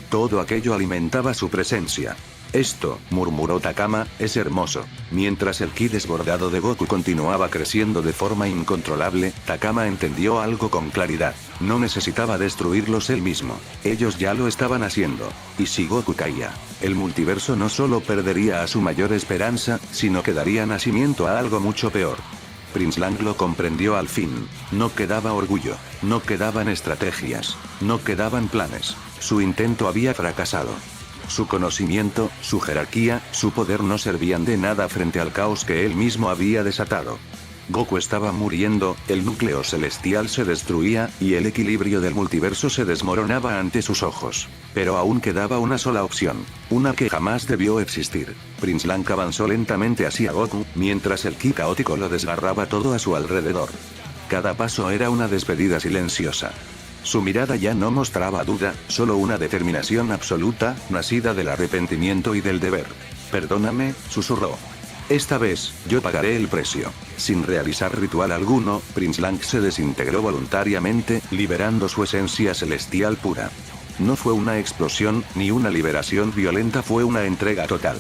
A: Todo aquello alimentaba su presencia. Esto, murmuró Takama, es hermoso. Mientras el ki desbordado de Goku continuaba creciendo de forma incontrolable, Takama entendió algo con claridad. No necesitaba destruirlos él mismo. Ellos ya lo estaban haciendo. Y si Goku caía, el multiverso no solo perdería a su mayor esperanza, sino que daría nacimiento a algo mucho peor. Prince Lang lo comprendió al fin. No quedaba orgullo, no quedaban estrategias, no quedaban planes. Su intento había fracasado. Su conocimiento, su jerarquía, su poder no servían de nada frente al caos que él mismo había desatado. Goku estaba muriendo, el núcleo celestial se destruía, y el equilibrio del multiverso se desmoronaba ante sus ojos. Pero aún quedaba una sola opción, una que jamás debió existir. Prince Lang avanzó lentamente hacia Goku, mientras el ki caótico lo desgarraba todo a su alrededor. Cada paso era una despedida silenciosa. Su mirada ya no mostraba duda, solo una determinación absoluta, nacida del arrepentimiento y del deber. Perdóname, susurró. Esta vez, yo pagaré el precio. Sin realizar ritual alguno, Prince Lang se desintegró voluntariamente, liberando su esencia celestial pura. No fue una explosión, ni una liberación violenta, fue una entrega total.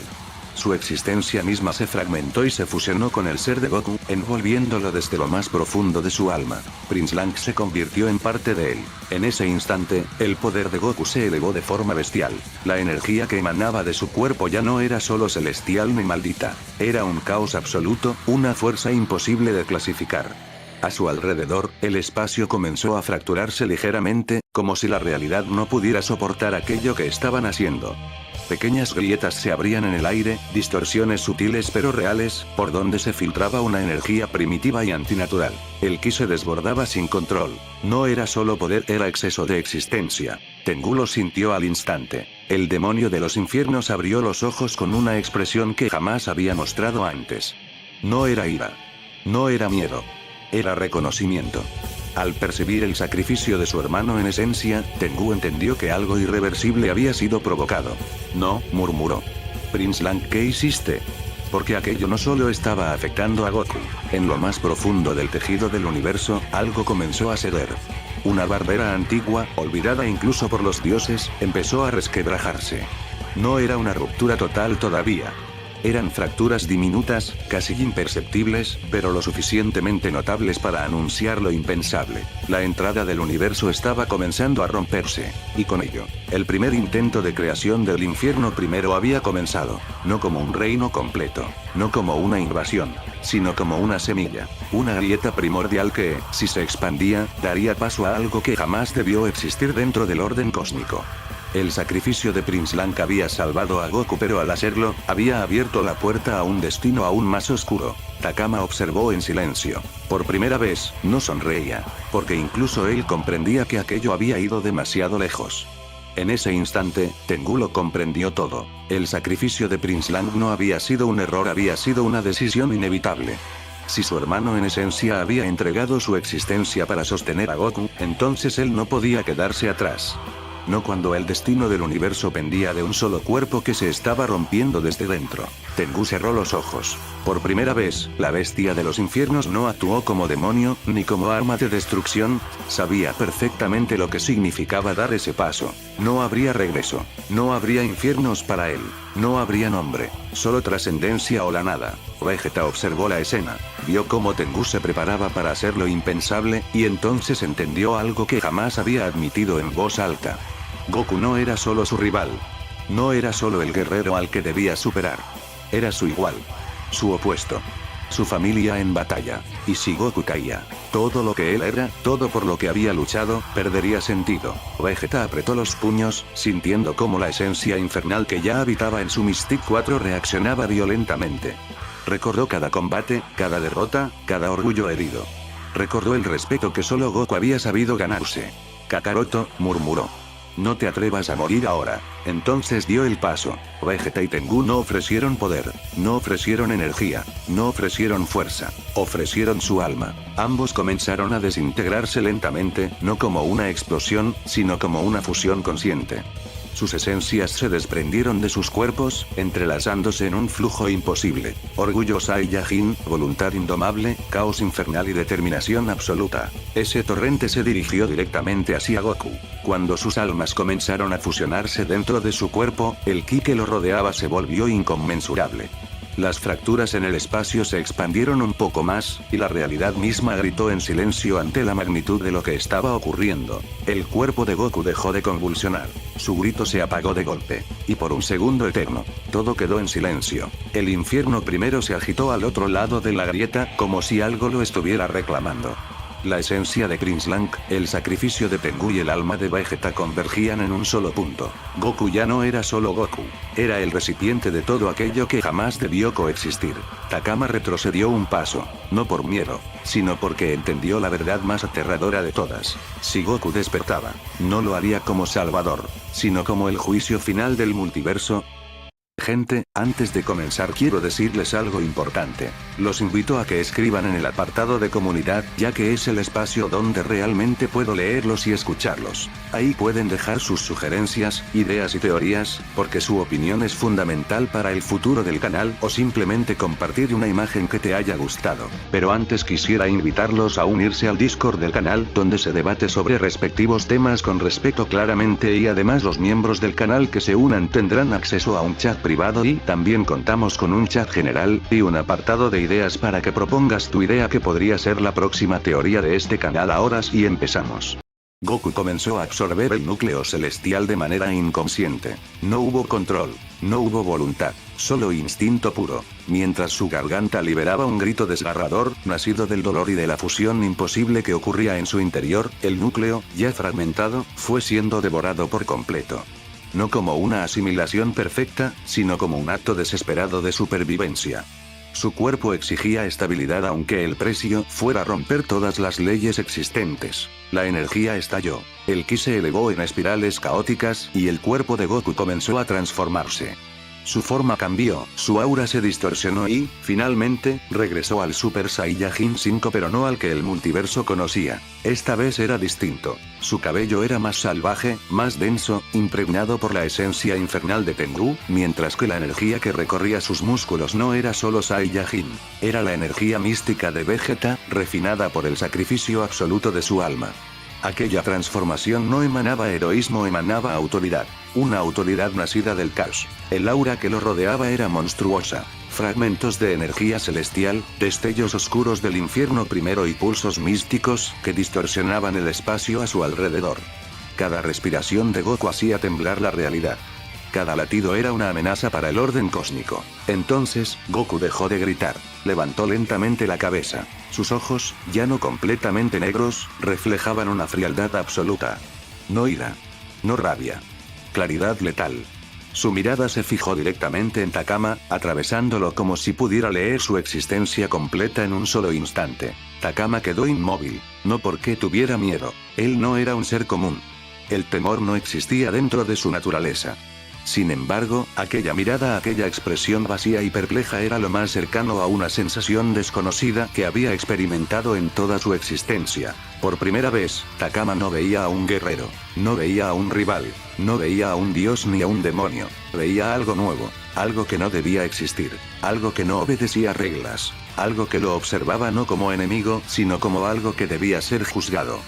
A: Su existencia misma se fragmentó y se fusionó con el ser de Goku, envolviéndolo desde lo más profundo de su alma. Prince Lang se convirtió en parte de él. En ese instante, el poder de Goku se elevó de forma bestial. La energía que emanaba de su cuerpo ya no era solo celestial ni maldita. Era un caos absoluto, una fuerza imposible de clasificar. A su alrededor, el espacio comenzó a fracturarse ligeramente, como si la realidad no pudiera soportar aquello que estaban haciendo. Pequeñas grietas se abrían en el aire, distorsiones sutiles pero reales, por donde se filtraba una energía primitiva y antinatural. El ki se desbordaba sin control. No era solo poder, era exceso de existencia. Tengu lo sintió al instante. El demonio de los infiernos abrió los ojos con una expresión que jamás había mostrado antes. No era ira. No era miedo. Era reconocimiento. Al percibir el sacrificio de su hermano en esencia, Tengu entendió que algo irreversible había sido provocado. No, murmuró. Prince Lang, ¿qué hiciste? Porque aquello no solo estaba afectando a Goku. En lo más profundo del tejido del universo, algo comenzó a ceder. Una barrera antigua, olvidada incluso por los dioses, empezó a resquebrajarse. No era una ruptura total todavía. Eran fracturas diminutas, casi imperceptibles, pero lo suficientemente notables para anunciar lo impensable. La entrada del universo estaba comenzando a romperse. Y con ello, el primer intento de creación del infierno primero había comenzado. No como un reino completo. No como una invasión. Sino como una semilla. Una grieta primordial que, si se expandía, daría paso a algo que jamás debió existir dentro del orden cósmico. El sacrificio de Prince Lang había salvado a Goku, pero al hacerlo, había abierto la puerta a un destino aún más oscuro. Takama observó en silencio. Por primera vez, no sonreía, porque incluso él comprendía que aquello había ido demasiado lejos. En ese instante, Tengu lo comprendió todo. El sacrificio de Prince Lang no había sido un error, había sido una decisión inevitable. Si su hermano en esencia había entregado su existencia para sostener a Goku, entonces él no podía quedarse atrás. No cuando el destino del universo pendía de un solo cuerpo que se estaba rompiendo desde dentro. Tengu cerró los ojos. Por primera vez, la bestia de los infiernos no actuó como demonio, ni como arma de destrucción. Sabía perfectamente lo que significaba dar ese paso. No habría regreso. No habría infiernos para él. No habría nombre. Solo trascendencia o la nada. Vegeta observó la escena. Vio cómo Tengu se preparaba para hacer lo impensable, y entonces entendió algo que jamás había admitido en voz alta. Goku no era solo su rival. No era solo el guerrero al que debía superar. Era su igual. Su opuesto. Su familia en batalla. Y si Goku caía, todo lo que él era, todo por lo que había luchado, perdería sentido. Vegeta apretó los puños, sintiendo cómo la esencia infernal que ya habitaba en su Mystic 4 reaccionaba violentamente. Recordó cada combate, cada derrota, cada orgullo herido. Recordó el respeto que solo Goku había sabido ganarse. Kakaroto, murmuró. No te atrevas a morir ahora. Entonces dio el paso. Vegeta y Tengu no ofrecieron poder, no ofrecieron energía, no ofrecieron fuerza, ofrecieron su alma. Ambos comenzaron a desintegrarse lentamente, no como una explosión, sino como una fusión consciente. Sus esencias se desprendieron de sus cuerpos, entrelazándose en un flujo imposible. Orgullo Saiyajin, voluntad indomable, caos infernal y determinación absoluta. Ese torrente se dirigió directamente hacia Goku. Cuando sus almas comenzaron a fusionarse dentro de su cuerpo, el ki que lo rodeaba se volvió inconmensurable. Las fracturas en el espacio se expandieron un poco más, y la realidad misma gritó en silencio ante la magnitud de lo que estaba ocurriendo. El cuerpo de Goku dejó de convulsionar. Su grito se apagó de golpe. Y por un segundo eterno, todo quedó en silencio. El infierno primero se agitó al otro lado de la grieta, como si algo lo estuviera reclamando. La esencia de Prince Lang, el sacrificio de Tengu y el alma de Vegeta convergían en un solo punto. Goku ya no era solo Goku. Era el recipiente de todo aquello que jamás debió coexistir. Takama retrocedió un paso. No por miedo, sino porque entendió la verdad más aterradora de todas. Si Goku despertaba, no lo haría como Salvador, sino como el juicio final del multiverso. Gente, antes de comenzar quiero decirles algo importante. Los invito a que escriban en el apartado de comunidad, ya que es el espacio donde realmente puedo leerlos y escucharlos. Ahí pueden dejar sus sugerencias, ideas y teorías, porque su opinión es fundamental para el futuro del canal, o simplemente compartir una imagen que te haya gustado. Pero antes quisiera invitarlos a unirse al Discord del canal, donde se debate sobre respectivos temas con respeto claramente, y además los miembros del canal que se unan tendrán acceso a un chat privado, y también contamos con un chat general, y un apartado de ideas para que propongas tu idea que podría ser la próxima teoría de este canal. Ahora sí empezamos. Goku comenzó a absorber el núcleo celestial de manera inconsciente. No hubo control, no hubo voluntad, solo instinto puro. Mientras su garganta liberaba un grito desgarrador, nacido del dolor y de la fusión imposible que ocurría en su interior, el núcleo, ya fragmentado, fue siendo devorado por completo. No como una asimilación perfecta, sino como un acto desesperado de supervivencia. Su cuerpo exigía estabilidad aunque el precio fuera romper todas las leyes existentes. La energía estalló. El ki se elevó en espirales caóticas y el cuerpo de Goku comenzó a transformarse. Su forma cambió, su aura se distorsionó y, finalmente, regresó al Super Saiyajin 5 pero no al que el multiverso conocía. Esta vez era distinto. Su cabello era más salvaje, más denso, impregnado por la esencia infernal de Tengu, mientras que la energía que recorría sus músculos no era solo Saiyajin. Era la energía mística de Vegeta, refinada por el sacrificio absoluto de su alma. Aquella transformación no emanaba heroísmo, emanaba autoridad. Una autoridad nacida del caos. El aura que lo rodeaba era monstruosa. Fragmentos de energía celestial, destellos oscuros del infierno primero y pulsos místicos que distorsionaban el espacio a su alrededor. Cada respiración de Goku hacía temblar la realidad. Cada latido era una amenaza para el orden cósmico. Entonces, Goku dejó de gritar. Levantó lentamente la cabeza. Sus ojos, ya no completamente negros, reflejaban una frialdad absoluta. No ira. No rabia. Claridad letal. Su mirada se fijó directamente en Takama, atravesándolo como si pudiera leer su existencia completa en un solo instante. Takama quedó inmóvil. No porque tuviera miedo. Él no era un ser común. El temor no existía dentro de su naturaleza. Sin embargo, aquella mirada, aquella expresión vacía y perpleja era lo más cercano a una sensación desconocida que había experimentado en toda su existencia. Por primera vez, Takama no veía a un guerrero, no veía a un rival, no veía a un dios ni a un demonio, veía algo nuevo, algo que no debía existir, algo que no obedecía reglas, algo que lo observaba no como enemigo, sino como algo que debía ser juzgado.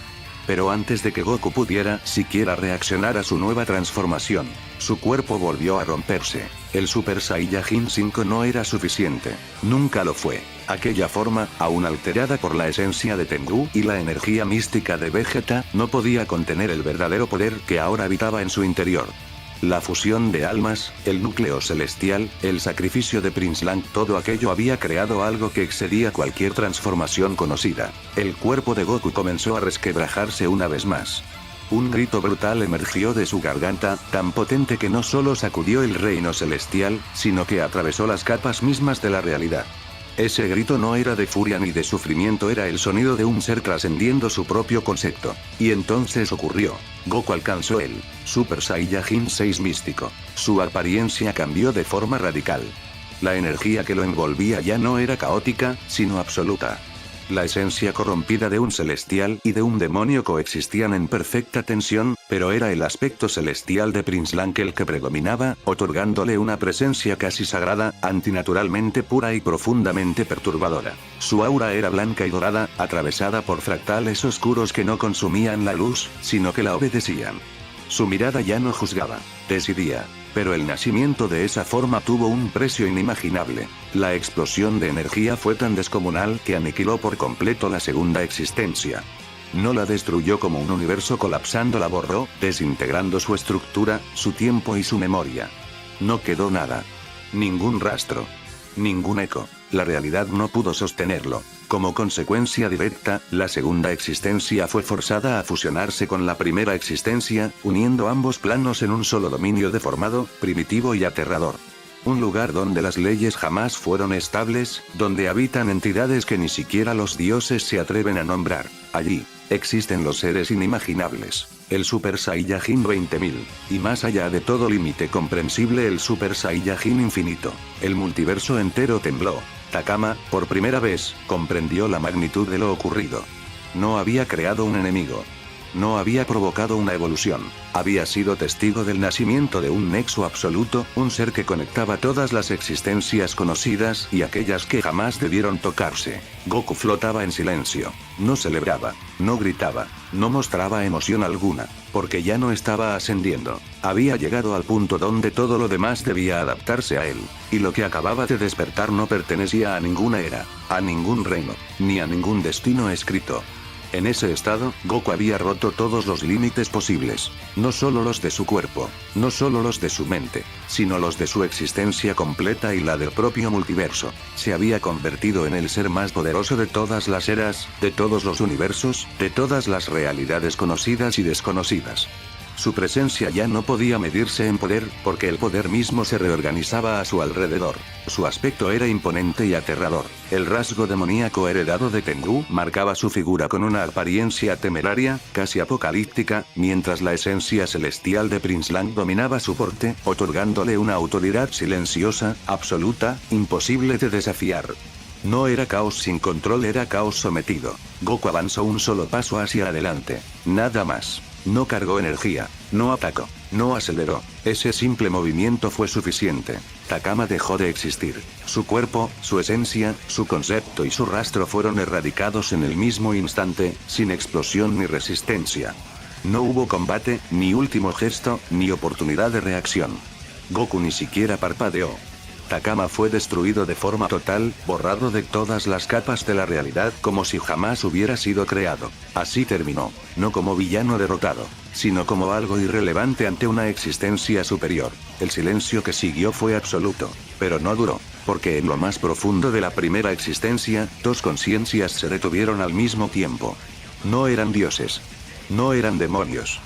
A: Pero antes de que Goku pudiera siquiera reaccionar a su nueva transformación, su cuerpo volvió a romperse. El Super Saiyajin 5 no era suficiente. Nunca lo fue. Aquella forma, aún alterada por la esencia de Tengu y la energía mística de Vegeta, no podía contener el verdadero poder que ahora habitaba en su interior. La fusión de almas, el núcleo celestial, el sacrificio de Prince Lang, todo aquello había creado algo que excedía cualquier transformación conocida. El cuerpo de Goku comenzó a resquebrajarse una vez más. Un grito brutal emergió de su garganta, tan potente que no solo sacudió el reino celestial, sino que atravesó las capas mismas de la realidad. Ese grito no era de furia ni de sufrimiento, era el sonido de un ser trascendiendo su propio concepto. Y entonces ocurrió. Goku alcanzó el Super Saiyajin 6 místico. Su apariencia cambió de forma radical. La energía que lo envolvía ya no era caótica, sino absoluta. La esencia corrompida de un celestial y de un demonio coexistían en perfecta tensión, pero era el aspecto celestial de Prince Lang el que predominaba, otorgándole una presencia casi sagrada, antinaturalmente pura y profundamente perturbadora. Su aura era blanca y dorada, atravesada por fractales oscuros que no consumían la luz, sino que la obedecían. Su mirada ya no juzgaba, decidía. Pero el nacimiento de esa forma tuvo un precio inimaginable. La explosión de energía fue tan descomunal que aniquiló por completo la segunda existencia. No la destruyó como un universo colapsando, la borró, desintegrando su estructura, su tiempo y su memoria. No quedó nada. Ningún rastro. Ningún eco. La realidad no pudo sostenerlo. Como consecuencia directa, la segunda existencia fue forzada a fusionarse con la primera existencia, uniendo ambos planos en un solo dominio deformado, primitivo y aterrador. Un lugar donde las leyes jamás fueron estables, donde habitan entidades que ni siquiera los dioses se atreven a nombrar. Allí, existen los seres inimaginables. El Super Saiyajin 20.000. Y más allá de todo límite comprensible, el Super Saiyajin infinito. El multiverso entero tembló. Takama, por primera vez, comprendió la magnitud de lo ocurrido. No había creado un enemigo. No había provocado una evolución. Había sido testigo del nacimiento de un nexo absoluto, un ser que conectaba todas las existencias conocidas y aquellas que jamás debieron tocarse. Goku flotaba en silencio. No celebraba, no gritaba, no mostraba emoción alguna, porque ya no estaba ascendiendo. Había llegado al punto donde todo lo demás debía adaptarse a él, y lo que acababa de despertar no pertenecía a ninguna era, a ningún reino, ni a ningún destino escrito. En ese estado, Goku había roto todos los límites posibles, no solo los de su cuerpo, no solo los de su mente, sino los de su existencia completa y la del propio multiverso. Se había convertido en el ser más poderoso de todas las eras, de todos los universos, de todas las realidades conocidas y desconocidas. Su presencia ya no podía medirse en poder, porque el poder mismo se reorganizaba a su alrededor. Su aspecto era imponente y aterrador. El rasgo demoníaco heredado de Tengu marcaba su figura con una apariencia temeraria, casi apocalíptica, mientras la esencia celestial de Prince Lang dominaba su porte, otorgándole una autoridad silenciosa, absoluta, imposible de desafiar. No era caos sin control, era caos sometido. Goku avanzó un solo paso hacia adelante. Nada más. No cargó energía, no atacó, no aceleró. Ese simple movimiento fue suficiente. Takama dejó de existir. Su cuerpo, su esencia, su concepto y su rastro fueron erradicados en el mismo instante, sin explosión ni resistencia. No hubo combate, ni último gesto, ni oportunidad de reacción. Goku ni siquiera parpadeó. Takama fue destruido de forma total, borrado de todas las capas de la realidad como si jamás hubiera sido creado. Así terminó, no como villano derrotado, sino como algo irrelevante ante una existencia superior. El silencio que siguió fue absoluto, pero no duró, porque en lo más profundo de la primera existencia, dos conciencias se detuvieron al mismo tiempo. No eran dioses. No eran demonios.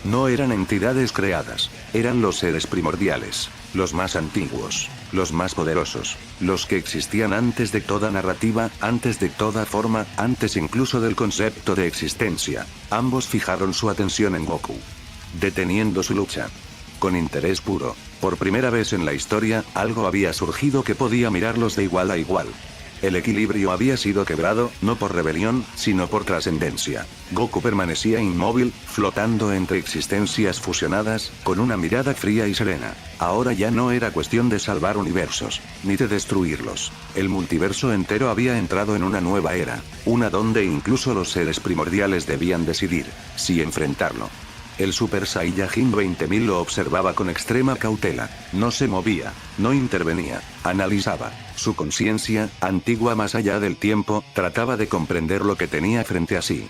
A: No eran entidades creadas, eran los seres primordiales, los más antiguos, los más poderosos, los que existían antes de toda narrativa, antes de toda forma, antes incluso del concepto de existencia. Ambos fijaron su atención en Goku, deteniendo su lucha. Con interés puro, por primera vez en la historia, algo había surgido que podía mirarlos de igual a igual. El equilibrio había sido quebrado, no por rebelión, sino por trascendencia. Goku permanecía inmóvil, flotando entre existencias fusionadas, con una mirada fría y serena. Ahora ya no era cuestión de salvar universos, ni de destruirlos. El multiverso entero había entrado en una nueva era, una donde incluso los seres primordiales debían decidir si enfrentarlo. El Super Saiyajin 20.000 lo observaba con extrema cautela. No se movía, no intervenía, analizaba. Su conciencia, antigua más allá del tiempo, trataba de comprender lo que tenía frente a sí.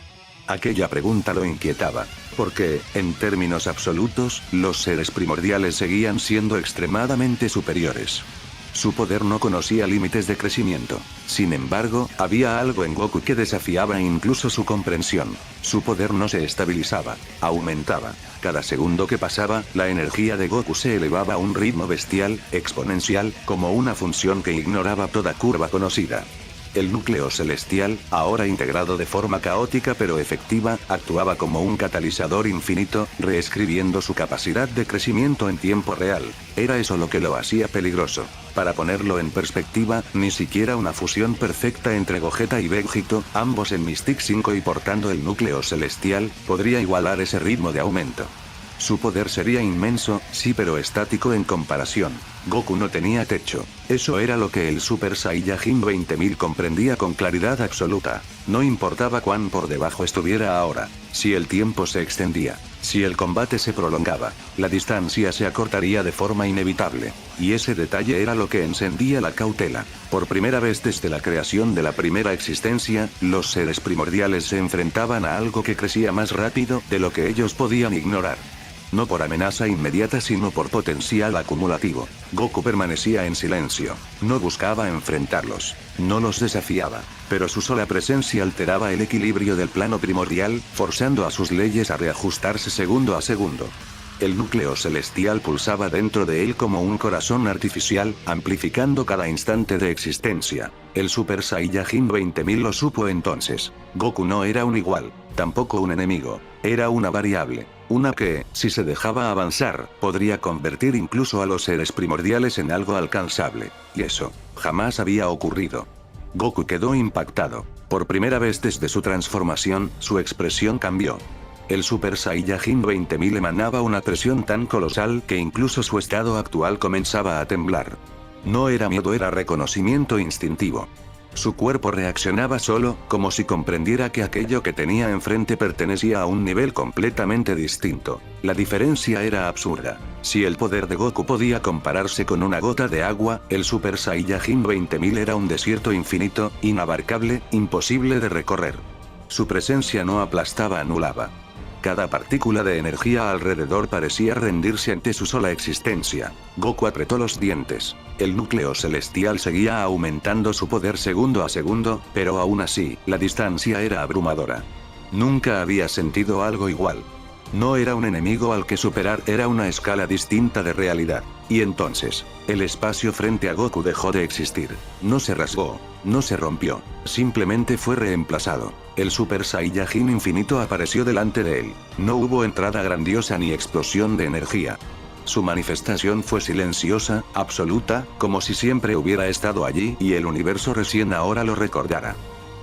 A: Aquella pregunta lo inquietaba, porque, en términos absolutos, los seres primordiales seguían siendo extremadamente superiores. Su poder no conocía límites de crecimiento. Sin embargo, había algo en Goku que desafiaba incluso su comprensión. Su poder no se estabilizaba, aumentaba. Cada segundo que pasaba, la energía de Goku se elevaba a un ritmo bestial, exponencial, como una función que ignoraba toda curva conocida. El núcleo celestial, ahora integrado de forma caótica pero efectiva, actuaba como un catalizador infinito, reescribiendo su capacidad de crecimiento en tiempo real. Era eso lo que lo hacía peligroso. Para ponerlo en perspectiva, ni siquiera una fusión perfecta entre Gogeta y Vegito, ambos en Mystic 5 y portando el núcleo celestial, podría igualar ese ritmo de aumento. Su poder sería inmenso, sí, pero estático en comparación. Goku no tenía techo. Eso era lo que el Super Saiyajin 20.000 comprendía con claridad absoluta. No importaba cuán por debajo estuviera ahora, si el tiempo se extendía, si el combate se prolongaba, la distancia se acortaría de forma inevitable. Y ese detalle era lo que encendía la cautela. Por primera vez desde la creación de la primera existencia, los seres primordiales se enfrentaban a algo que crecía más rápido de lo que ellos podían ignorar. No por amenaza inmediata sino por potencial acumulativo. Goku permanecía en silencio. No buscaba enfrentarlos. No los desafiaba. Pero su sola presencia alteraba el equilibrio del plano primordial, forzando a sus leyes a reajustarse segundo a segundo. El núcleo celestial pulsaba dentro de él como un corazón artificial, amplificando cada instante de existencia. El Super Saiyajin 20.000 lo supo entonces. Goku no era un igual, tampoco un enemigo. Era una variable. Una que, si se dejaba avanzar, podría convertir incluso a los seres primordiales en algo alcanzable. Y eso, jamás había ocurrido. Goku quedó impactado. Por primera vez desde su transformación, su expresión cambió. El Super Saiyajin 20.000 emanaba una presión tan colosal que incluso su estado actual comenzaba a temblar. No era miedo, era reconocimiento instintivo. Su cuerpo reaccionaba solo, como si comprendiera que aquello que tenía enfrente pertenecía a un nivel completamente distinto. La diferencia era absurda. Si el poder de Goku podía compararse con una gota de agua, el Super Saiyajin 20.000 era un desierto infinito, inabarcable, imposible de recorrer. Su presencia no aplastaba, anulaba. Cada partícula de energía alrededor parecía rendirse ante su sola existencia. Goku apretó los dientes. El núcleo celestial seguía aumentando su poder segundo a segundo, pero aún así, la distancia era abrumadora. Nunca había sentido algo igual. No era un enemigo al que superar, era una escala distinta de realidad. Y entonces, el espacio frente a Goku dejó de existir. No se rasgó, no se rompió, simplemente fue reemplazado. El Super Saiyajin infinito apareció delante de él. No hubo entrada grandiosa ni explosión de energía. Su manifestación fue silenciosa, absoluta, como si siempre hubiera estado allí y el universo recién ahora lo recordara.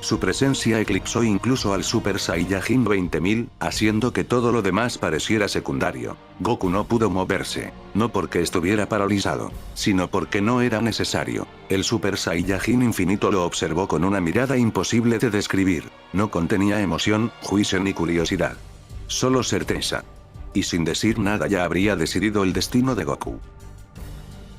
A: Su presencia eclipsó incluso al Super Saiyajin 20.000, haciendo que todo lo demás pareciera secundario. Goku no pudo moverse, no porque estuviera paralizado, sino porque no era necesario. El Super Saiyajin infinito lo observó con una mirada imposible de describir. No contenía emoción, juicio ni curiosidad. Solo certeza. Y sin decir nada ya habría decidido el destino de Goku.